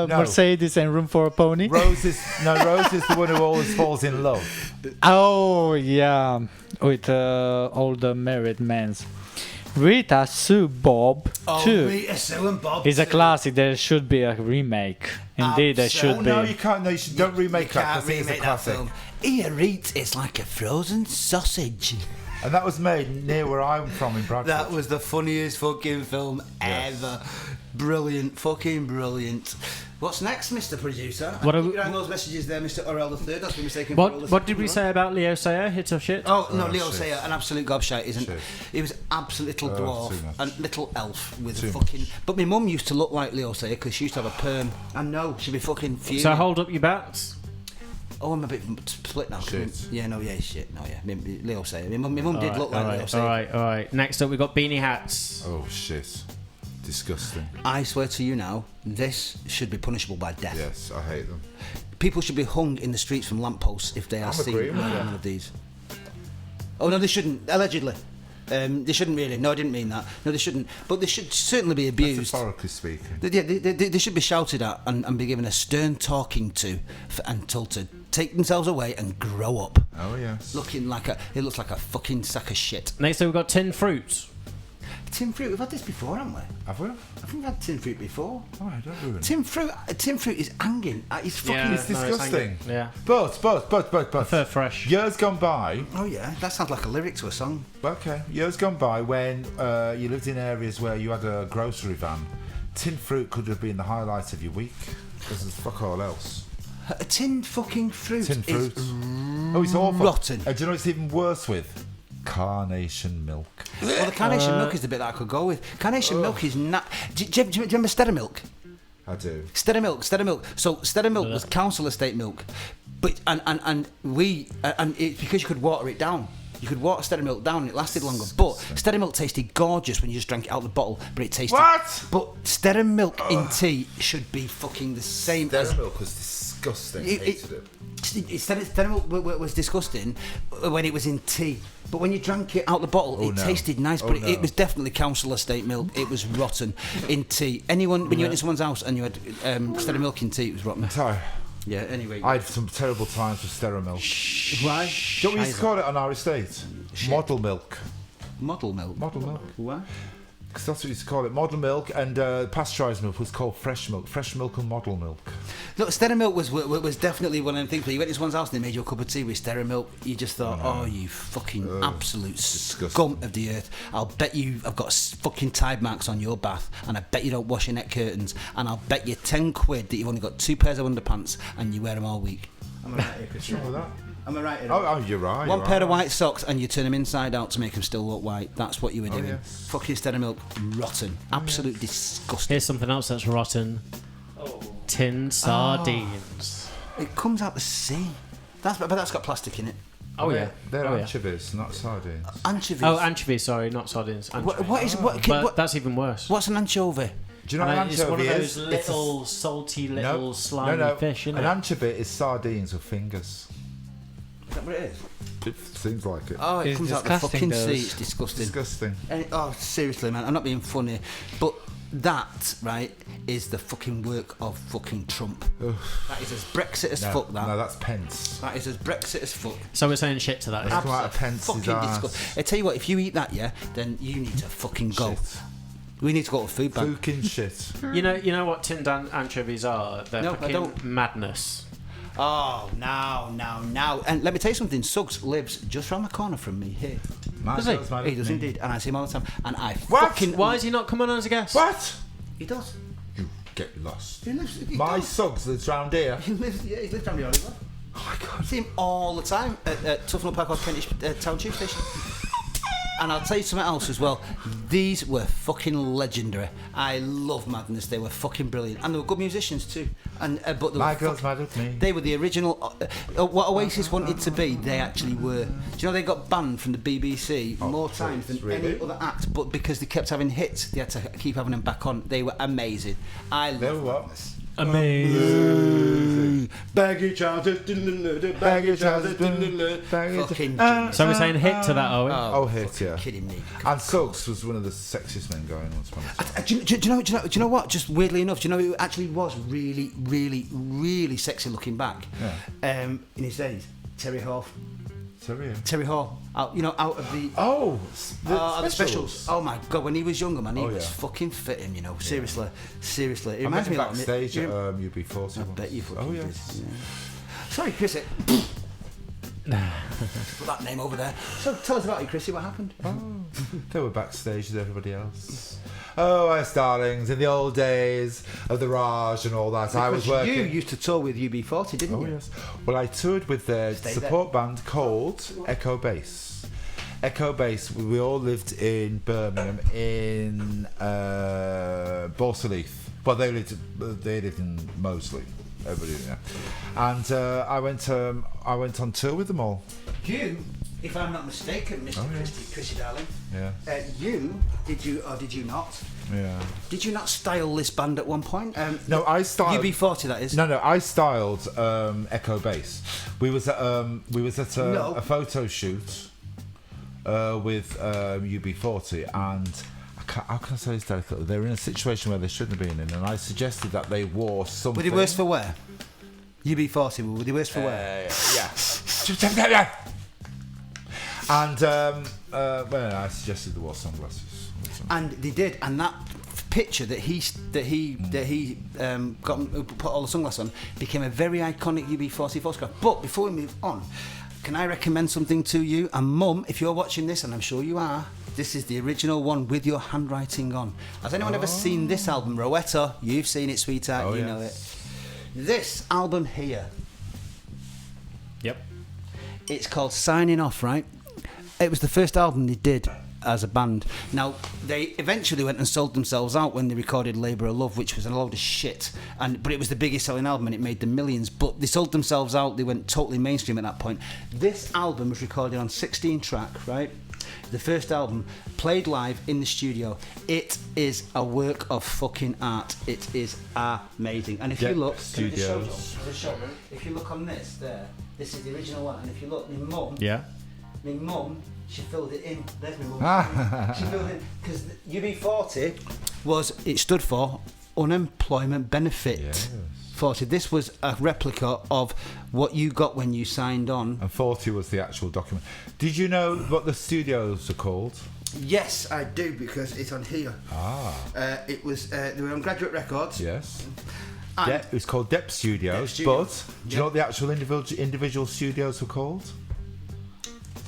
Mercedes, and room for a pony. Rose is the one who always falls in love. Oh yeah, with all the married men. Rita Sue Bob Oh, too. Rita Sue and Bob. It's a too. classic. There should be a remake. Indeed, there should Oh be. no, you can't. No, you should, don't remake You that can't because it's a remake that classic. film. Here, Rita is like a frozen sausage. And that was made near where I'm from in Bradford. That was the funniest fucking film ever. Brilliant, fucking brilliant. What's next, Mr. Producer? What are Keep we- your eye on those messages there, Mr. Orel III. That's been mistaken for Orel What did II, we right? say about Leo Sayer? Hit or shit? Oh, no, Oh, Leo shit. Sayer, an absolute gobshite, isn't Shit. he? was absolute little too dwarf much. and little elf with Too a fucking... But my mum used to look like Leo Sayer because she used to have a perm. And no, she'd be fucking fuming. So hold up your bats. Oh, I'm a bit split now. Shit. Yeah, no, yeah, shit. No, yeah. Leo Sayer. My mum did look like Leo Sayer. All right. Next up, we got beanie hats. Oh shit. Disgusting. I swear to you now, this should be punishable by death. Yes, I hate them. People should be hung in the streets from lampposts if they are I'm seen agreeing with wearing one of these. Oh no, they shouldn't. Allegedly, they shouldn't really. No, I didn't mean that. No, they shouldn't. But they should certainly be abused. Metaphorically speaking. They should be shouted at and be given a stern talking to, and told to take themselves away and grow up. Oh yes. It looks like a fucking sack of shit. Next up, we got tin fruit. Tin fruit. We've had this before, haven't we? Have we? I think we've had tin fruit before. Oh, I don't ruin it. Tin fruit is hanging. It's fucking. Yeah. It's No, it's disgusting. hanging. Yeah. But. Prefer fresh. Years gone by. Oh yeah, that sounds like a lyric to a song. Okay. Years gone by when you lived in areas where you had a grocery van. Tin fruit could have been the highlight of your week. Because there's fuck all else. A tin fucking fruit. Tin fruit. Is Oh, it's awful. rotten. Do you know what's even worse with? Carnation milk. Well, the carnation milk is the bit that I could go with. Carnation milk is not. Do you remember Stera milk? I do. Stera milk. So Stera milk was council estate milk, but and it's because you could water it down. You could water Steady Milk down and it lasted longer. But Steady Milk tasted gorgeous when you just drank it out of the bottle, but it tasted... What? But Steady Milk in tea should be fucking the same as... Steady Milk was disgusting. Hated it. Steady Milk was disgusting when it was in tea. But when you drank it out the bottle, it tasted nice, but it was definitely council estate milk. It was rotten in tea. When you went to someone's house and you had Steady Milk in tea, it was rotten. Sorry. Yeah, anyway. I had some terrible times with Steady Milk. Why? Do you know what we used to call it on our estate? Model milk. Model milk? Model milk. Why? Because that's what we used to call it. Model milk, and pasteurised milk was called fresh milk. Fresh milk and model milk. Look, Steady Milk was definitely one of them things where you went to someone's house and they made you a cup of tea with Steady Milk. You just thought, oh, you fucking absolute scum of the earth. I'll bet you I've got fucking Tide marks on your bath, and I bet you don't wash your net curtains, and I'll bet you 10 quid that you've only got 2 pairs of underpants and you wear them all week. Am I right here, Chris? What's wrong with that? Am I right here? Oh, you're right. One pair of white socks and you turn them inside out to make them still look white. That's what you were doing. Yes. Fucking Steady Milk, rotten. Absolute disgusting. Here's something else that's rotten. Tinned sardines. It comes out the sea. But that's got plastic in it. Oh yeah. They're Oh, yeah. anchovies, not sardines. Anchovies. Oh, anchovies. Sorry, not sardines. Anchovies. What That's even worse. what's an anchovy? Do you know what an It's one anchovy of is? those little salty, little slimy no. fish, isn't An it? anchovy is sardines with fingers. Is that what it is? It seems like it. Oh, it It's comes out the disgusting, fucking sea. those. It's disgusting. Disgusting. Oh, seriously, man. I'm not being funny. But that, right, is the fucking work of fucking Trump. That is as Brexit as fuck, that. No, that's Pence. That is as Brexit as fuck. So we're saying shit to that. It's come out of Pence's Fucking arse. disgusting. I tell you what, if you eat that, yeah, then you need to fucking go. Shit. We need to go to a food bank. Fucking shit. You know what tinned anchovies are? They're No, I fucking don't. madness. Oh, now. And let me tell you something. Suggs lives just round the corner from me here. Does he? He does indeed. And I see him all the time. And I What? fucking... Why is he not coming on as a guest? What? He does. You get lost. He lives... he My does. Suggs lives round here. He lives down the Oliver. Oh my god. I see him all the time at Tufnell Park or Kentish Town Tube Station. And I'll tell you something else as well. These were fucking legendary. I love Madness. They were fucking brilliant, and they were good musicians too. And but they My were girl's mad with me. They were the original. What Oasis wanted to be, they actually were. Do you know they got banned from the BBC more times than really? any other act? But because they kept having hits, they had to keep having them back on. They were amazing. I They were love what? Madness. Amazing. Baggy trousers, baggy trousers, fucking genius. So we're saying hit to that, are we? Oh, hit, yeah. Kidding me. And Suggs was one of the sexiest men going once upon a time. Do you know what? Just weirdly enough, do you know who actually was really, really, really sexy looking back? Yeah. In his days, Terry Hall. Sorry. Terry Hall, out of the Oh, the specials. Oh my god, when he was younger, man, he was yeah. fucking fitting. You know, seriously. It I reminds met me him of backstage at that. UB40. I bet you fucking Oh, did. yes. Yeah. Sorry, Chrissy. Put that name over there. So tell us about it, Chrissy. What happened? They were backstage with everybody else. Oh, yes, darlings, in the old days of the Raj and all that, I was Because working. You used to tour with UB40, didn't Oh, you? yes. Well, I toured with their Stay support band called Echo Bass. Echo Bass, we all lived in Birmingham in Borsalith. Well, they lived in Moseley. Everybody, yeah. And I went on tour with them all. You, if I'm not mistaken, Mr. Chrissy darling, Yeah. did you not? Yeah. Did you not style this band at one point? No, I styled. UB40, that is. No, I styled Echo Bass. We was at a photo shoot with UB40, and how can I say this delicately? They were in a situation where they shouldn't have been in, and I suggested that they wore something. Were they worse for wear? UB40, were they worse for wear? Yeah. And well, I suggested they wore sunglasses. And they did, and that picture that he put all the sunglasses on became a very iconic UB40 photograph. But before we move on, can I recommend something to you? And Mum, if you're watching this, and I'm sure you are, this is the original one with your handwriting on. Has anyone ever seen this album? Rowetta, you've seen it, sweetheart, you know it. This album here, Yep. it's called Signing Off, right? It was the first album they did, as a band. Now, they eventually went and sold themselves out when they recorded Labour of Love, which was a load of shit. But it was the biggest selling album and it made them millions. But they sold themselves out. They went totally mainstream at that point. This album was recorded on 16 track, right? The first album, played live in the studio. It is a work of fucking art. It is amazing. And if you look, studios. If you look on this, this is the original one. And if you look, my mum, she filled it in. There's my mum. She filled it in because UB40 it stood for Unemployment Benefit. Yes. 40. This was a replica of what you got when you signed on. And 40 was the actual document. Did you know what the studios are called? Yes, I do, because it's on here. It was they were on Graduate Records. Yes. It was called Depp Studios. But do you know what the actual individual studios were called?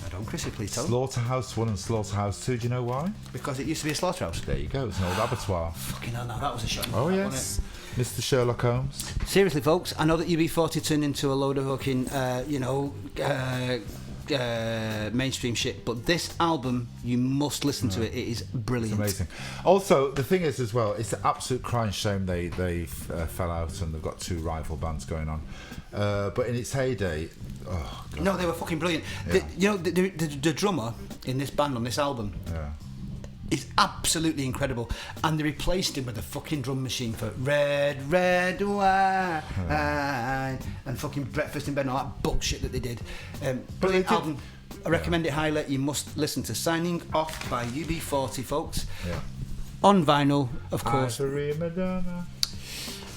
I don't, Chrissy, please tell me. Slaughterhouse 1 and Slaughterhouse 2. Do you know why? Because it used to be a slaughterhouse. There you go. It's an old abattoir. Fucking hell, no, that was a shot. Oh, yes. Mr. Sherlock Holmes. Seriously, folks, I know that UB40 turned into a load of fucking, mainstream shit, but this album, you must listen to it. It is brilliant. It's amazing. Also, the thing is as well, it's an absolute crying shame they fell out and they've got two rival bands going on. But in its heyday, oh God. No, they were fucking brilliant. Yeah. The drummer in this band on this album. Yeah. It's absolutely incredible, and they replaced him with a fucking drum machine for Red Wine and fucking Breakfast in Bed and all that bullshit that they did. Brilliant album. I recommend it highly. You must listen to Signing Off by UB40, folks. Yeah. On vinyl, of course. Madonna.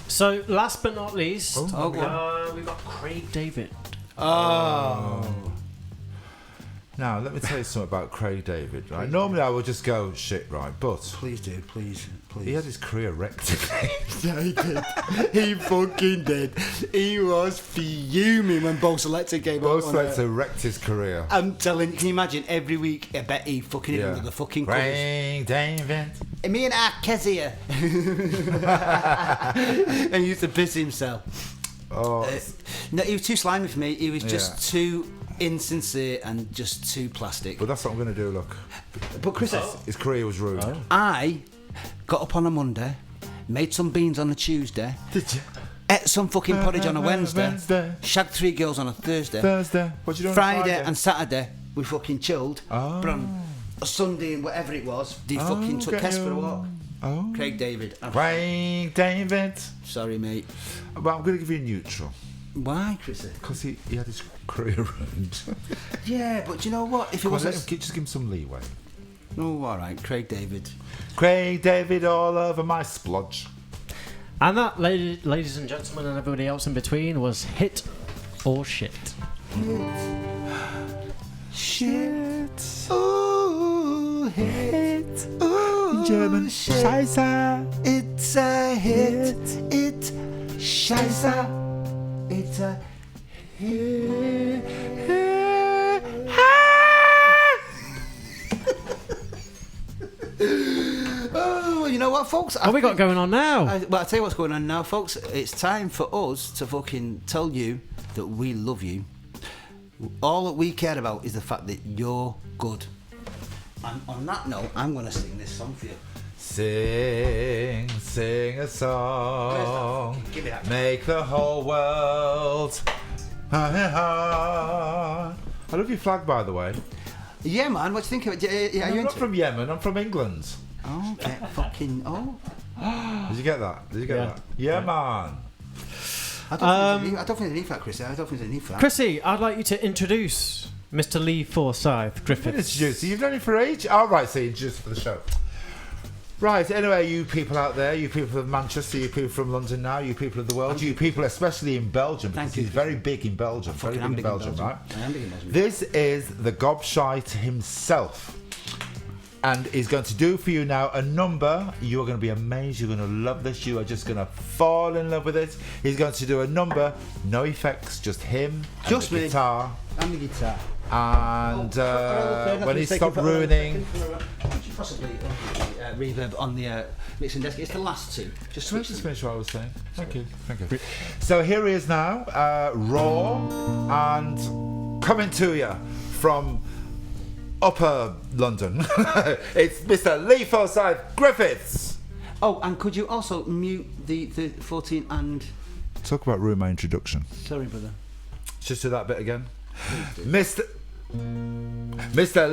So, last but not least, we've got Craig David. Oh. Now, let me tell you something about Craig David, right? Normally I would just go, shit, right, but... Please do, please. He had his career wrecked. Yeah, he did. He fucking did. He was fuming when Bo Selector came out. Bo Selector wrecked his career. I'm telling you, can you imagine every week, I bet he fucking hit under the fucking covers. Craig David. Me and Kezia. And he used to piss himself. Oh. No, he was too slimy for me. He was just too insincere and just too plastic. But that's what I'm going to do, look. But Chris, his career was ruined. Oh. I got up on a Monday, made some beans on a Tuesday. Did you? Ate some fucking porridge on a Wednesday. Shagged 3 girls on a Thursday. What you doing Friday on Friday? And Saturday we fucking chilled. Oh. But on a Sunday and whatever it was, they fucking took Kes for a walk. Oh. Craig David. Craig David. Sorry, mate. Well, I'm going to give you a neutral. Why, Chrissy? Because he had his career ruined. Yeah, but you know what? If it wasn't... Just give him some leeway. Oh, all right. Craig David. Craig David all over my splodge. And that, ladies and gentlemen, and everybody else in between, was Hit or Shit. Shit. Ooh, hit. Ooh, German. Shit. Scheiße. It's a hit. It's Scheiße. It's a hit. Oh, you know what, folks? What we got going on now? I'll tell you what's going on now, folks. It's time for us to fucking tell you that we love you. All that we care about is the fact that you're good. And on that note, I'm going to sing this song for you. Sing a song. Give me that. Make the whole world. I love your flag, by the way. Yeah, man. What do you think of it? Yeah, I'm not from Yemen. I'm from England. Oh, okay. Fucking. Oh. Did you get that? Yeah, man. I don't think there's a need for that, Chrissy. I don't think there's a need for that. Chrissy, I'd like you to introduce Mr. Lee Forsyth Griffiths. You've known him for age? Oh, right, so you introduced for the show. Right, anyway, you people out there, you people of Manchester, you people from London now, you people of the world, you people especially in Belgium, because he's very big in Belgium, right? I am big in Belgium. This is the gobshite himself. And he's going to do for you now a number. You're going to be amazed. You're going to love this. You are just going to fall in love with it. He's going to do a number, no effects, just him and just the guitar. And the guitar. And when he stopped ruining... Could you possibly reverb on the mixing desk? It's the last two. Just finish what I was saying. Thank you. So here he is now, raw and coming to you from Upper London. It's Mr. Lee Forsyth Griffiths. Oh, and could you also mute the 14 and... Talk about ruining my introduction. Sorry, brother. Just do that bit again. Mr.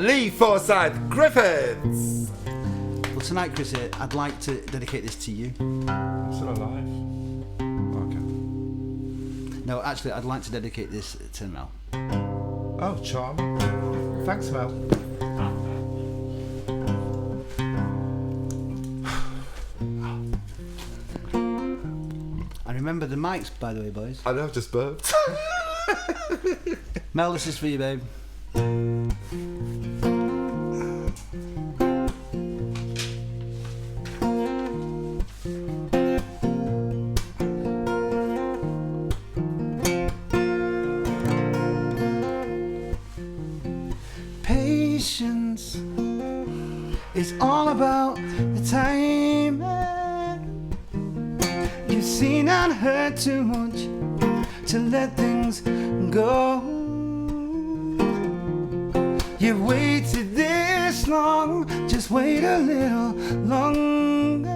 Lee Forsyth Griffiths. Well, tonight, Chris, I'd like to dedicate this to you. Still alive? Okay. No, actually, I'd like to dedicate this to Mel. Oh, charming. Thanks, Mel. And remember the mics, by the way, boys. I know, I've just burped. Mel, this is for you, babe. Patience is all about the time. You've seen and heard too much to let things go. You've waited this long, just wait a little longer.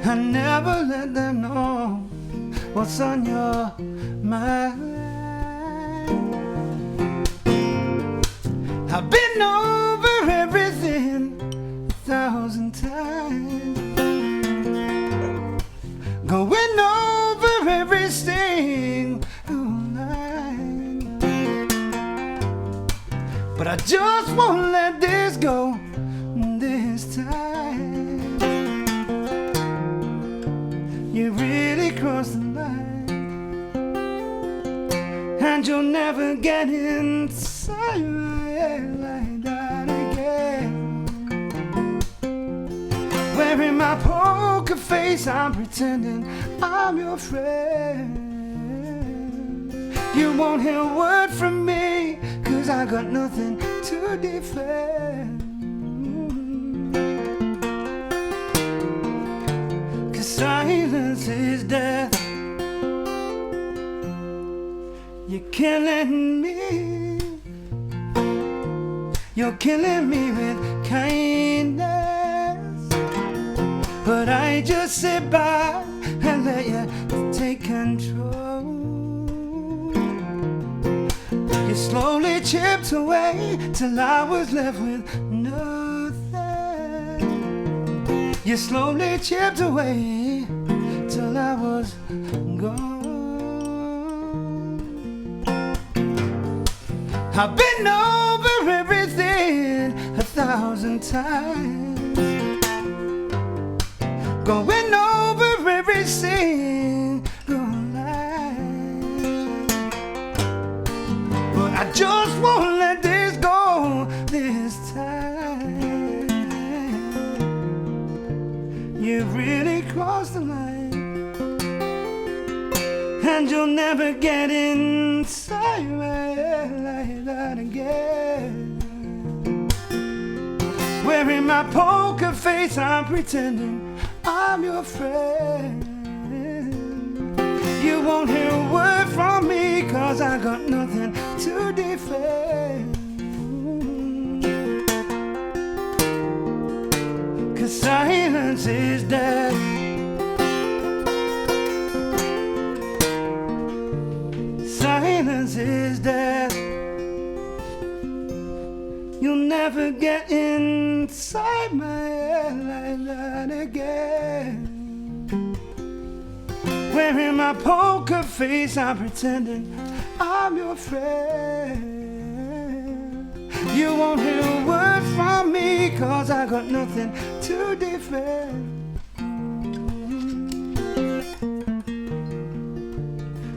And never let them know what's on your mind. I've been over everything 1,000 times, going over every single line, but I just won't let this go this time. You really crossed the line, and you'll never get inside my head like that again. Wearing my poker face, I'm pretending I'm your friend. You won't hear a word from me, 'cause I got nothing to defend. 'Cause silence is death. You're killing me. You're killing me with kindness, but I just sit back and let you take control. You slowly chipped away till I was left with nothing. You slowly chipped away till I was gone. I've been over everything 1,000 times, going over every single line, but I just won't let this go this time. You've really crossed the line, and you'll never get inside my head like that again. Wearing my poker face, I'm pretending I'm your friend. You won't hear a word from me, 'cause I got nothing to defend. 'Cause silence is death. Silence is death. You'll never get inside my head like that again. Wearing my poker face, I'm pretending I'm your friend. You won't hear a word from me, 'cause I got nothing to defend.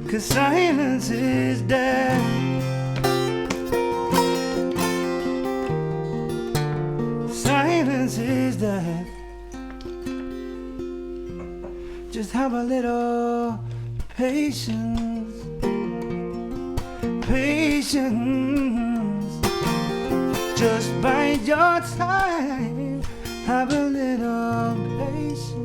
'Cause silence is death. Silence is death. Just have a little patience. Patience. Just bide your time. Have a little patience.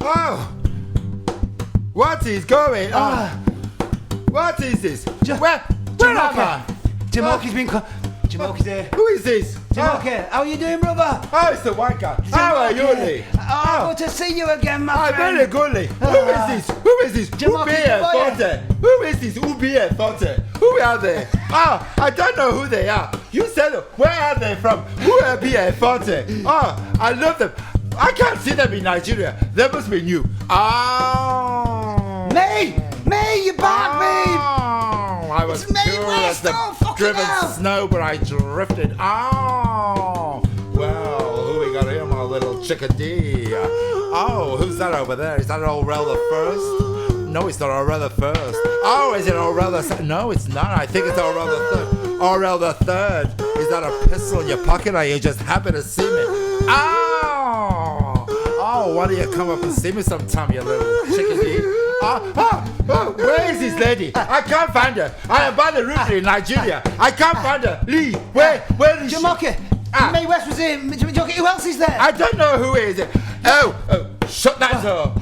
Oh! What is going on? What is this? Where am I? Jamoki's been... Jamoki's here. Who is this? Jamoki, how are you doing, brother? Oh, it's the white guy. How are you, Lee? Good to see you again, my I'm friend. very good, Lee. Who is this? Who is this? Jamoki, Who is this? Who are they? I don't know who they are. You said, where are they from? Who are BA40? I love them. I can't see them in Nigeria. They must be new. May, you back, babe. I was It's May cool West, as the fucking driven hell. snow, but I drifted. Well, who we got here, my little chickadee? Who's that over there? Is that Orel the First? No, it's not Orel the First. Is it Orel the Second? No, it's not. I think it's Orel the Third. Orel the Third. Is that a pistol in your pocket, or you just happen to see me? Why don't you come up and see me sometime, you little chickadee? Where is this lady? I can't find her. I am by the river in Nigeria. I can't find her. Lee, where is she? Jamoki, May West was here. Jamoki, who else is there? I don't know who is it. Shut that door.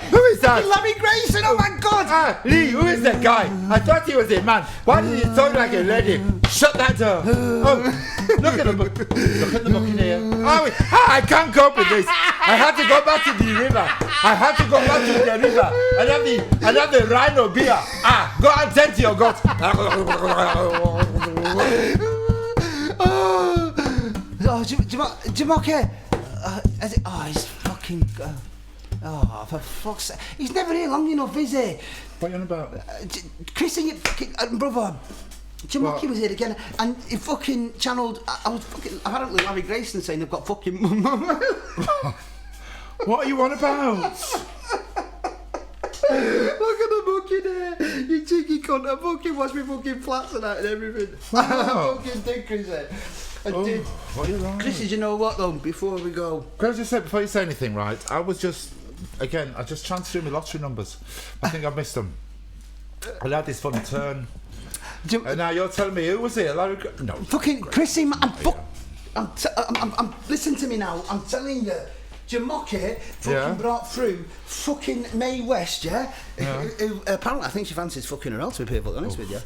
Who is that? Larry Grayson, oh my God. Lee, who is that guy? I thought he was a man. Why did he talk like a lady? Shut that door. Look at the book. Look at the book in here. I can't cope with this. I had to go back to the river. And have the rhino beer. Go and tend to your gut. Jamoki. He's fucking... for fuck's sake. He's never here long enough, is he? What are you on about? Chris and your fucking... brother, Jamoki was here again, and he fucking channeled... apparently Larry Grayson saying they've got fucking... What are you on about? Look at the fucking there. You cheeky cunt. I fucking washed me fucking flats and that and everything. I fucking did, Chris. I did. What are you wrong? Chris, you know what though, before we go... Can I just say, before you say anything, right, I just transferred my lottery numbers. I think I missed them. I had this fun turn. And now you're telling me, who was it? Larry... No. Fucking Chrissy, man. I'm listen to me now. I'm telling you. Jamoki fucking brought through fucking May West, who apparently I think she fancies fucking her else, to be perfectly honest with you.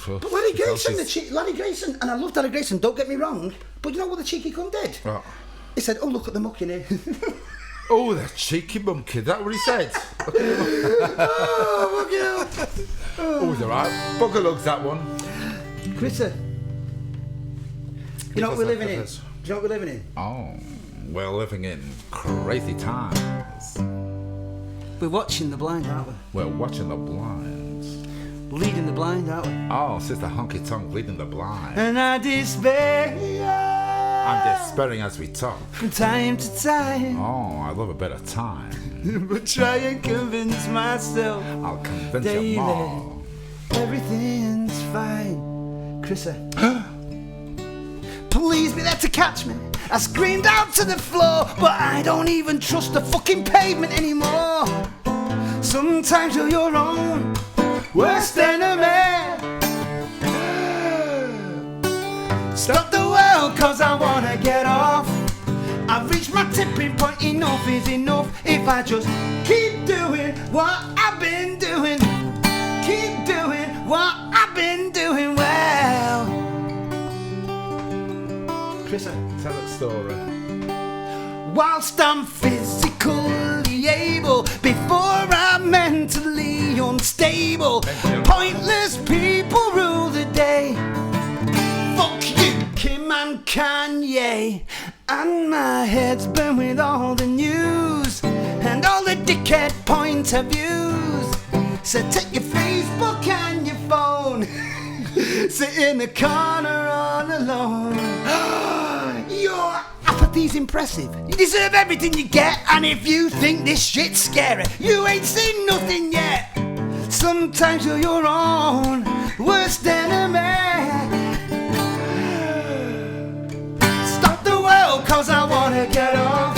But Larry Grayson, and I love Larry Grayson, don't get me wrong, but you know what the cheeky cunt did? What? He said, look at the muck in here. The cheeky monkey, that what he said? It's alright. Bugger lugs, that one. Chrissy, you know what we're living in? Do you know what we're living in? We're living in crazy times. We're watching the blind, aren't we? We're watching the blinds. Leading the blind, aren't we? Sister Honky Tonk leading the blind. And I despair. I'm despairing as we talk. From time to time. I love a bit of time. But try and convince myself. I'll convince daily, you more. Everything's fine. Chrissy. Please be there to catch me. I screamed out to the floor, but I don't even trust the fucking pavement anymore. Sometimes you're your own worst enemy. Stop the world cause I wanna get off. I've reached my tipping point, enough is enough. If I just keep doing what I've been doing, keep doing what I've been doing well. Chris, tell that story. Whilst I'm physically able, before I'm mentally unstable, pointless people rule the day. Fuck you, Kim and Kanye, and my head's burned with all the news and all the dickhead point of views. So take your Facebook and your phone, sit in the corner all alone. Your apathy's impressive. You deserve everything you get, and if you think this shit's scary, you ain't seen nothing yet. Sometimes you're your own worst enemy. Stop the world cause I wanna get off.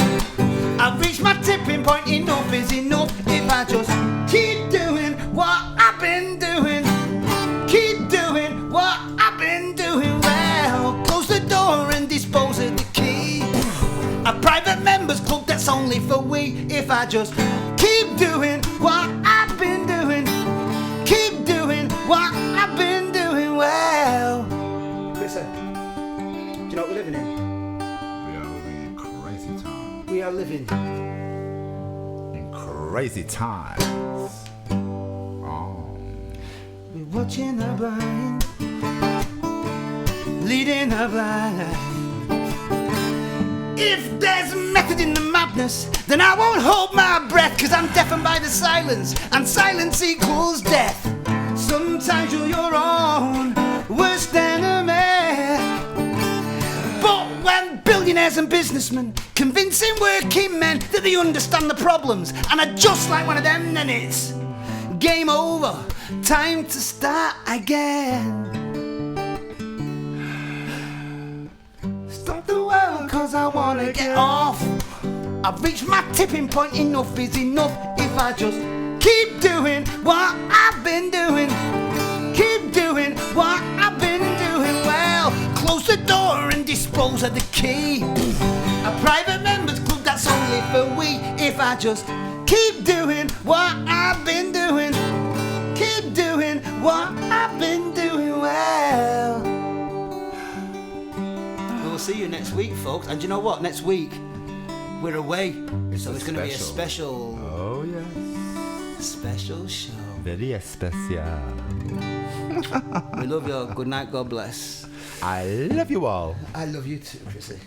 I've reached my tipping point, enough is enough. If I just keep doing what I've been doing, keep doing what I've been doing well. Close the door and dispose of the key. A private members club that's only for we. If I just keep doing what I've what I've been doing well. Chris, do you know what we're living in? We are living in crazy times. We are living in crazy times. Oh. We're watching the blind, leading the blind. If there's method in the madness, then I won't hold my breath, 'cause I'm deafened by the silence, and silence equals death. Sometimes you're your own worst enemy. But when billionaires and businessmen convincing working men that they understand the problems and are just like one of them, then it's game over, time to start again. Stop the world 'cause I wanna get off. I've reached my tipping point, enough is enough. If I just keep doing what I've been doing, keep doing what I've been doing well, close the door and dispose of the key. A private members club, that's only for we. If I just keep doing what I've been doing, keep doing what I've been doing well. We'll see you next week, folks. And you know what? Next week we're away, so it's going to be a special. Oh yes. Special show. Very especial. We love you all. Good night. God bless. I love you all. I love you too, Chrissy.